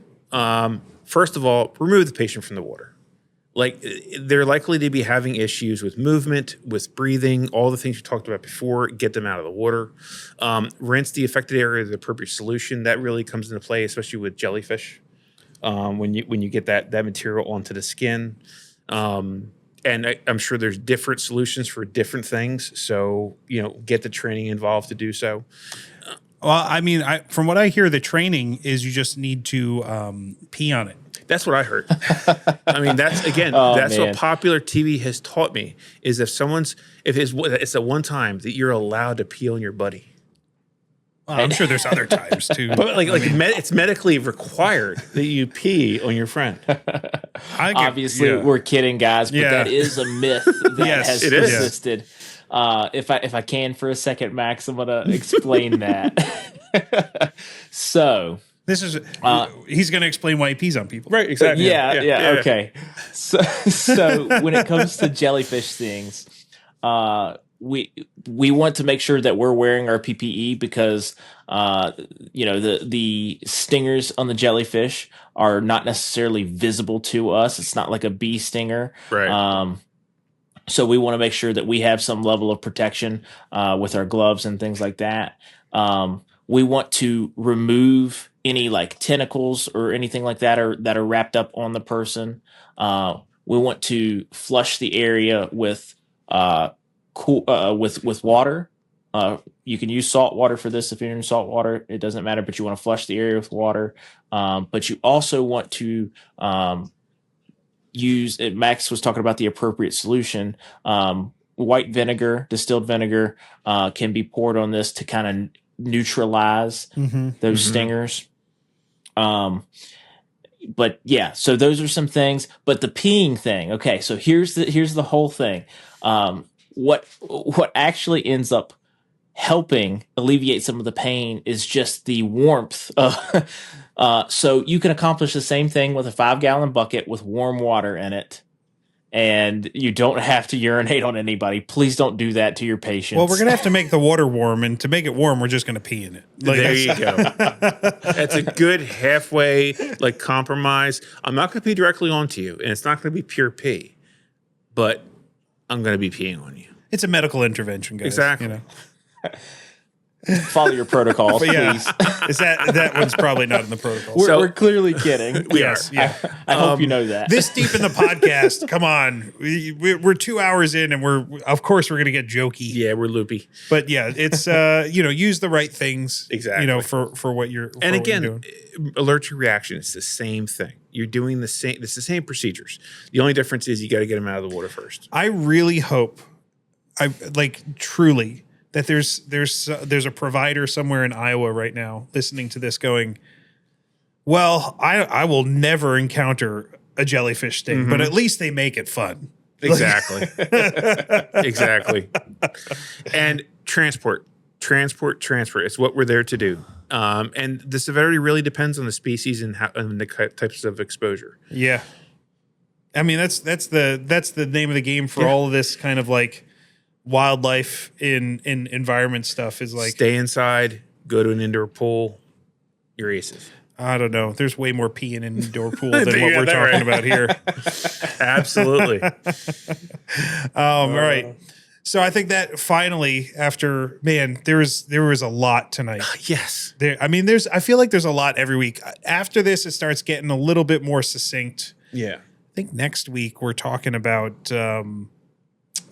First of all, remove the patient from the water. Like they're likely to be having issues with movement, with breathing, all the things we talked about before, get them out of the water. Rinse the affected area with the appropriate solution. That really comes into play, especially with jellyfish. When you get that material onto the skin. And I'm sure there's different solutions for different things. So, get the training involved to do so. Well, I mean, from what I hear, the training is you just need to pee on it. That's what I heard. I mean, that's what popular TV has taught me is if it's the one time that you're allowed to pee on your buddy. Well, I'm sure there's other times too. But it's medically required that you pee on your friend. Obviously, we're kidding, guys, but that is a myth that has persisted. If I can for a second, Max, I'm going to explain that. So this is he's going to explain why he pees on people. Right, exactly. Yeah, okay. So when it comes to jellyfish stings, we want to make sure that we're wearing our PPE because the stingers on the jellyfish are not necessarily visible to us. It's not like a bee stinger. Right. So we want to make sure that we have some level of protection with our gloves and things like that. We want to remove any like tentacles or anything like that that are wrapped up on the person. We want to flush the area with with water. You can use salt water for this if you're in salt water. It doesn't matter, but you want to flush the area with water. But you also want to use it. Max was talking about the appropriate solution. White vinegar, distilled vinegar, can be poured on this to kind of neutralize those stingers. But yeah, so those are some things. But the peeing thing, okay. So here's the whole thing. What actually ends up helping alleviate some of the pain is just the warmth. So you can accomplish the same thing with a 5-gallon bucket with warm water in it. And you don't have to urinate on anybody. Please don't do that to your patients. Well, we're going to have to make the water warm. And to make it warm, we're just going to pee in it. There you go. That's a good halfway compromise. I'm not going to pee directly onto you. And it's not going to be pure pee. But I'm going to be peeing on you. It's a medical intervention, guys. Exactly. Follow your protocols, But yeah, please. is that one's probably not in the protocol. We're clearly kidding. Yes, yeah. I hope you know that. This deep in the podcast, come on. We're 2 hours in, and of course we're gonna get jokey. Yeah, we're loopy. But yeah, it's use the right things Exactly. for what you're And what you're again, doing. allergic reaction, it's the same thing. You're doing the same. It's the same procedures. The only difference is you got to get them out of the water first. I really hope, truly, that there's a provider somewhere in Iowa right now listening to this going, well, I will never encounter a jellyfish sting, but at least they make it fun. Exactly. Exactly. And transport. It's what we're there to do. And the severity really depends on the species and the types of exposure. Yeah. I mean, that's the name of the game for all of this kind of like wildlife in environment stuff is like, stay inside, go to an indoor pool, you're aces. I don't know. There's way more pee in an indoor pool than what we're talking right. about here. Absolutely. All right. So I think that finally, after there was a lot tonight. Yes. I feel like there's a lot every week. After this, it starts getting a little bit more succinct. Yeah. I think next week we're talking about one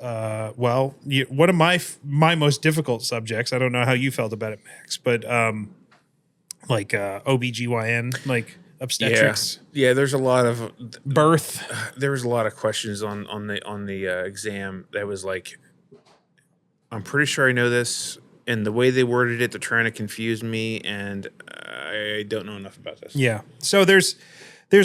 of my most difficult subjects. I don't know how you felt about it, Max, but OBGYN, like obstetrics. Yeah, there's a lot of birth. There was a lot of questions on the exam that was like, I'm pretty sure I know this, and the way they worded it, they're trying to confuse me, and I don't know enough about this. Yeah. So there's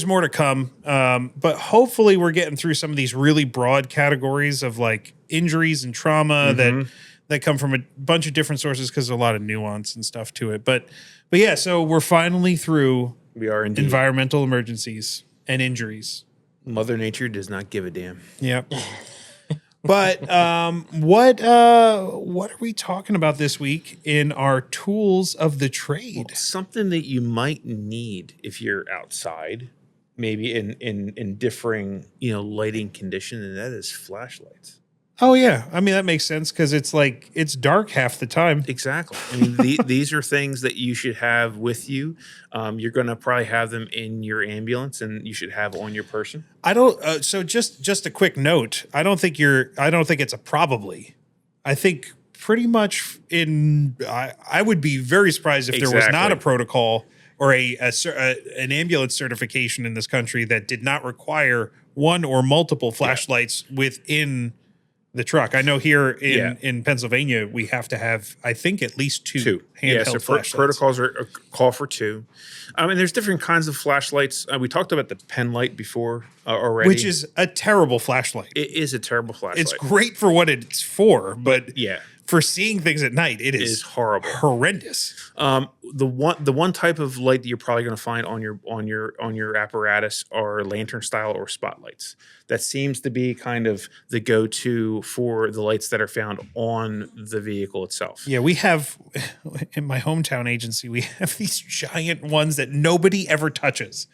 more to come, but hopefully we're getting through some of these really broad categories of like injuries and trauma that come from a bunch of different sources because there's a lot of nuance and stuff to it. But yeah, so we're finally through. We are indeed. Environmental emergencies and injuries. Mother Nature does not give a damn. Yep. But what are we talking about this week in our tools of the trade? Something that you might need if you're outside, maybe in differing lighting condition, and that is flashlights. Oh yeah, I mean that makes sense because it's like it's dark half the time. Exactly. I mean these are things that you should have with you. You're going to probably have them in your ambulance, and you should have on your person. I don't. So just a quick note. I don't think it's a probably. I think pretty much I would be very surprised if there was not a protocol or an ambulance certification in this country that did not require one or multiple flashlights within the truck. I know here in Pennsylvania, we have to have, I think, at least two handheld flashlights. Protocols are call for two. I mean, there's different kinds of flashlights. We talked about the pen light before already. Which is a terrible flashlight. It is a terrible flashlight. It's great for what it's for, but yeah, for seeing things at night, it is horrible, horrendous. The one type of light that you're probably going to find on your apparatus are lantern style or spotlights. That seems to be kind of the go-to for the lights that are found on the vehicle itself. Yeah, we have in my hometown agency, we have these giant ones that nobody ever touches.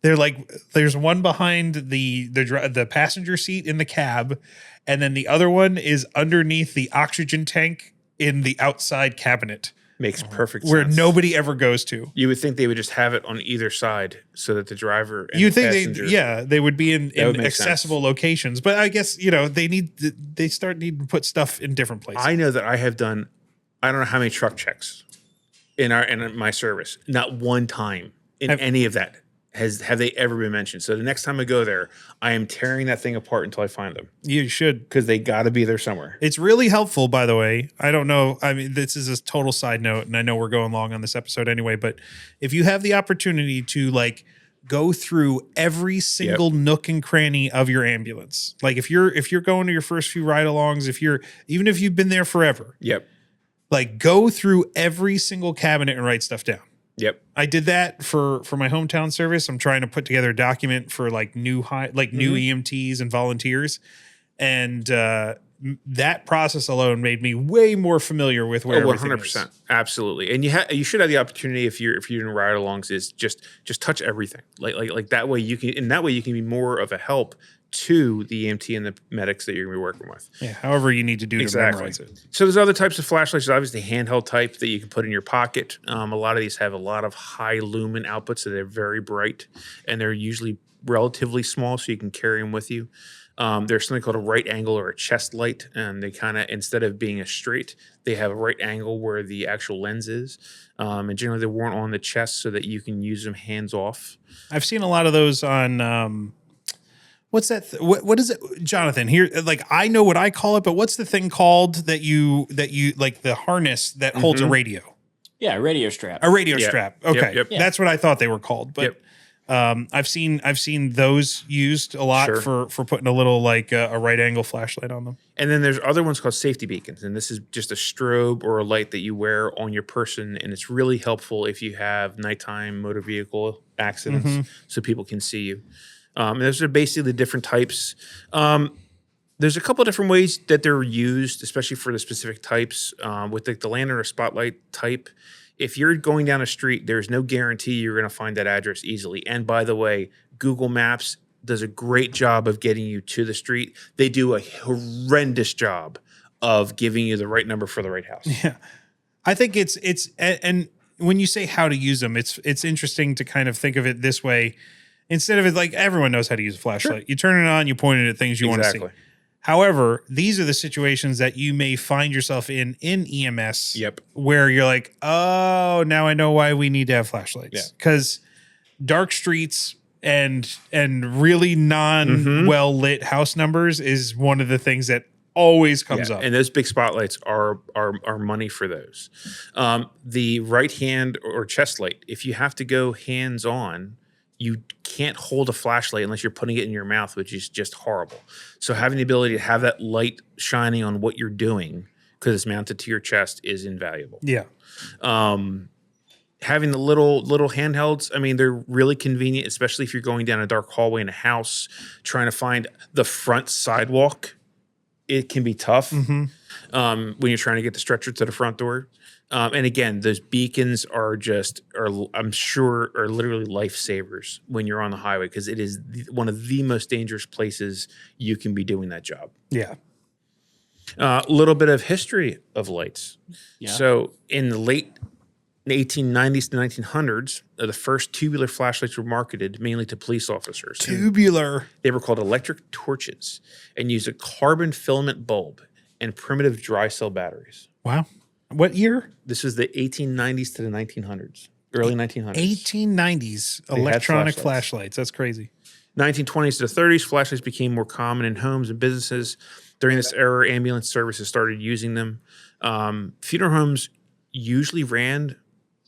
They're like, there's one behind the passenger seat in the cab, and then the other one is underneath the oxygen tank in the outside cabinet. Makes perfect sense. Where nobody ever goes to. You would think they would just have it on either side so that the driver and you the think passenger... they would be in accessible locations. But I guess, they start needing to put stuff in different places. I know that I have done, I don't know how many truck checks in my service. Not one time in any of that have they ever been mentioned. So the next time I go there, I am tearing that thing apart until I find them. You should. Because they got to be there somewhere. It's really helpful, by the way. I don't know. I mean, this is a total side note, and I know we're going long on this episode anyway, but if you have the opportunity to go through every single nook and cranny of your ambulance, like if you're going to your first few ride-alongs, even if you've been there forever, go through every single cabinet and write stuff down. Yep. I did that for my hometown service. I'm trying to put together a document for new EMTs and volunteers. And that process alone made me way more familiar with where everything 100%. Is. Absolutely. And you should have the opportunity if you're doing ride-alongs is just touch everything. Like that way you can be more of a help to the EMT and the medics that you're going to be working with. Yeah, however you need to do to memorize it. So there's other types of flashlights. There's obviously handheld type that you can put in your pocket. A lot of these have a lot of high lumen outputs, so they're very bright, and they're usually relatively small, so you can carry them with you. There's something called a right angle or a chest light, and they kind of, instead of being a straight, they have a right angle where the actual lens is. And generally they're worn on the chest so that you can use them hands off. I've seen a lot of those on what's that? What is it, Jonathan? Here, like I know what I call it, but what's the thing called that you like the harness that holds a radio? Yeah, radio strap. A radio strap. Okay, Yep. That's what I thought they were called. But I've seen those used a lot for putting a little like a right angle flashlight on them. And then there's other ones called safety beacons, and this is just a strobe or a light that you wear on your person, and it's really helpful if you have nighttime motor vehicle accidents, so people can see you. And those are basically the different types. There's a couple of different ways that they're used, especially for the specific types. With the lantern or spotlight type, if you're going down a street, there's no guarantee you're going to find that address easily. And by the way, Google Maps does a great job of getting you to the street. They do a horrendous job of giving you the right number for the right house. Yeah, I think it's and when you say how to use them, it's interesting to kind of think of it this way. Instead of it like everyone knows how to use a flashlight. You turn it on, you point it at things you want to see. However, these are the situations that you may find yourself in EMS where you're like, oh, now I know why we need to have flashlights. Because dark streets and really well lit house numbers is one of the things that always comes up. And those big spotlights are money for those. The right hand or chest light, if you have to go hands on, you can't hold a flashlight unless you're putting it in your mouth, which is just horrible. So having the ability to have that light shining on what you're doing because it's mounted to your chest is invaluable. Yeah. Having the little handhelds, I mean, they're really convenient, especially if you're going down a dark hallway in a house, trying to find the front sidewalk. It can be tough when you're trying to get the stretcher to the front door. And again, those beacons I'm sure, are literally lifesavers when you're on the highway because it is one of the most dangerous places you can be doing that job. Yeah. A little bit of history of lights. Yeah. So in the late 1890s to 1900s, the first tubular flashlights were marketed mainly to police officers. Tubular. They were called electric torches and used a carbon filament bulb and primitive dry cell batteries. Wow. What year? This was the 1890s to the 1900s, early 1900s. 1890s electronic flashlights. That's crazy. 1920s to the 30s, flashlights became more common in homes and businesses. During this era, ambulance services started using them. Funeral homes usually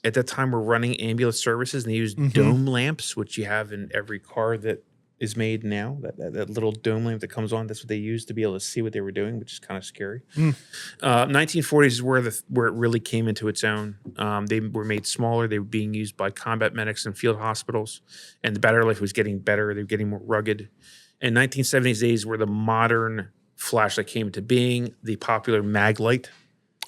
at that time, were running ambulance services, and they used dome lamps, which you have in every car that is made now. That little dome lamp that comes on, that's what they used to be able to see what they were doing, which is kind of scary. 1940s is where it really came into its own. They were made smaller. They were being used by combat medics and field hospitals, and the battery life was getting better. They were getting more rugged. In 1970s days, where the modern flashlight came into being, the popular mag light.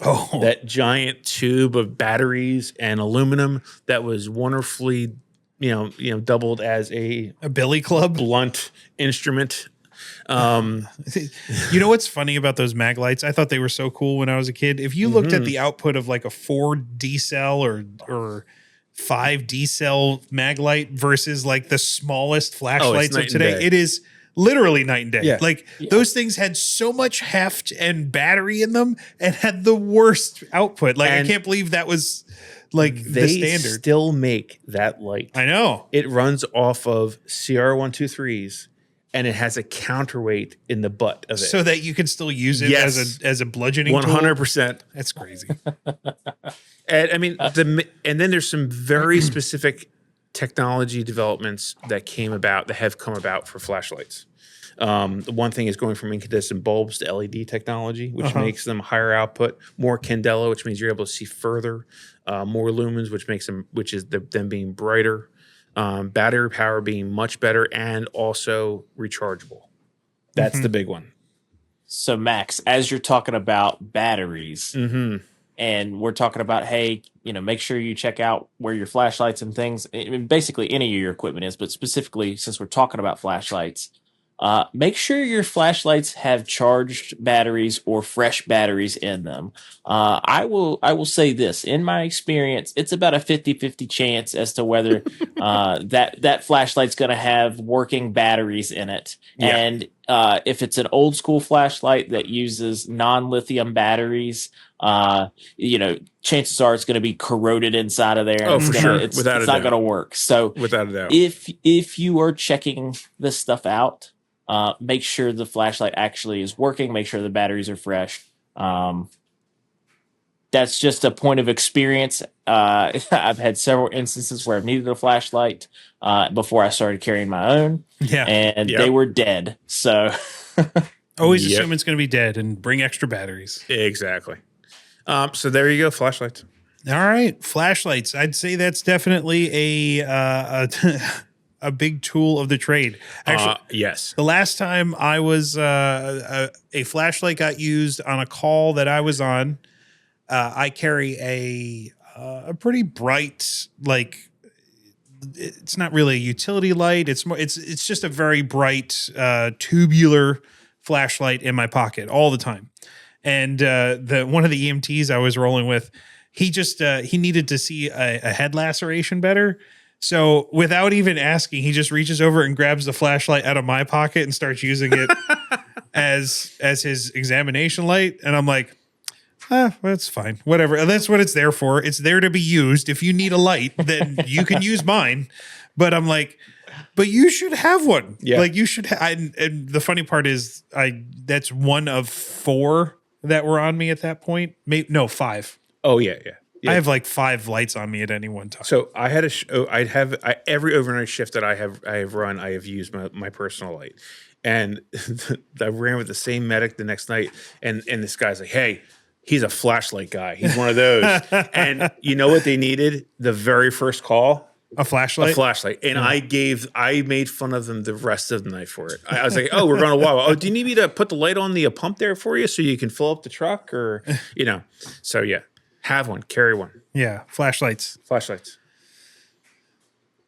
Oh, that giant tube of batteries and aluminum that was wonderfully, doubled as a billy club blunt instrument. You know what's funny about those mag lights? I thought they were so cool when I was a kid. If you looked at the output of like a 4D cell or 5D cell mag light versus like the smallest flashlights of today, it is literally night and day. Yeah. Those things had so much heft and battery in them and had the worst output. I can't believe that was the standard. They still make that light. I know. It runs off of CR123s and it has a counterweight in the butt of it. So that you can still use it as a bludgeoning 100%. Tool? That's crazy. And I mean, and then there's some very specific technology developments that have come about for flashlights. The one thing is going from incandescent bulbs to LED technology, which makes them higher output, more candela, which means you're able to see further, more lumens, which is them being brighter, battery power being much better, and also rechargeable. That's the big one. So Max, as you're talking about batteries, and we're talking about, hey, make sure you check out where your flashlights and things, basically any of your equipment is, but specifically since we're talking about flashlights, make sure your flashlights have charged batteries or fresh batteries in them. I will say this, in my experience, it's about a 50-50 chance as to whether that flashlight's going to have working batteries in it. Yeah. And if it's an old school flashlight that uses non-lithium batteries, chances are it's going to be corroded inside of there. Oh, for sure. It's Without a not doubt. going to work. So Without a doubt. if you are checking this stuff out, make sure the flashlight actually is working. Make sure the batteries are fresh. That's just a point of experience. I've had several instances where I've needed a flashlight before I started carrying my own, and they were dead. So always assume it's going to be dead and bring extra batteries. Exactly. So there you go, flashlights. All right, flashlights. I'd say that's definitely a big tool of the trade. Actually, yes. the last time I was a flashlight got used on a call that I was on. I carry a pretty bright, like, it's not really a utility light. It's just a very bright tubular flashlight in my pocket all the time. And one of the EMTs I was rolling with, he needed to see a head laceration better. So without even asking, he just reaches over and grabs the flashlight out of my pocket and starts using it as his examination light. And I'm like, that's fine. Whatever. That's what it's there for. It's there to be used. If you need a light, then you can use mine. But I'm like, but you should have one. Yeah. Like you should. And the funny part is, that's one of 4 that were on me at that point. Maybe no 5. Oh yeah. I have like 5 lights on me at any one time. So I had every overnight shift that I have run, I have used my personal light, and I ran with the same medic the next night, and this guy's like, hey. He's a flashlight guy. He's one of those. And you know what they needed? The very first call? A flashlight? A flashlight. And I made fun of them the rest of the night for it. I was like, oh, we're going to Wawa. Oh, do you need me to put the light on the pump there for you so you can fill up the truck? Or, So, yeah. Have one. Carry one. Yeah. Flashlights.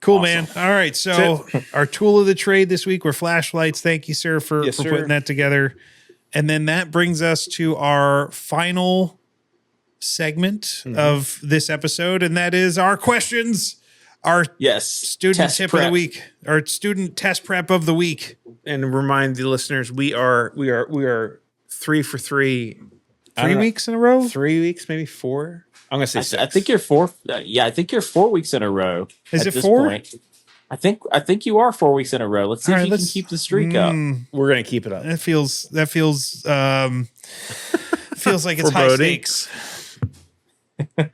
Cool, man. All right. So our tool of the trade this week were flashlights. Thank you, sir, for putting that together. And then that brings us to our final segment of this episode, and that is our questions. Our student test tip prep of the week, our student test prep of the week. And remind the listeners, we are 3 for 3. 3 weeks in a row? 3 weeks, maybe 4. I'm gonna say 6. I think you're 4. I think you're 4 weeks in a row. Is it 4? Point. I think you are 4 weeks in a row. Let's see if you can keep the streak up. We're gonna keep it up. That feels feels like it's high stakes. All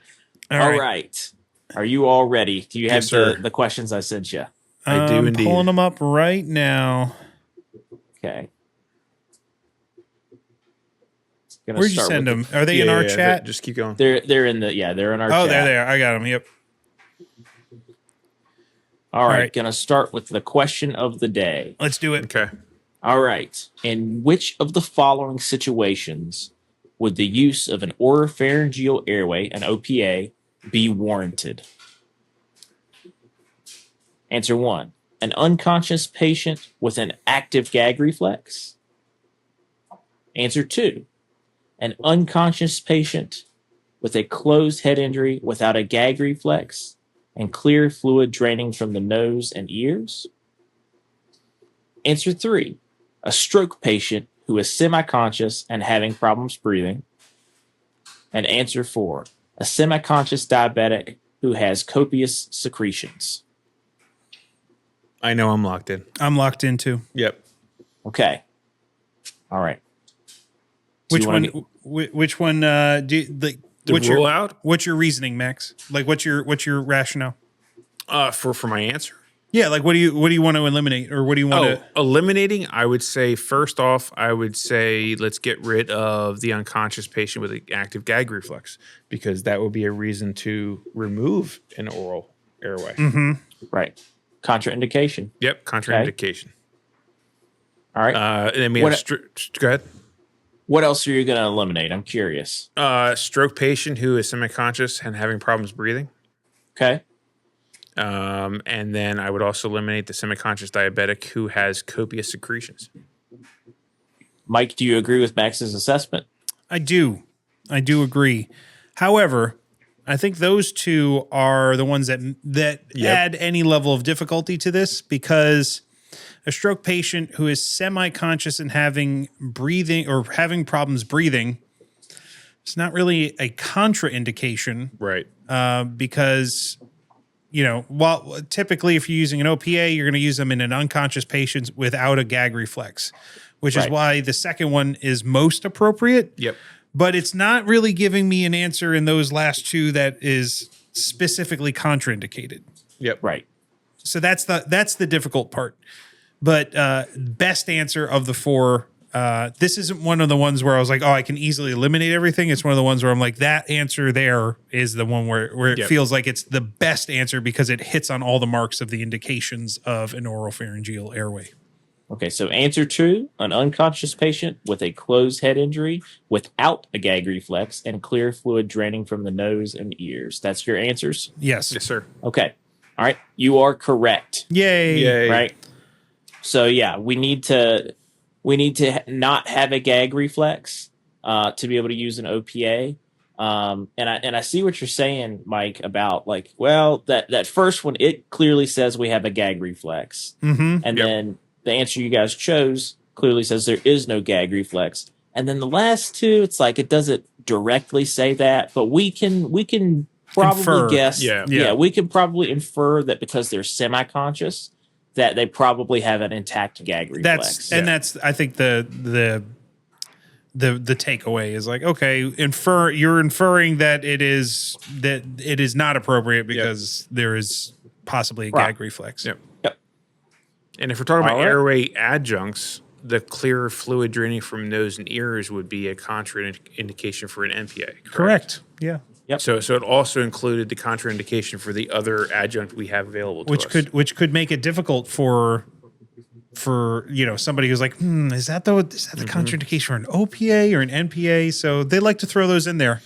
right. Are you all ready? Do you have the questions I sent you? I do indeed. Pulling them up right now. Okay. Where'd you send them? Are they in our chat? Just keep going. They're in our chat. Oh, there they are. I got them. Yep. All right. Gonna start with the question of the day. Let's do it. Okay. All right. In which of the following situations would the use of an oropharyngeal airway, an OPA, be warranted? Answer 1. An unconscious patient with an active gag reflex. Answer 2. An unconscious patient with a closed head injury without a gag reflex and clear fluid draining from the nose and ears. Answer 3. A stroke patient who is semi-conscious and having problems breathing. And answer 4. A semi-conscious diabetic who has copious secretions. I know I'm locked in. I'm locked in too. Yep. Okay. All right. Which one? Which one? Do you, like? What's rule your out? What's your reasoning, Max? Like, what's your rationale? For my answer. Yeah, like what do you want to eliminate, or what do you want to eliminating? I would say first off, let's get rid of the unconscious patient with an active gag reflex, because that would be a reason to remove an oral airway. Mm-hmm. Right. Contraindication. Yep, contraindication. Okay. All right. And then we have go ahead. What else are you going to eliminate? I'm curious. Stroke patient who is semi-conscious and having problems breathing. Okay. And then I would also eliminate the semi-conscious diabetic who has copious secretions. Mike, do you agree with Max's assessment? I do agree. However, I think those two are the ones that add any level of difficulty to this, because a stroke patient who is semi-conscious and having problems breathing, it's not really a contraindication, Right. because, while typically if you're using an OPA, you're going to use them in an unconscious patient without a gag reflex, which is why the second one is most appropriate. Yep. But it's not really giving me an answer in those last two that is specifically contraindicated. Yep. Right. So that's the difficult part. But best answer of the four, this isn't one of the ones where I was like, oh, I can easily eliminate everything. It's one of the ones where I'm like, that answer there is the one where it feels like it's the best answer because it hits on all the marks of the indications of an oropharyngeal airway. Okay, so answer 2, an unconscious patient with a closed head injury without a gag reflex and clear fluid draining from the nose and ears. That's your answers? Yes. Yes, sir. Okay. All right. You are correct. Yay. Yay. Right. So yeah, we need to not have a gag reflex to be able to use an OPA. And I see what you're saying, Mike, about like, well, that first one, it clearly says we have a gag reflex. Mm-hmm. And then the answer you guys chose clearly says there is no gag reflex. And then the last two, it's like it doesn't directly say that, but we can probably Infer. guess. Yeah. We can probably infer that because they're semi-conscious, that they probably have an intact gag reflex. That's I think the takeaway is like, okay, you're inferring that it is not appropriate because there is possibly a gag reflex. Yep. And if we're talking about All right. airway adjuncts, the clear fluid draining from nose and ears would be a contraindication for an MPA. Correct. Yeah. Yep. So it also included the contraindication for the other adjunct we have available to us. Which could make it difficult for somebody who's like, is that the contraindication for an OPA or an NPA? So they like to throw those in there.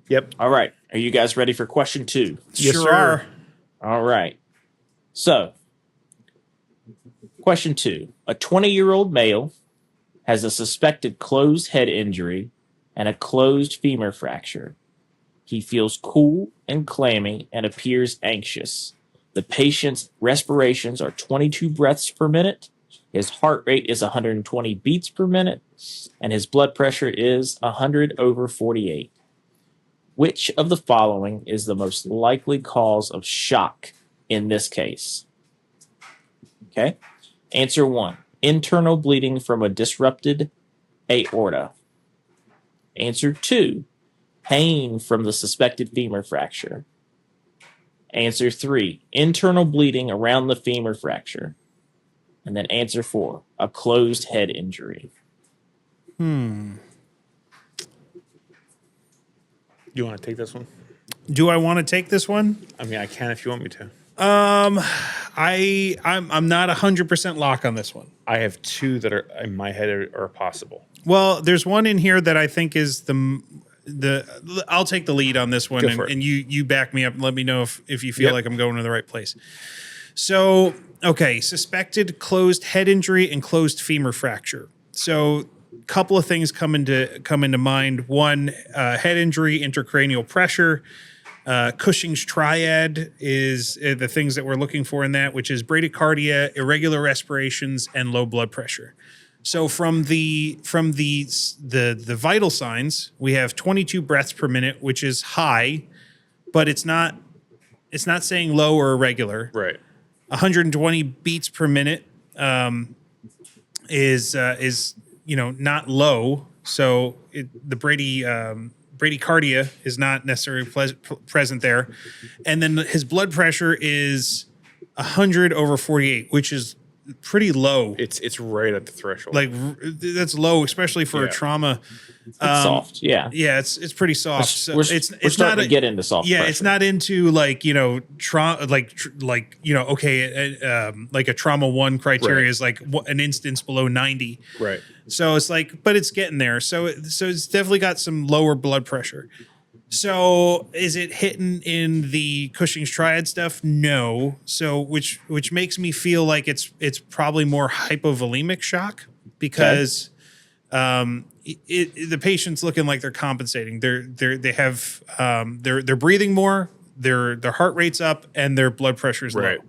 Yep. All right. Are you guys ready for question 2? Yes, Sure sir. are. All right. So, question 2. A 20-year-old male has a suspected closed head injury and a closed femur fracture. He feels cool and clammy and appears anxious. The patient's respirations are 22 breaths per minute. His heart rate is 120 beats per minute, and his blood pressure is 100/48. Which of the following is the most likely cause of shock in this case? Okay. Answer 1, internal bleeding from a disrupted aorta. Answer 2, pain from the suspected femur fracture. Answer 3, internal bleeding around the femur fracture. And then answer 4, a closed head injury. You want to take this one? Do I want to take this one? I mean, I can if you want me to. I'm not 100% lock on this one. I have two that are in my head are possible. Well, there's one in here that I think is the I'll take the lead on this one, Go for it. and you back me up and let me know if you feel like I'm going to the right place. So, okay, suspected closed head injury and closed femur fracture. So, a couple of things come into mind. One, head injury, intracranial pressure. Cushing's triad is the things that we're looking for in that, which is bradycardia, irregular respirations, and low blood pressure. So from the vital signs, we have 22 breaths per minute, which is high, but it's not saying low or irregular. Right. 120 beats per minute is not low. So the bradycardia is not necessarily present there. And then his blood pressure is 100/48, which is pretty low. It's right at the threshold. Like that's low, especially for a trauma. It's soft, yeah. Yeah, it's pretty soft. So We're it's starting not to get into soft Yeah, pressure. it's not into like trauma, like like a trauma 1 criteria Right. is like an instance below 90. right. So it's like, but it's getting there. So it's definitely got some lower blood pressure. So is it hitting in the Cushing's triad stuff? No. So which makes me feel like it's probably more hypovolemic shock because the patient's looking like they're compensating. They have they're breathing more, their heart rate's up, and their blood pressure is Right. low.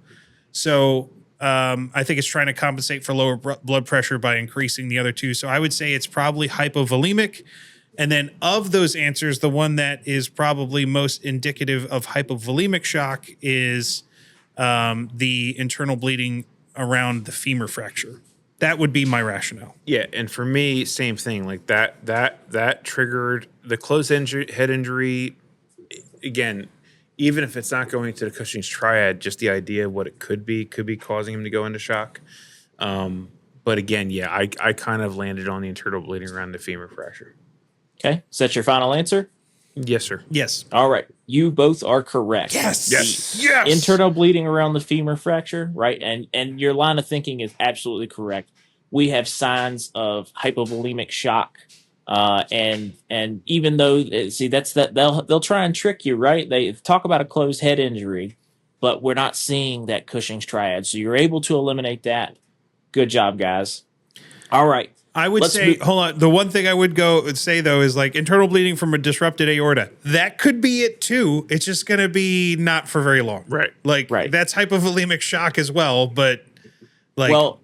So I think it's trying to compensate for lower blood pressure by increasing the other two. So I would say it's probably hypovolemic. And then of those answers, the one that is probably most indicative of hypovolemic shock is the internal bleeding around the femur fracture. That would be my rationale. Yeah, and for me, same thing. Like that triggered the closed head injury. Again, even if it's not going to the Cushing's triad, just the idea of what it could be causing him to go into shock. But again, yeah, I kind of landed on the internal bleeding around the femur fracture. Okay. Is that your final answer? Yes, sir. Yes. All right. You both are correct. Yes. Yes. Yes. Internal bleeding around the femur fracture, right? And your line of thinking is absolutely correct. We have signs of hypovolemic shock. And even though they'll try and trick you, right? They talk about a closed head injury, but we're not seeing that Cushing's triad. So you're able to eliminate that. Good job, guys. All right. I would say, hold on. The one thing I would say though is like internal bleeding from a disrupted aorta. That could be it too. It's just going to be not for very long. Right. Like that's hypovolemic shock as well. But like, well,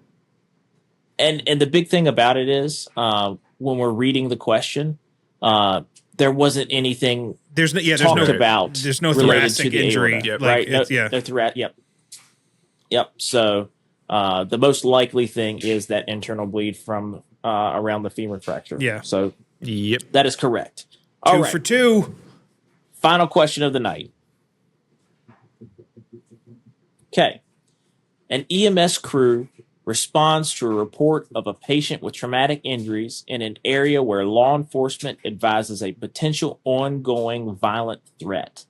and the big thing about it is when we're reading the question, there wasn't anything there's no thoracic injury. Aorta, Yep. Right. Like, Yep. So the most likely thing is that internal bleed from around the femur fracture. Yeah. So Yep. that is correct. Two All right. for two. Final question of the night. Okay. An EMS crew responds to a report of a patient with traumatic injuries in an area where law enforcement advises a potential ongoing violent threat.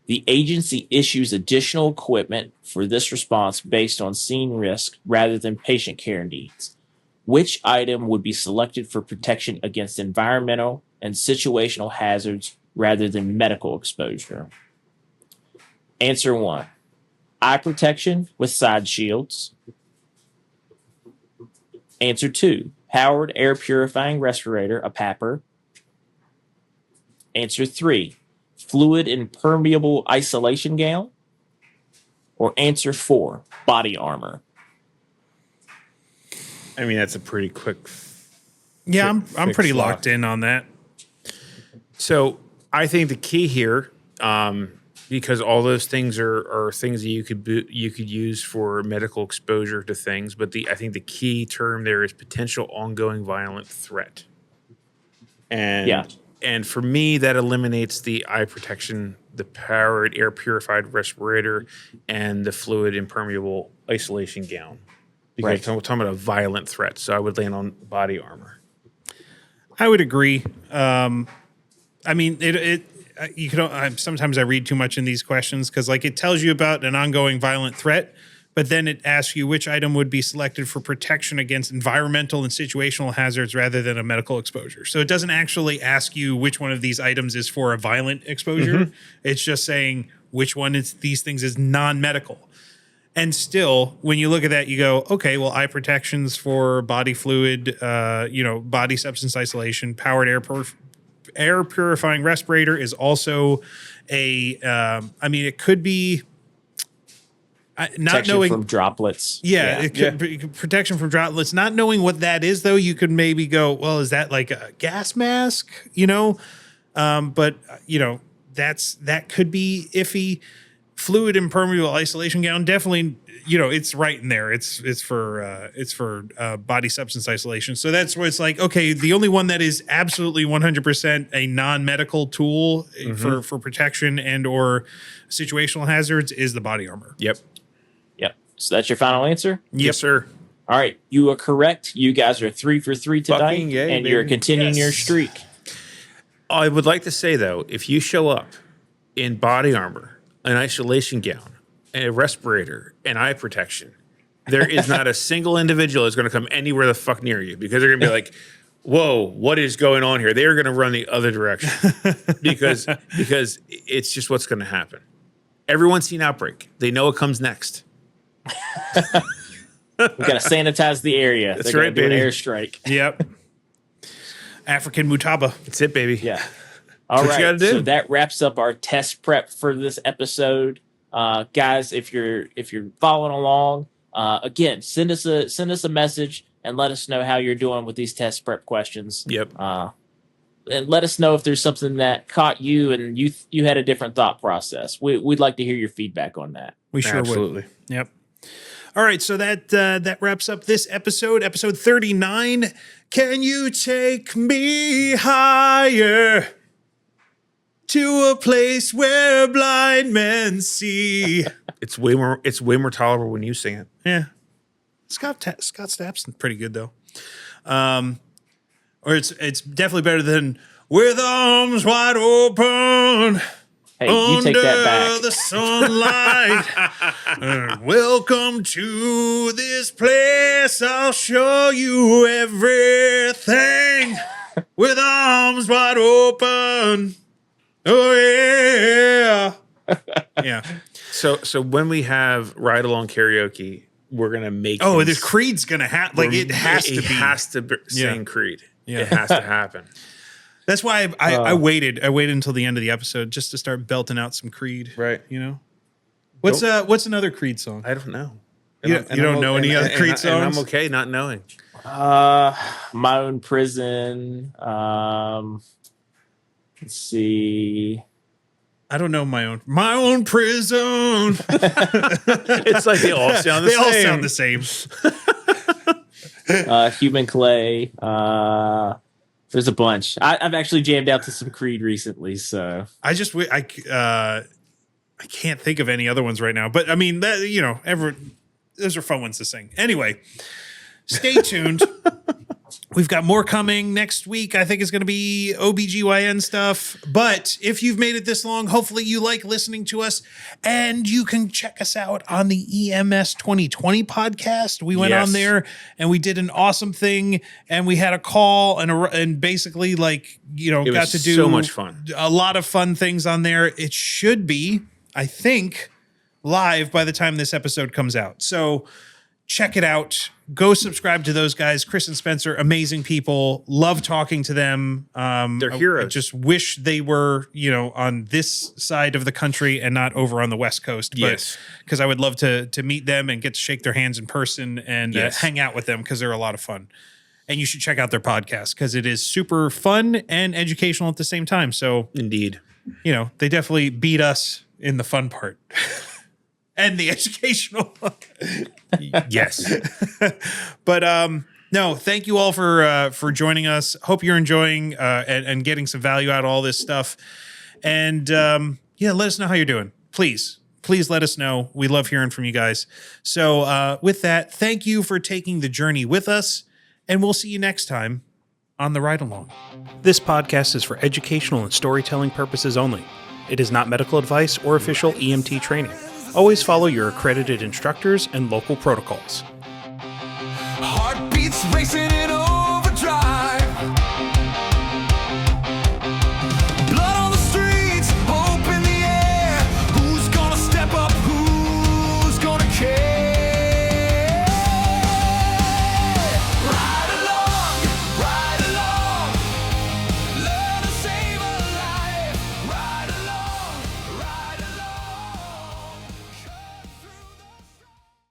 The agency issues additional equipment for this response based on scene risk rather than patient care needs. Which item would be selected for protection against environmental and situational hazards rather than medical exposure? Answer 1. Eye protection with side shields. Answer 2. Powered air purifying respirator, a PAPR. Answer 3. Fluid impermeable isolation gown. Or answer 4. Body armor. I mean, that's a pretty quick. Yeah, I'm quick pretty slot. locked in on that. So I think the key here, because all those things are things that you could use for medical exposure to things, but I think the key term there is potential ongoing violent threat. And for me, that eliminates the eye protection, the powered air purified respirator, and the fluid impermeable isolation gown. Because we're talking about a violent threat, so I would land on body armor. I would agree. I mean, you can. Sometimes I read too much in these questions because, like, it tells you about an ongoing violent threat, but then it asks you which item would be selected for protection against environmental and situational hazards rather than a medical exposure. So it doesn't actually ask you which one of these items is for a violent exposure. Mm-hmm. It's just saying which one is these things is non-medical. And still, when you look at that, you go, okay, well, eye protections for body fluid, body substance isolation, powered air purifying respirator is also it could be not protection knowing from droplets. Yeah, it could be protection from droplets. Not knowing what that is, though, you could maybe go, well, is that like a gas mask? That could be iffy. Fluid impermeable isolation gown, definitely, it's right in there. It's for body substance isolation. So that's where it's like, okay, the only one that is absolutely 100% a non-medical tool for protection and or situational hazards is the body armor. Yep. So that's your final answer? Yes, sir. All right. You are correct. You guys are 3 for 3 tonight, Fucking yay, and you're continuing your streak. I would like to say, though, if you show up in body armor, an isolation gown, a respirator, and eye protection, there is not a single individual that's going to come anywhere the fuck near you because they're going to be like, whoa, what is going on here? They're going to run the other direction because it's just what's going to happen. Everyone's seen Outbreak. They know it comes next. We got to sanitize the area. That's They're right, gonna do baby. an airstrike. Yep. African Mutaba. That's it, baby. Yeah. All what you right. gotta do. So that wraps up our test prep for this episode. Guys, if you're following along, again, send us a message and let us know how you're doing with these test prep questions. Yep. And let us know if there's something that caught you and you had a different thought process. We'd like to hear your feedback on that. We sure Absolutely. would. Yep. All right, so that wraps up this episode 39. Can you take me higher to a place where blind men see? It's way more tolerable when you sing it. Yeah. Scott Stapp's pretty good though. Or it's definitely better than With Arms Wide Open. Hey, you take that back. The sunlight. Welcome to this place. I'll show you everything. With arms wide open. Oh yeah. Yeah. So when we have ride along karaoke, we're gonna make. Oh, these- the Creed's gonna have it has to be. has to sing Creed. Yeah. It has to happen. That's why I waited. I waited until the end of the episode just to start belting out some Creed. Right. You know. What's another Creed song? I don't know. You don't know any other Creed songs? And I'm okay not knowing. My Own Prison. Let's see. I don't know my own prison. It's like they all sound the They same. all sound the same. Human Clay. There's a bunch. I've actually jammed out to some Creed recently, so I can't think of any other ones right now. But I mean, those are fun ones to sing. Anyway, stay tuned. We've got more coming next week. I think it's going to be OBGYN stuff. But if you've made it this long, hopefully you like listening to us. And you can check us out on the EMS 2020 podcast. We went on there and we did an awesome thing. And we had a call and basically got to do so much fun. A lot of fun things on there. It should be, I think, live by the time this episode comes out. So check it out. Go subscribe to those guys. Chris and Spencer, amazing people. Love talking to them. They're heroes. I just wish they were, on this side of the country and not over on the West Coast. Yes. Because I would love to meet them and get to shake their hands in person and Yes. hang out with them because they're a lot of fun. And you should check out their podcast because it is super fun and educational at the same time. So, Indeed. they definitely beat us in the fun part. And the educational. Yes. But no, thank you all for joining us. Hope you're enjoying and getting some value out of all this stuff. And let us know how you're doing. Please let us know. We love hearing from you guys. So with that, thank you for taking the journey with us. And we'll see you next time on the Ride Along. This podcast is for educational and storytelling purposes only. It is not medical advice or official EMT training. Always follow your accredited instructors and local protocols. Heartbeats racing in